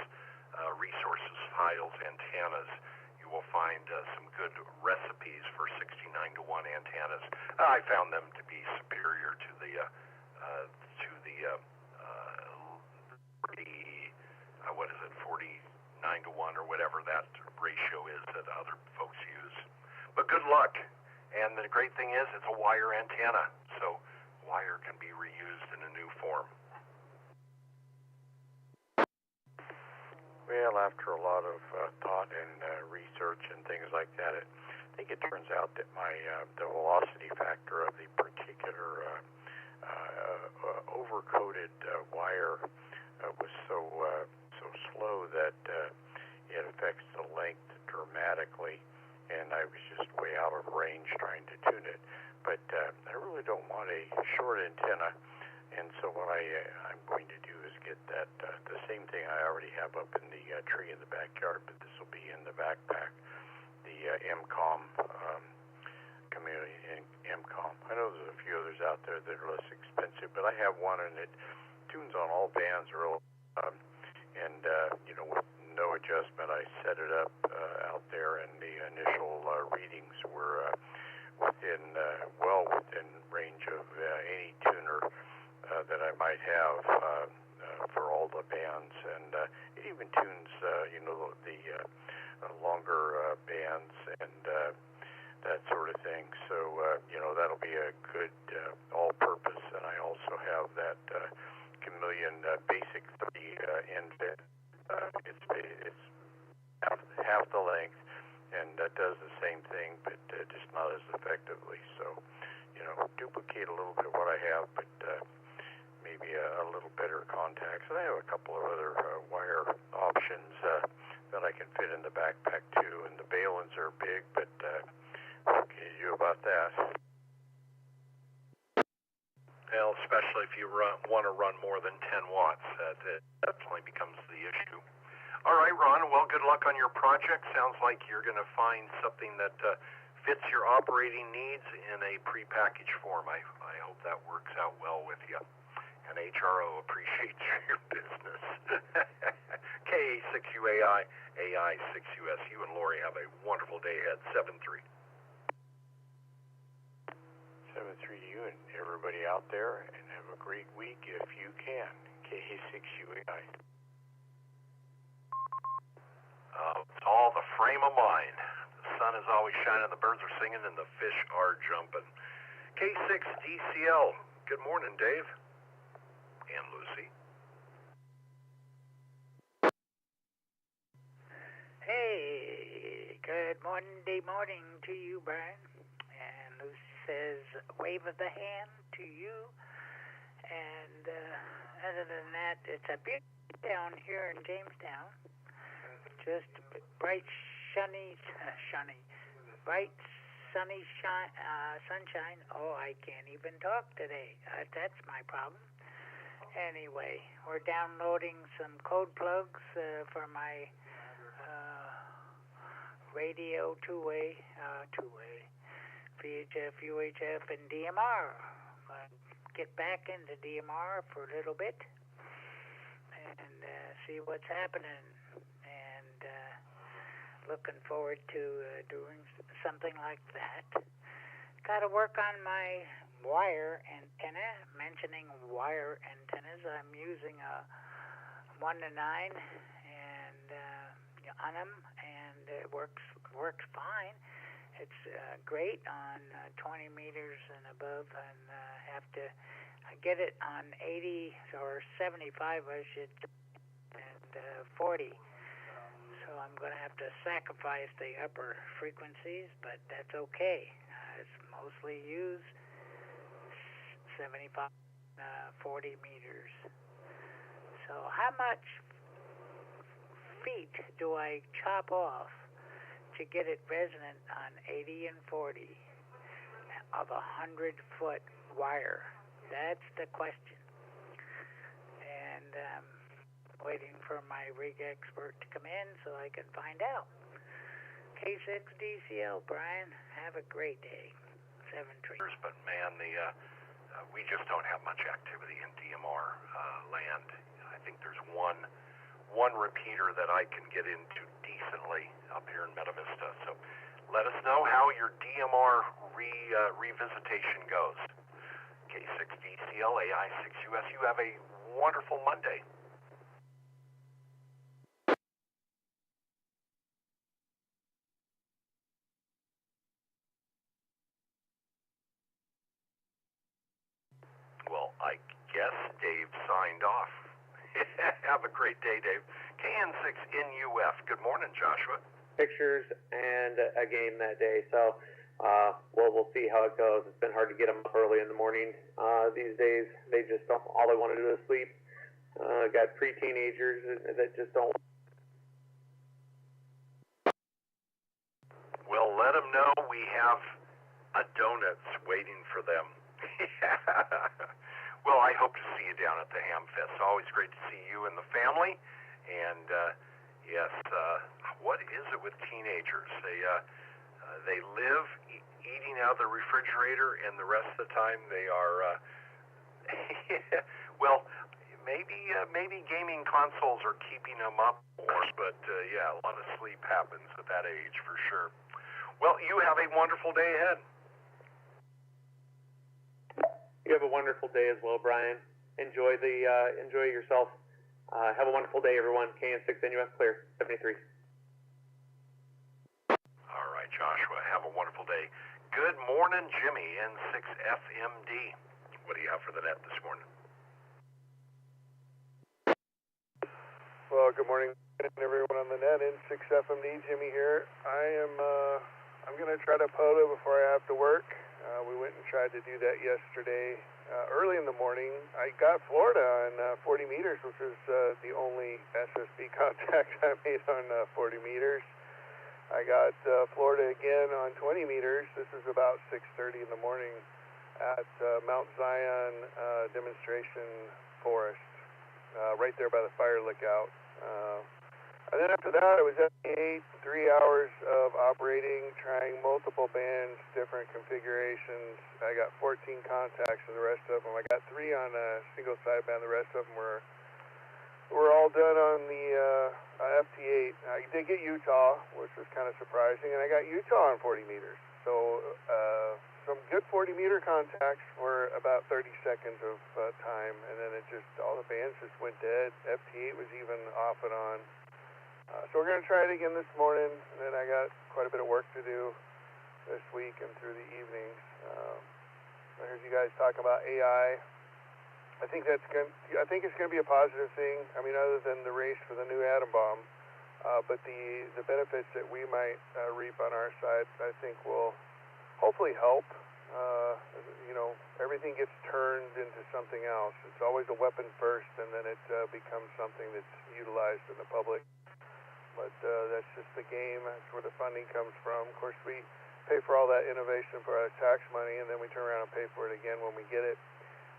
resources, files, antennas, you will find some good recipes for 69 to 1 antennas. I found them to be superior to the 49 to 1 or whatever that ratio is that other folks use. But good luck. And the great thing is it's a wire antenna, so wire can be reused in a new form. Well, after a lot of thought and research and things like that, I think it turns out that the velocity factor of the particular overcoated wire was so slow that it affects the length dramatically, and I was just way out of range trying to tune it. But I really don't want a short antenna, and so what I'm going to do is get that the same thing I already have up in the tree in the backyard, but this will be in the backpack, the MCOM community MCOM. I know there's a few others out there that are less expensive, but I have one, and it tunes on all bands real with no adjustment. I set it up out there, and the initial readings were within range of any tuner that I might have for all the bands, and it even tunes the longer bands and that sort of thing. So that'll be a good all-purpose, and I also have that million basic 30 end bit. It's half the length and does the same thing, but just not as effectively. So, duplicate a little bit what I have, but maybe a little better contacts. And I have a couple of other wire options that I can fit in the backpack too. And the balins are big, but what can you do about that? Well, especially if you want to run more than 10 watts, that definitely becomes the issue. All right, Ron, well, good luck on your project. Sounds like you're going to find something that fits your operating needs in a prepackaged form. I hope that works out well with you. And HRO appreciates your business. KA6UAI, AI6US. You and Lori have a wonderful day ahead. 7-3. 7-3 to you and everybody out there, and have a great week if you can. KA6UAI. It's all the frame of mind. The sun is always shining, the birds are singing, and the fish are jumping. K6DCL. Good morning, Dave. And Lucy. Hey, good Monday morning to you, Brian. And Lucy says, wave of the hand to you. And other than that, it's a big down here in Jamestown. Just bright, bright, sunny sunshine. Oh, I can't even talk today. That's my problem. Anyway, we're downloading some code plugs for my radio two-way, VHF, UHF, and DMR. Get back into DMR for a little bit and see what's happening. And looking forward to doing something like that. Got to work on my wire antenna. Mentioning wire antennas, I'm using a 1 to 9 and on them, and it works fine. It's great on 20 meters and above, and have to get it on 80 or 75, I should, and 40. So I'm going to have to sacrifice the upper frequencies, but that's okay. It's mostly used 75, 40 meters. So how much feet do I chop off to get it resonant on 80 and 40 of a 100-foot wire? That's the question. And waiting for my rig expert to come in so I can find out. K6DCL, Brian, have a great day. 7-3. But man, we just don't have much activity in DMR land. I think there's one repeater that I can get into decently up here in Meta Vista. So let us know how your DMR revisitation goes. K6DCL, AI6US. You have a wonderful Monday. Well, I guess Dave signed off. Have a great day, Dave. KN6NUF. Good morning, Joshua. Pictures and a game that day, so we'll see how it goes. It's been hard to get them up early in the morning these days. They just don't, all they want to do is sleep. Got pre-teenagers that just don't. Well, let them know we have a donuts waiting for them. Well, I hope to see you down at the Ham Fest. Always great to see you and the family. And yes, what is it with teenagers? They live eating out of the refrigerator, and the rest of the time they are. Well, maybe gaming consoles are keeping them up more, but yeah, a lot of sleep happens at that age for sure. Well, you have a wonderful day ahead. You have a wonderful day as well, Brian. Enjoy yourself. Have a wonderful day, everyone. KN6NUF clear, 73. All right, Joshua. Have a wonderful day. Good morning, Jimmy, N6FMD. What do you have for the net this morning? Well, good morning, everyone on the net. N6FMD, Jimmy here. I'm going to try to POTA before I have to work. We went and tried to do that yesterday. Early in the morning, I got Florida on 40 meters, which was the only SSB contact I made on 40 meters. I got Florida again on 20 meters. This is about 6:30 in the morning at Mount Zion Demonstration Forest, right there by the fire lookout. And then after that, I was at 3 hours of operating, trying multiple bands, different configurations. I got 14 contacts for the rest of them. I got 3 on a single sideband. The rest of them were all done on the FT8. I did get Utah, which was kind of surprising, and I got Utah on 40 meters. So some good 40-meter contacts for about 30 seconds of time, and then all the bands just went dead. FT8 was even off and on. So we're going to try it again this morning, and then I got quite a bit of work to do this week and through the evenings. I heard you guys talking about AI. I think it's going to be a positive thing. I mean, other than the race for the new atom bomb, but the benefits that we might reap on our side, I think will hopefully help. Everything gets turned into something else. It's always a weapon first, and then it becomes something that's utilized in the public. But that's just the game. That's where the funding comes from. Of course, we pay for all that innovation for our tax money, and then we turn around and pay for it again when we get it.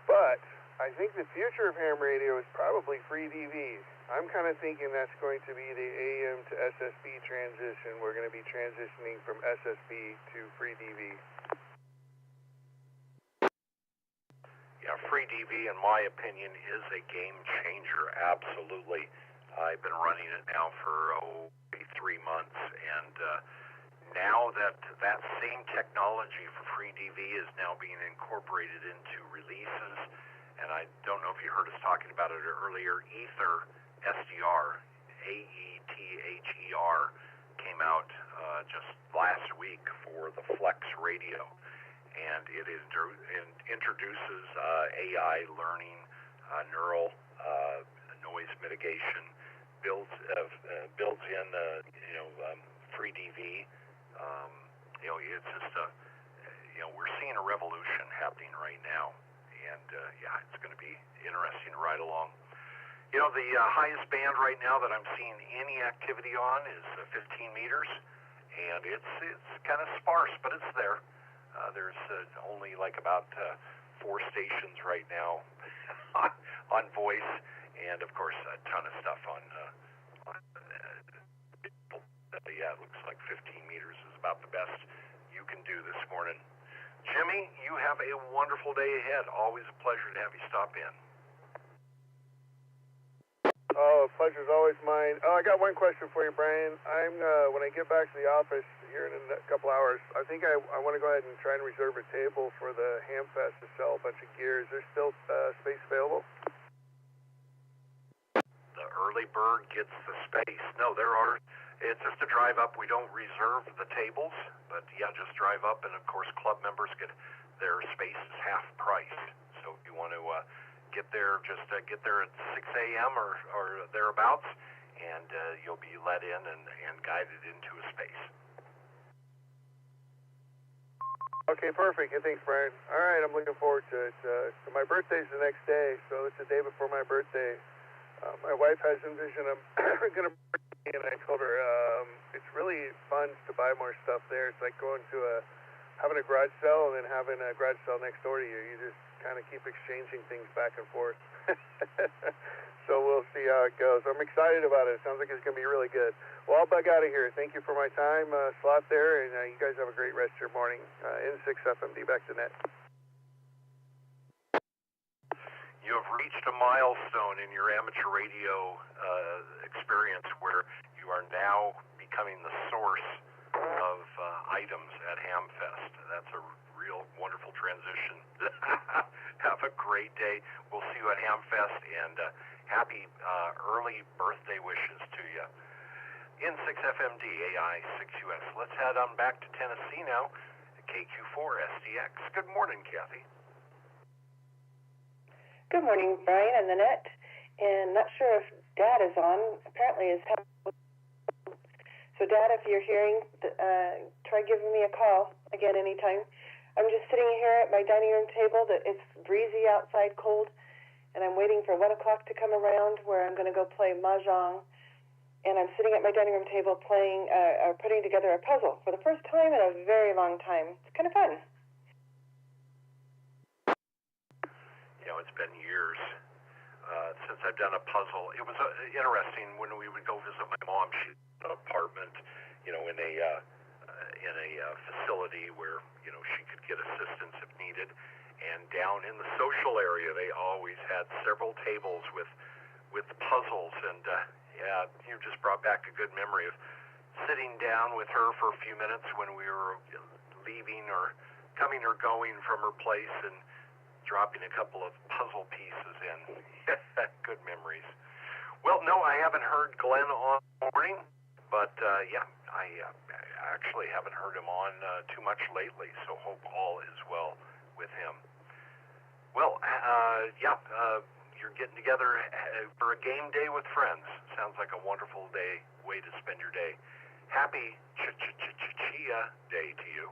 But I think the future of ham radio is probably free DV. I'm kind of thinking that's going to be the AM to SSB transition. We're going to be transitioning from SSB to free DV. Yeah, free DV, in my opinion, is a game changer, absolutely. I've been running it now for 3 months, and now that same technology for free DV is now being incorporated into releases, and I don't know if you heard us talking about it earlier, Ether SDR, AETHER, came out just last week for the Flex radio, and it introduces AI learning, neural noise mitigation, builds in free DV. It's just we're seeing a revolution happening right now, and it's going to be interesting to ride along. The highest band right now that I'm seeing any activity on is 15 meters, and it's kind of sparse, but it's there. There's only like about 4 stations right now on voice, and of course a ton of stuff on it looks like 15 meters is about the best you can do this morning. Jimmy, you have a wonderful day ahead. Always a pleasure to have you stop in. Oh, pleasure's always mine. Oh, I got one question for you, Brian. When I get back to the office here in a couple hours, I think I want to go ahead and try and reserve a table for the Hamfest to sell a bunch of gear. Is there still space available? The early bird gets the space. No, there are. It's just a drive up. We don't reserve the tables, but just drive up, and of course, club members get their space is half price. So if you want to get there, just get there at 6 a.m. or thereabouts, and you'll be let in and guided into a space. Okay, perfect. Thanks, Brian. All right, I'm looking forward to it. So my birthday's the next day, so it's the day before my birthday. My wife has envisioned I'm going to birthday, and I told her it's really fun to buy more stuff there. It's like going to having a garage sale and then having a garage sale next door to you. You just kind of keep exchanging things back and forth. So we'll see how it goes. I'm excited about it. It sounds like it's going to be really good. Well, I'll bug out of here. Thank you for my time slot there, and you guys have a great rest of your morning. N6FMD, back to net. You have reached a milestone in your amateur radio experience where you are now becoming the source of items at Hamfest. That's a real wonderful transition. Have a great day. We'll see you at Hamfest, and happy early birthday wishes to you. N6FMD, AI6US. Let's head on back to Tennessee now. KQ4 SDX. Good morning, Kathy. Good morning, Brian and the net. And not sure if Dad is on. Apparently is having... So, Dad, if you're hearing, try giving me a call again anytime. I'm just sitting here at my dining room table. It's breezy outside, cold, and I'm waiting for 1 o'clock to come around where I'm going to go play mahjong. And I'm sitting at my dining room table playing, putting together a puzzle for the first time in a very long time. It's kind of fun. You know, it's been years since I've done a puzzle. It was interesting when we would go visit my mom. She had an apartment, you know, in a facility where, you know, she could get assistance if needed. And down in the social area, they always had several tables with puzzles. And yeah, you just brought back a good memory of sitting down with her for a few minutes when we were leaving or coming or going from her place and dropping a couple of puzzle pieces in. Good memories. Well, no, I haven't heard Glenn on morning, but yeah, I actually haven't heard him on too much lately, so hope all is well with him. Well, yeah, you're getting together for a game day with friends. Sounds like a wonderful way to spend your day. Happy Chia Day to you.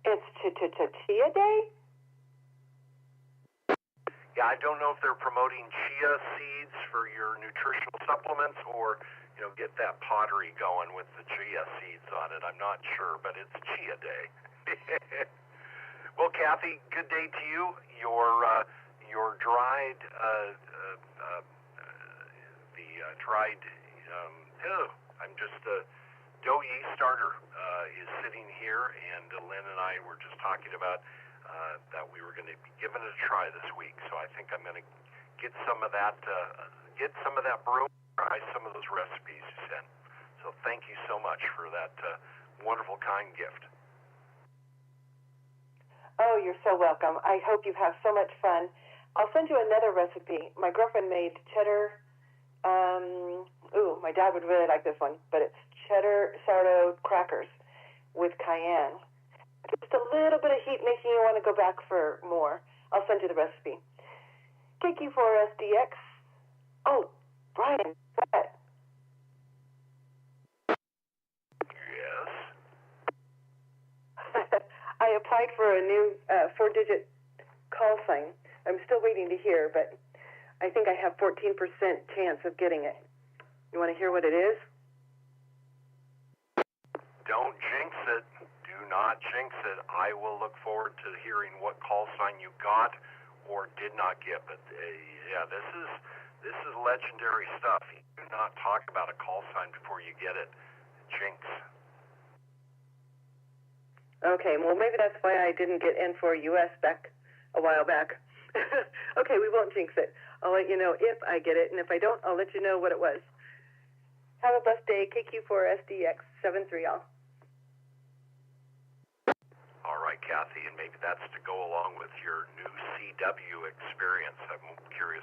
It's Chia Day? Yeah, I don't know if they're promoting chia seeds for your nutritional supplements or, you know, get that pottery going with the chia seeds on it. I'm not sure, but it's Chia Day. Well, Kathy, good day to you. Your dried, dough yeast starter is sitting here, and Lynn and I were just talking about that we were going to be giving it a try this week. So I think I'm going to get some of that brew, try some of those recipes you sent. So thank you so much for that wonderful, kind gift. Oh, you're so welcome. I hope you have so much fun. I'll send you another recipe. My girlfriend made cheddar. My dad would really like this one, but it's cheddar sourdough crackers with cayenne. Just a little bit of heat making you want to go back for more. I'll send you the recipe. KQ4SDX. Oh, Brian, what? Yes? I applied for a new 4-digit call sign. I'm still waiting to hear, but I think I have 14% chance of getting it. You want to hear what it is? Don't jinx it. Do not jinx it. I will look forward to hearing what call sign you got or did not get. But yeah, this is legendary stuff. You do not talk about a call sign before you get it. Jinx. Okay, well, maybe that's why I didn't get in for US back a while back. Okay, we won't jinx it. I'll let you know if I get it, and if I don't, I'll let you know what it was. Have a blessed day. KQ4SDX73 all. All right, Kathy, and maybe that's to go along with your new CW experience. I'm curious.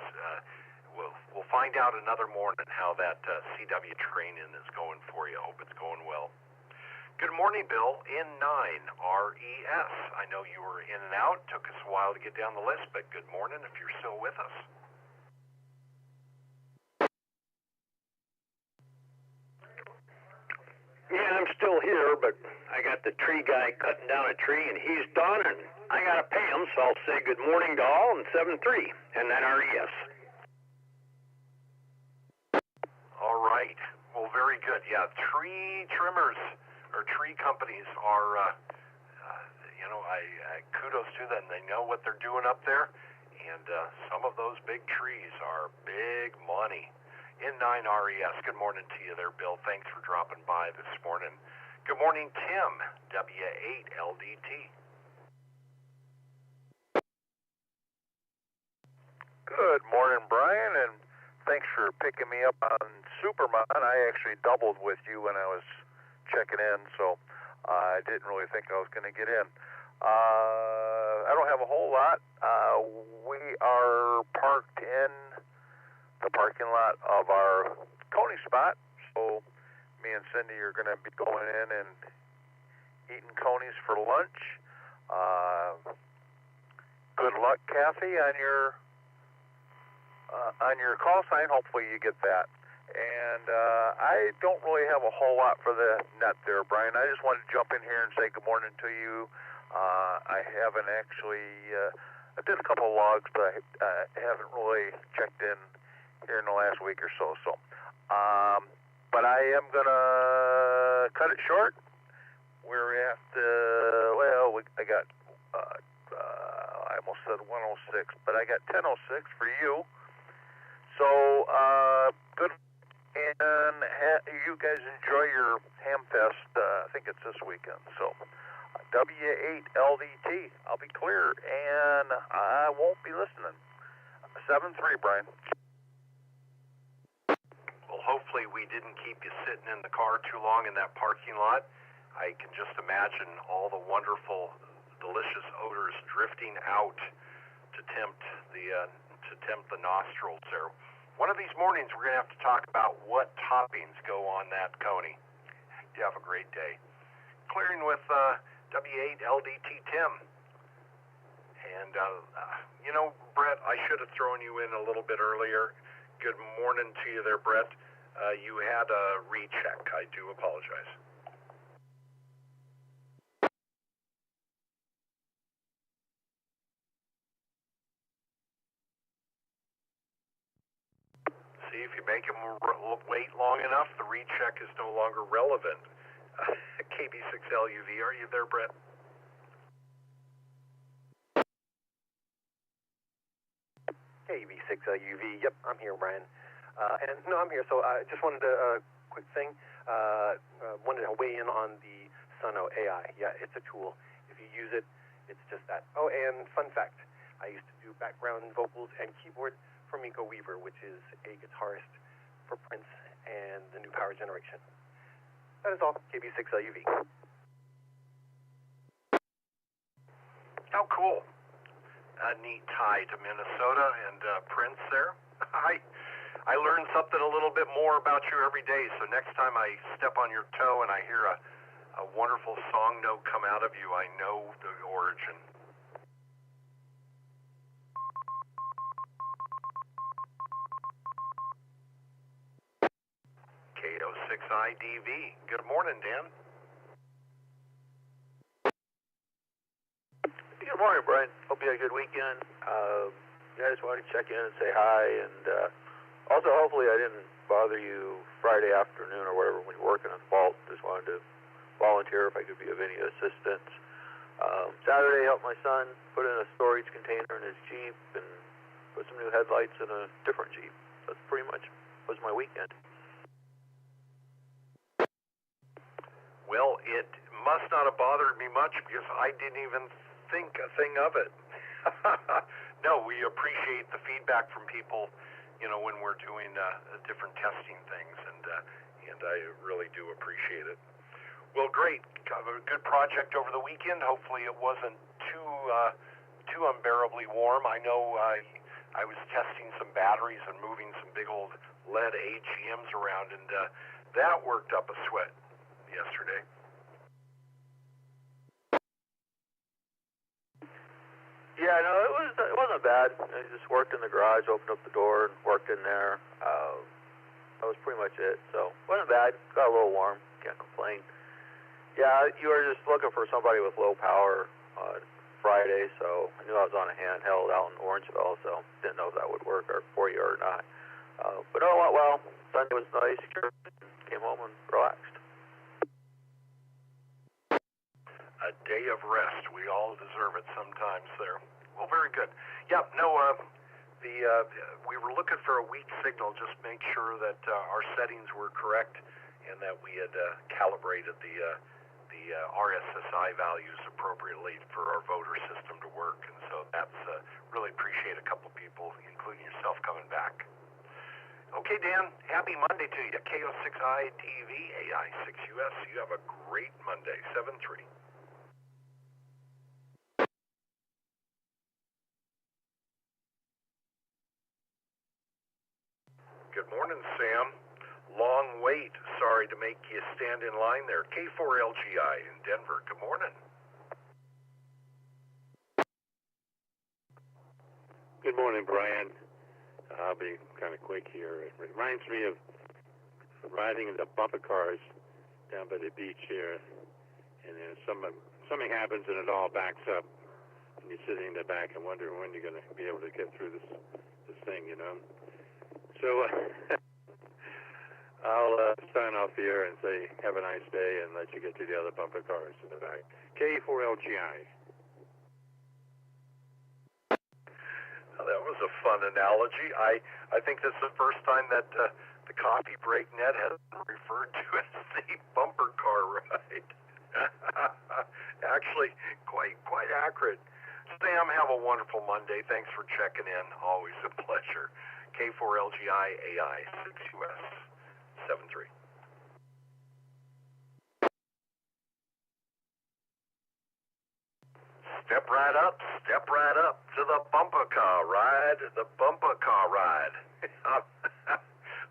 We'll find out another morning how that CW training is going for you. I hope it's going well. Good morning, Bill. N9RES. I know you were in and out. Took us a while to get down the list, but good morning if you're still with us. Yeah, I'm still here, but I got the tree guy cutting down a tree, and he's done, and I got to pay him, so I'll say good morning to all and 7-3, and then RES. All right. Well, very good. Yeah, tree trimmers or tree companies are, I kudos to them. They know what they're doing up there, and some of those big trees are big money. N9RES, good morning to you there, Bill. Thanks for dropping by this morning. Good morning, Tim, W8LDT. Good morning, Brian, and thanks for picking me up on Superman. I actually doubled with you when I was checking in, so I didn't really think I was going to get in. I don't have a whole lot. We are parked in the parking lot of our Coney spot, so me and Cindy are going to be going in and eating Coney's for lunch. Good luck, Kathy, on your on your call sign, hopefully you get that. And I don't really have a whole lot for the net there, Brian. I just wanted to jump in here and say good morning to you. I haven't actually, I did a couple of logs, but I haven't really checked in here in the last week or so. But I am going to cut it short. We're at, I got, I almost said 106, but I got 10:06 for you. So, good, and you guys enjoy your Ham Fest. I think it's this weekend. So, W6EK, I'll be clear, and I won't be listening. 7-3, Brian. Well, hopefully we didn't keep you sitting in the car too long in that parking lot. I can just imagine all the wonderful, delicious odors drifting out to tempt the nostrils there. One of these mornings we're going to have to talk about what toppings go on that coney. You have a great day. Clearing with W8LDT Tim. And, Brett, I should have thrown you in a little bit earlier. Good morning to you there, Brett. You had a recheck. I do apologize. See, if you make him wait long enough, the recheck is no longer relevant. KB6LUV, are you there, Brett? KB6UV, yep, I'm here, Brian. I'm here, so I just wanted to, quick thing, wanted to weigh in on the Sono AI. Yeah, it's a tool. If you use it, it's just that. Oh, and fun fact, I used to do background vocals and keyboard for Miko Weaver, which is a guitarist for Prince and the New Power Generation. That is all, KB6UV. How cool. A neat tie to Minnesota and Prince there. I learn something a little bit more about you every day, so next time I step on your toe and I hear a wonderful song note come out of you, I know the origin. K06IDV. Good morning, Dan. Good morning, Brian. Hope you had a good weekend. I just wanted to check in and say hi, and also hopefully I didn't bother you Friday afternoon or whatever when you're working on fault. Just wanted to volunteer if I could be of any assistance. Saturday, helped my son put in a storage container in his Jeep and put some new headlights in a different Jeep. That's pretty much was my weekend. Well, it must not have bothered me much because I didn't even think a thing of it. No, we appreciate the feedback from people, when we're doing different testing things, and I really do appreciate it. Well, great. Got a good project over the weekend. Hopefully it wasn't too unbearably warm. I know I was testing some batteries and moving some big old lead AGMs around, and that worked up a sweat yesterday. Yeah, no, it wasn't bad. I just worked in the garage, opened up the door, and worked in there. That was pretty much it. So it wasn't bad. Got a little warm. Can't complain. Yeah, you were just looking for somebody with low power on Friday, so I knew I was on a handheld out in Orangeville, so didn't know if that would work for you or not. But it went well. Sunday was nice. Came home and relaxed. A day of rest. We all deserve it sometimes there. Well, very good. Yeah, no, we were looking for a weak signal, just make sure that our settings were correct and that we had calibrated the RSSI values appropriately for our voter system to work. And so that's really appreciate a couple people, including yourself, coming back. Okay, Dan, happy Monday to you. K06ITV, AI6US. You have a great Monday, 7-3. Good morning, Sam. Long wait. Sorry to make you stand in line there. K4LGI in Denver. Good morning. Good morning, Brian. I'll be kind of quick here. It reminds me of riding in the bumper cars down by the beach here, and then something happens and it all backs up, and you're sitting in the back and wondering when you're going to be able to get through this thing, you know. So I'll sign off here and say have a nice day and let you get to the other bumper cars in the back. K4LGI. That was a fun analogy. I think this is the first time that the Coffee Break Net has been referred to as the bumper car ride. Actually, quite accurate. Sam, have a wonderful Monday. Thanks for checking in. Always a pleasure. K4LGI AI 6US 73. Step right up to the bumper car ride,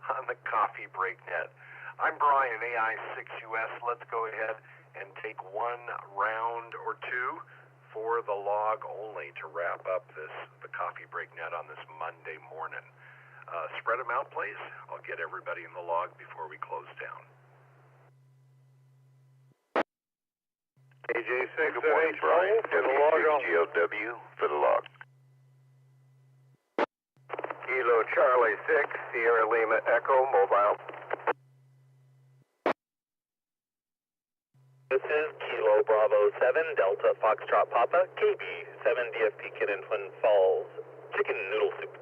on the Coffee Break Net. I'm Brian, AI 6US. Let's go ahead and take one round or two for the log only to wrap up the Coffee Break Net on this Monday morning. Spread them out, please. I'll get everybody in the log before we close down. AJ6, Brian, for the log on. GOW for the log. Kilo Charlie 6, Sierra Lima Echo, mobile. This is Kilo Bravo 7, Delta Foxtrot Papa, KB 7 DFP Kid in Twin Falls, chicken noodle soup.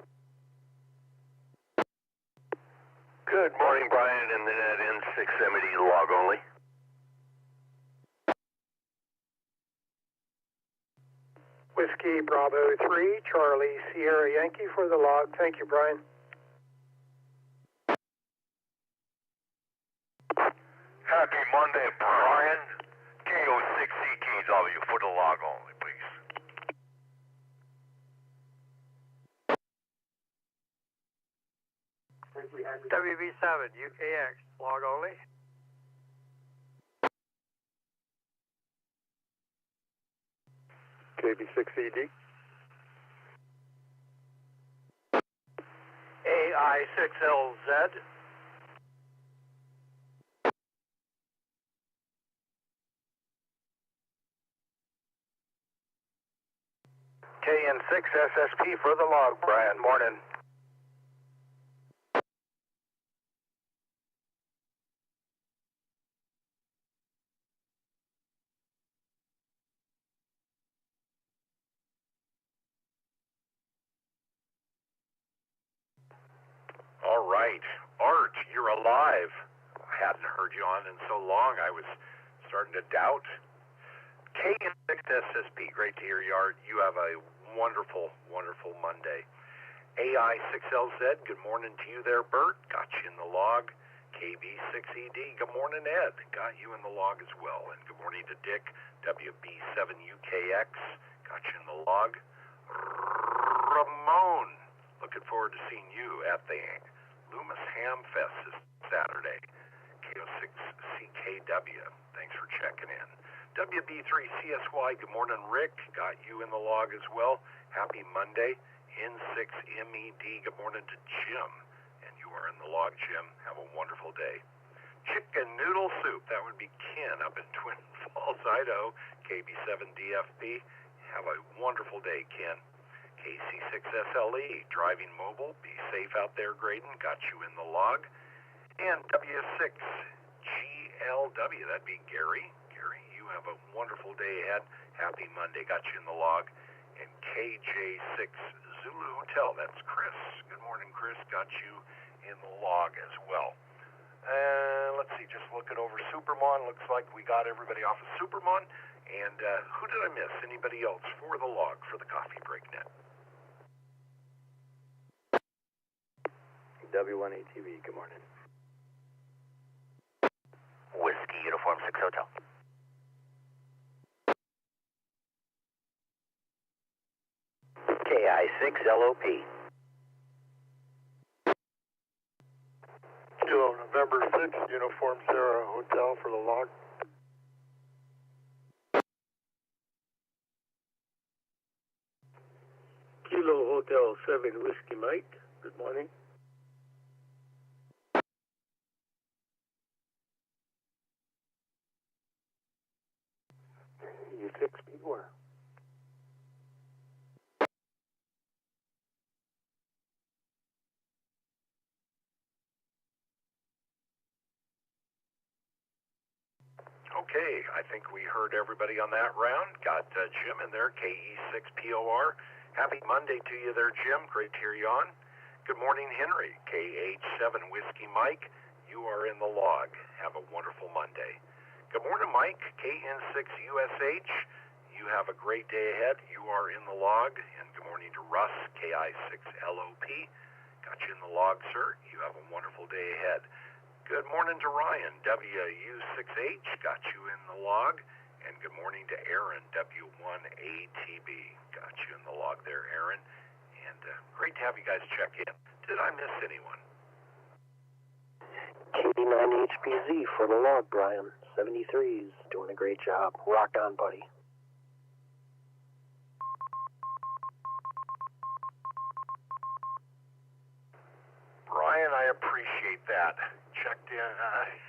Good morning, Brian, and the net in 670 log only. Whiskey Bravo 3, Charlie Sierra Yankee for the log. Thank you, Brian. Happy Monday, Brian. KO6EKW for the log only, please. WB7, UKX, log only. KB6ED. AI6LZ. KN6SSP for the log, Brian. Morning. All right. Art, you're alive. I hadn't heard you on in so long, I was starting to doubt. KN6SSP, great to hear you, Art. You have a wonderful, wonderful Monday. AI6LZ, good morning to you there, Bert. Got you in the log. KB6ED, good morning, Ed. Got you in the log as well. And good morning to Dick, WB7UKX. Got you in the log. Ramon, looking forward to seeing you at the Loomis Ham Fest this Saturday. KO6CKW, thanks for checking in. WB3CSY, good morning, Rick. Got you in the log as well. Happy Monday. N6MED, good morning to Jim. And you are in the log, Jim. Have a wonderful day. Chicken noodle soup, that would be Ken up in Twin Falls, Idaho. KB7DFP. Have a wonderful day, Ken. KC6SLE, driving mobile. Be safe out there, Graydon. Got you in the log. And W6GLW, that'd be Gerry. Gerry, you have a wonderful day ahead. Happy Monday. Got you in the log. And KJ6 Zulu Hotel, that's Chris. Good morning, Chris. Got you in the log as well. And let's see, just looking over Supermon. Looks like we got everybody off of Supermon. And who did I miss? Anybody else for the log for the Coffee Break Net? W1ATV, good morning. Whiskey Uniform 6 Hotel. KI6LOP. Kilo November 6, Uniform Sierra Hotel for the log. Kilo Hotel 7, Whiskey Mike. Good morning. U6 beware. Okay, I think we heard everybody on that round. Got Jim in there, KE6POR. Happy Monday to you there, Jim. Great to hear you on. Good morning, Henry, KH7 Whiskey Mike. You are in the log. Have a wonderful Monday. Good morning, Mike, KN6USH. You have a great day ahead. You are in the log. And good morning to Russ, KI6LOP. Got you in the log, sir. You have a wonderful day ahead. Good morning to Ryan, WU6H, got you in the log. And good morning to Aaron, W1ATB, got you in the log there, Aaron. And great to have you guys check in. Did I miss anyone? K9HPZ for the log, Brian. 73's doing a great job. Rock on, buddy. Brian, I appreciate that. Checked in.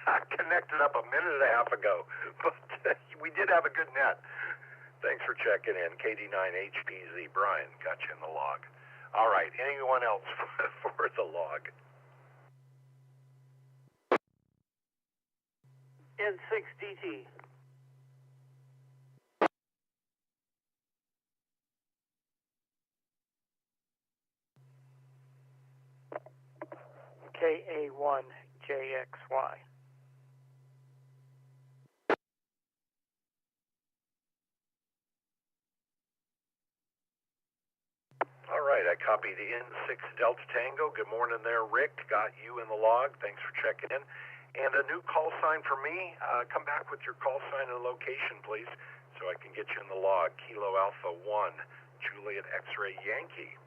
I connected up a minute and a half ago, but we did have a good net. Thanks for checking in. KD9HPZ. Brian, got you in the log. All right. Anyone else for the log? N6DT. KA1JXY. All right, I copied the N6 Delta Tango. Good morning there, Rick. Got you in the log. Thanks for checking in. And a new call sign for me. Come back with your call sign and location, please, so I can get you in the log. Kilo Alpha 1, Juliet X-Ray Yankee.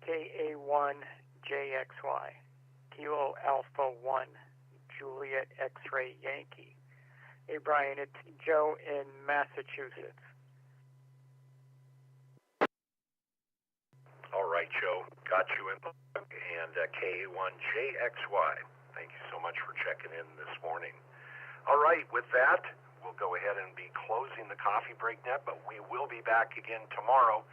KA1JXY. Kilo Alpha 1, Juliet X-Ray Yankee. Hey, Brian, it's Joe in Massachusetts. All right, Joe. Got you in. And KA1JXY. Thank you so much for checking in this morning. All right, with that, we'll go ahead and be closing the Coffee Break Net, but we will be back again tomorrow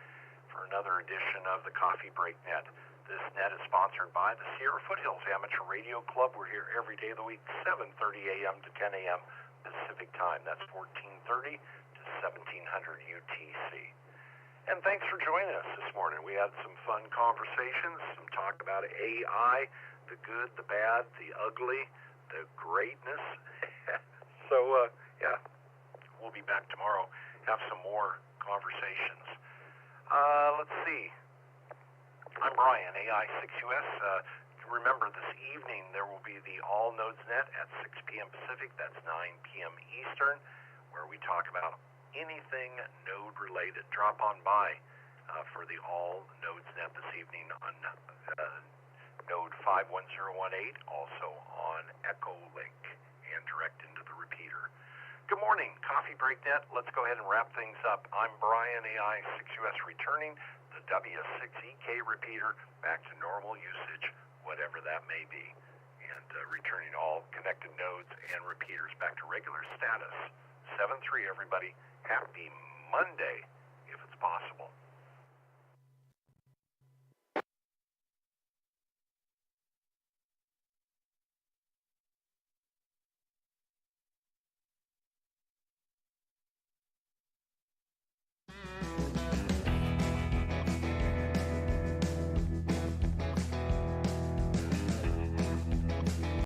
for another edition of the Coffee Break Net. This net is sponsored by the Sierra Foothills Amateur Radio Club. We're here every day of the week, 7:30 a.m. to 10 a.m. Pacific Time. That's 1430 to 1700 UTC. And thanks for joining us this morning. We had some fun conversations, some talk about AI, the good, the bad, the ugly, the greatness. So, yeah, we'll be back tomorrow, have some more conversations. Let's see. I'm Brian, AI6US. Remember, this evening there will be the All Nodes Net at 6 p.m. Pacific. That's 9 p.m. Eastern, where we talk about anything node related. Drop on by for the All Nodes Net this evening on node 51018, also on Echolink and direct into the repeater. Good morning, Coffee Break Net. Let's go ahead and wrap things up. I'm Brian, AI6US, returning the W6EK Repeater back to normal usage, whatever that may be, and returning all connected nodes and repeaters back to regular status. 7-3, everybody. Happy Monday, if it's possible.